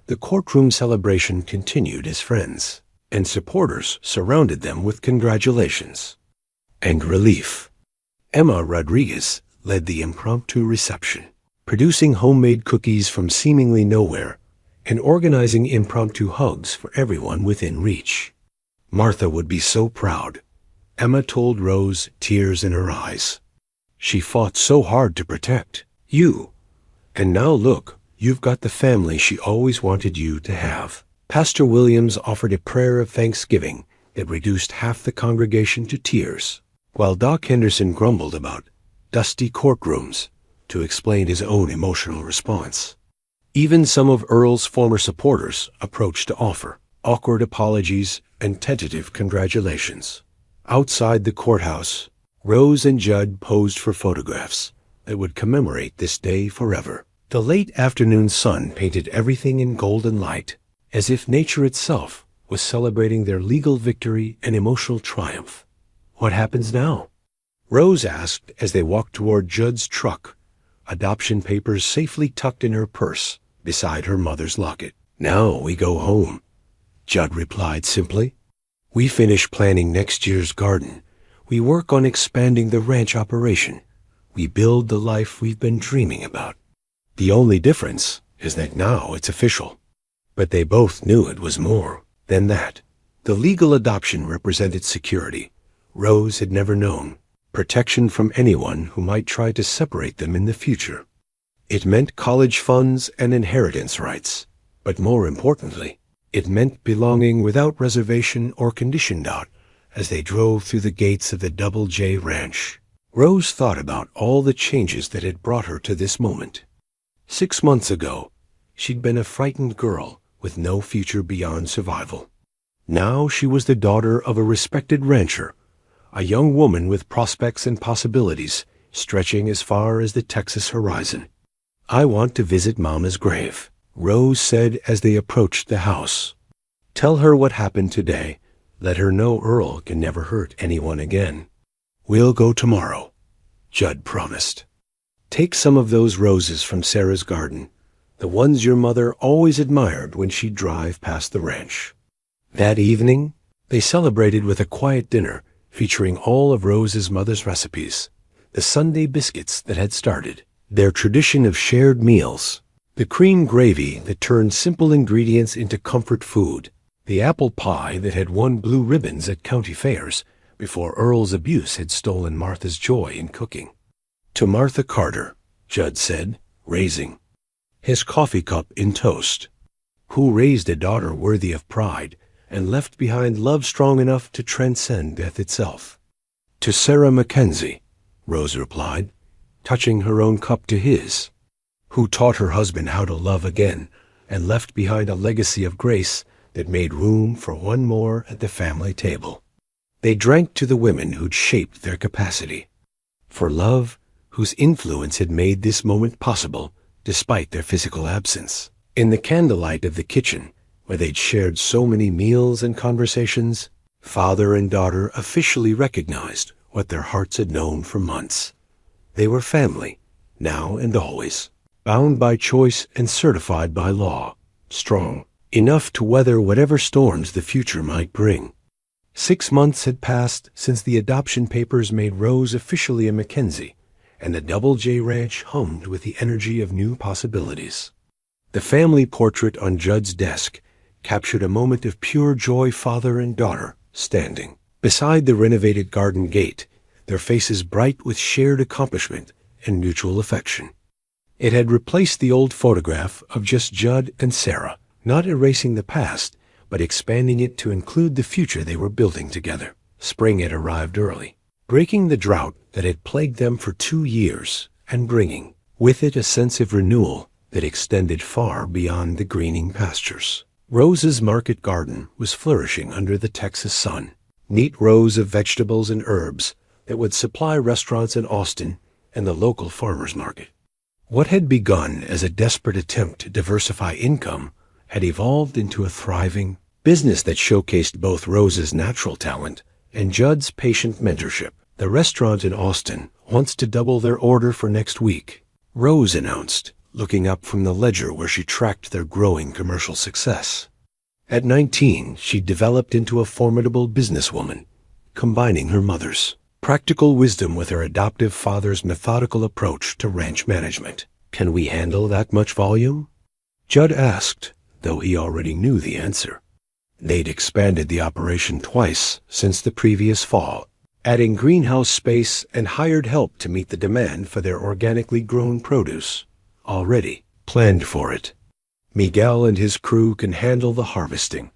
The courtroom celebration continued as friends and supporters surrounded them with congratulations and relief. Emma Rodriguez led the impromptu reception, producing homemade cookies from seemingly nowhere and organizing impromptu hugs for everyone within reach. Martha would be so proud, Emma told Rose, tears in her eyes. She fought so hard to protect you, and now look, you've got the family she always wanted you to have. Pastor Williams offered a prayer of thanksgiving that reduced half the congregation to tears, while Doc Henderson grumbled about dusty courtrooms to explain his own emotional response. Even some of Earl's former supporters approached to offer awkward apologies and tentative congratulations. Outside the courthouse, Rose and Judd posed for photographs that would commemorate this day forever. The late afternoon sun painted everything in golden light, as if nature itself was celebrating their legal victory and emotional triumph. What happens now? Rose asked as they walked toward Judd's truck, adoption papers safely tucked in her purse beside her mother's locket. Now we go home, Judd replied simply. We finish planning next year's garden. We work on expanding the ranch operation. We build the life we've been dreaming about. The only difference is that now it's official. But they both knew it was more than that. The legal adoption represented security Rose had never known, protection from anyone who might try to separate them in the future. It meant college funds and inheritance rights. But more importantly, it meant belonging without reservation or condition. As they drove through the gates of the Double J Ranch, Rose thought about all the changes that had brought her to this moment. 6 months ago, she'd been a frightened girl with no future beyond survival. Now she was the daughter of a respected rancher, a young woman with prospects and possibilities stretching as far as the Texas horizon. "I want to visit Mama's grave," Rose said as they approached the house. "Tell her what happened today. Let her know Earl can never hurt anyone again." "We'll go tomorrow," Judd promised. "Take some of those roses from Sarah's garden, the ones your mother always admired when she'd drive past the ranch." That evening, they celebrated with a quiet dinner featuring all of Rose's mother's recipes, the Sunday biscuits that had started their tradition of shared meals, the cream gravy that turned simple ingredients into comfort food, the apple pie that had won blue ribbons at county fairs before Earl's abuse had stolen Martha's joy in cooking. "To Martha Carter," Judd said, raising his coffee cup in toast, "who raised a daughter worthy of pride and left behind love strong enough to transcend death itself." "To Sarah Mackenzie," Rose replied, touching her own cup to his, "who taught her husband how to love again and left behind a legacy of grace that made room for one more at the family table." They drank to the women who'd shaped their capacity, for love whose influence had made this moment possible despite their physical absence. In the candlelight of the kitchen, where they'd shared so many meals and conversations, father and daughter officially recognized what their hearts had known for months. They were family, now and always, bound by choice and certified by law, strong enough to weather whatever storms the future might bring. 6 months had passed since the adoption papers made Rose officially a Mackenzie, and the Double J Ranch hummed with the energy of new possibilities. The family portrait on Judd's desk captured a moment of pure joy, father and daughter standing beside the renovated garden gate, their faces bright with shared accomplishment and mutual affection. It had replaced the old photograph of just Judd and Sarah, not erasing the past, but expanding it to include the future they were building together. Spring had arrived early, breaking the drought that had plagued them for 2 years and bringing with it a sense of renewal that extended far beyond the greening pastures. Rose's market garden was flourishing under the Texas sun, neat rows of vegetables and herbs that would supply restaurants in Austin and the local farmers market. What had begun as a desperate attempt to diversify income had evolved into a thriving business that showcased both Rose's natural talent and Judd's patient mentorship. "The restaurant in Austin wants to double their order for next week," Rose announced, looking up from the ledger where she tracked their growing commercial success. At 19, she developed into a formidable businesswoman, combining her mother's practical wisdom with her adoptive father's methodical approach to ranch management. "Can we handle that much volume?" Judd asked, though he already knew the answer. They'd expanded the operation twice since the previous fall, adding greenhouse space and hired help to meet the demand for their organically grown produce, already planned for it. "Miguel and his crew can handle the harvesting,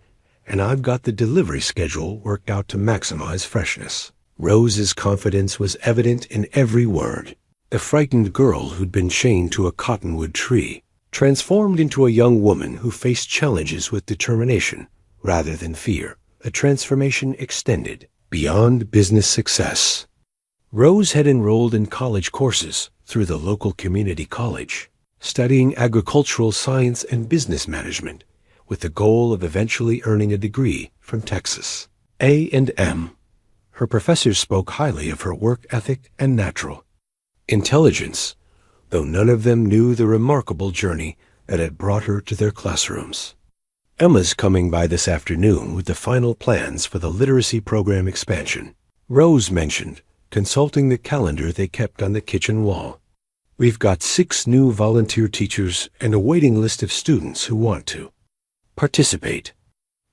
and I've got the delivery schedule worked out to maximize freshness." Rose's confidence was evident in every word. The frightened girl who'd been chained to a cottonwood tree transformed into a young woman who faced challenges with determination rather than fear, a transformation extended beyond business success. Rose had enrolled in college courses through the local community college, studying agricultural science and business management with the goal of eventually earning a degree from Texas A&M. Her professors spoke highly of her work ethic and natural intelligence, though none of them knew the remarkable journey that had brought her to their classrooms. "Emma's coming by this afternoon with the final plans for the literacy program expansion," Rose mentioned, consulting the calendar they kept on the kitchen wall. "We've got 6 new volunteer teachers and a waiting list of students who want to participate."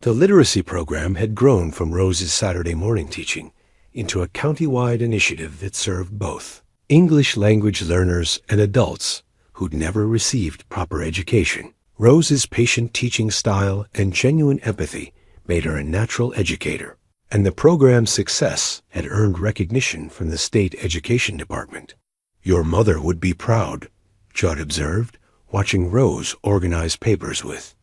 The literacy program had grown from Rose's Saturday morning teaching into a county-wide initiative that served both English language learners and adults who'd never received proper education. Rose's patient teaching style and genuine empathy made her a natural educator, and the program's success had earned recognition from the state education department. "Your mother would be proud," Judd observed, watching Rose organize papers with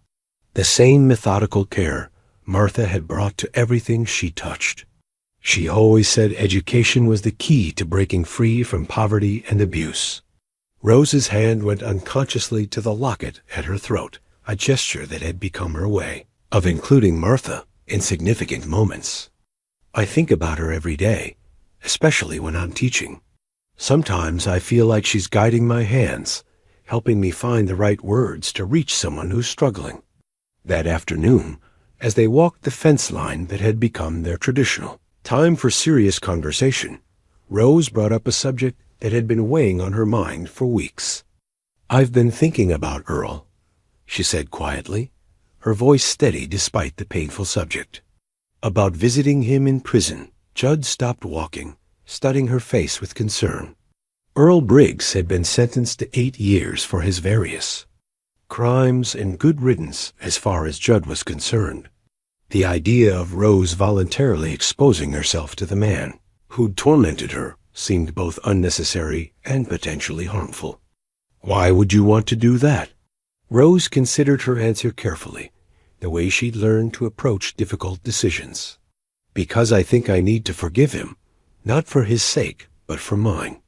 the same methodical care Martha had brought to everything she touched. She always said education was the key to breaking free from poverty and abuse. Rose's hand went unconsciously to the locket at her throat, a gesture that had become her way of including Martha in significant moments. "I think about her every day, especially when I'm teaching. Sometimes I feel like she's guiding my hands, helping me find the right words to reach someone who's struggling." That afternoon, as they walked the fence line that had become their traditional time for serious conversation, Rose brought up a subject that had been weighing on her mind for weeks. "I've been thinking about Earl," she said quietly, her voice steady despite the painful subject. "About visiting him in prison." Judd stopped walking, studying her face with concern. Earl Briggs had been sentenced to 8 years for his various crimes and good riddance as far as Judd was concerned. The idea of Rose voluntarily exposing herself to the man who'd tormented her seemed both unnecessary and potentially harmful. "Why would you want to do that?" Rose considered her answer carefully, the way she'd learned to approach difficult decisions. "Because I think I need to forgive him, not for his sake, but for mine.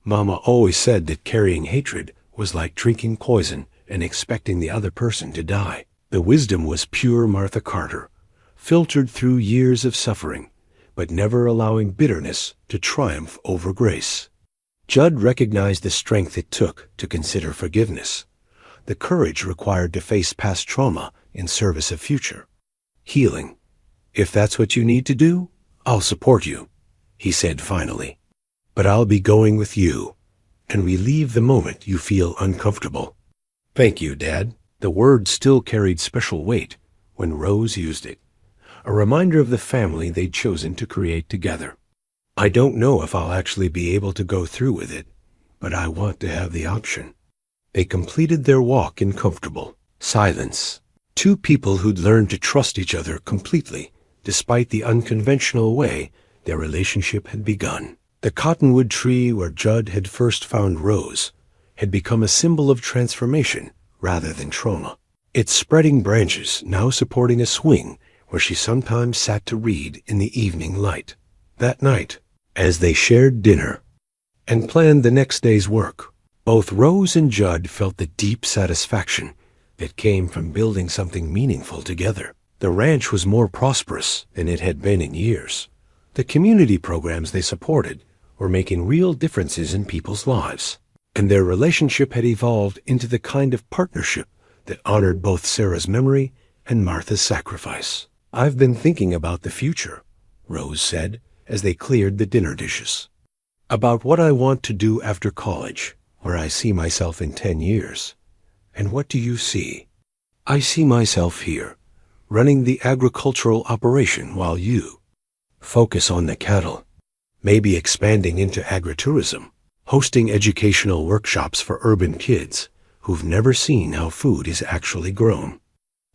Mama always said that carrying hatred was like drinking poison and expecting the other person to die." The wisdom was pure Martha Carter, filtered through years of suffering, but never allowing bitterness to triumph over grace. Judd recognized the strength it took to consider forgiveness, the courage required to face past trauma in service of future healing. "If that's what you need to do, I'll support you," he said finally. "But I'll be going with you, and we leave the moment you feel uncomfortable." "Thank you, Dad." The word still carried special weight when Rose used it, a reminder of the family they'd chosen to create together. "I don't know if I'll actually be able to go through with it, but I want to have the option." They completed their walk in comfortable silence. Two people who'd learned to trust each other completely, despite the unconventional way their relationship had begun. The cottonwood tree where Judd had first found Rose had become a symbol of transformation rather than trauma, its spreading branches now supporting a swing where she sometimes sat to read in the evening light. That night, as they shared dinner and planned the next day's work, both Rose and Judd felt the deep satisfaction that came from building something meaningful together. The ranch was more prosperous than it had been in years. The community programs they supported were making real differences in people's lives, and their relationship had evolved into the kind of partnership that honored both Sarah's memory and Martha's sacrifice. "I've been thinking about the future," Rose said as they cleared the dinner dishes. "About what I want to do after college, where I see myself in 10 years. And what do you see?" "I see myself here, running the agricultural operation while you focus on the cattle. Maybe expanding into agritourism, hosting educational workshops for urban kids who've never seen how food is actually grown."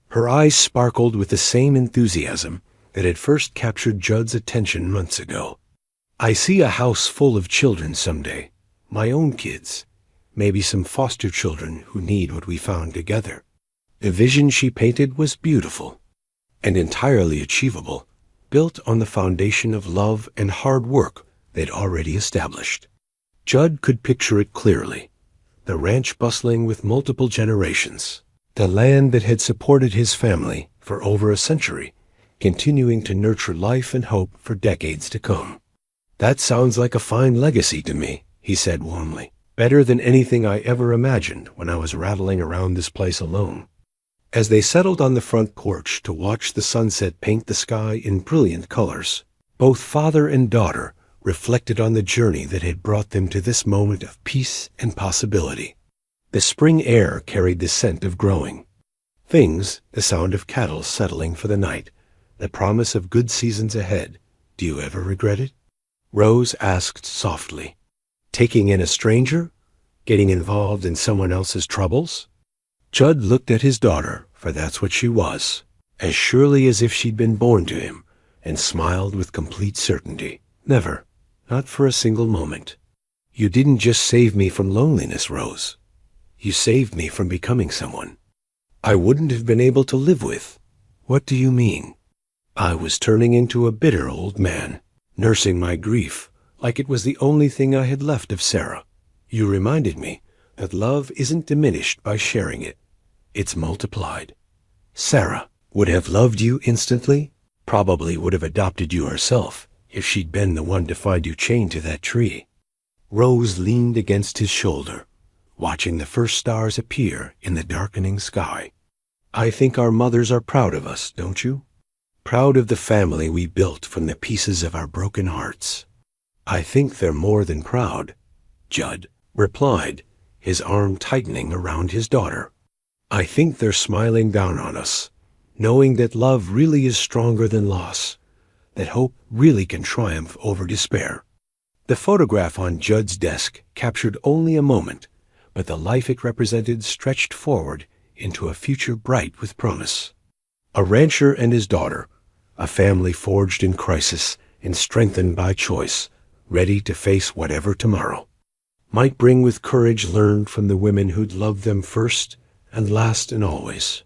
Her eyes sparkled with the same enthusiasm that had first captured Judd's attention months ago. "I see a house full of children someday, my own kids, maybe some foster children who need what we found together." The vision she painted was beautiful and entirely achievable, built on the foundation of love and hard work they'd already established. Judd could picture it clearly, the ranch bustling with multiple generations, the land that had supported his family for over a century, continuing to nurture life and hope for decades to come. "That sounds like a fine legacy to me," he said warmly. "Better than anything I ever imagined when I was rattling around this place alone." As they settled on the front porch to watch the sunset paint the sky in brilliant colors, both father and daughter reflected on the journey that had brought them to this moment of peace and possibility. The spring air carried the scent of growing things, the sound of cattle settling for the night, the promise of good seasons ahead. "Do you ever regret it?" Rose asked softly. "Taking in a stranger? Getting involved in someone else's troubles? Judd looked at his daughter, for that's what she was, as surely as if she'd been born to him, and smiled with complete certainty. Never. Not for a single moment. You didn't just save me from loneliness, Rose. You saved me from becoming someone I wouldn't have been able to live with. What do you mean? I was turning into a bitter old man, nursing my grief like it was the only thing I had left of Sarah. You reminded me that love isn't diminished by sharing it. It's multiplied. Sarah would have loved you instantly, probably would have adopted you herself if she'd been the one to find you chained to that tree. Rose leaned against his shoulder, watching the first stars appear in the darkening sky. I think our mothers are proud of us, don't you? Proud of the family we built from the pieces of our broken hearts. I think they're more than proud, Judd replied, his arm tightening around his daughter. I think they're smiling down on us, knowing that love really is stronger than loss, that hope really can triumph over despair. The photograph on Judd's desk captured only a moment, but the life it represented stretched forward into a future bright with promise. A rancher and his daughter, a family forged in crisis and strengthened by choice, ready to face whatever tomorrow might bring with courage learned from the women who'd loved them first and last and always.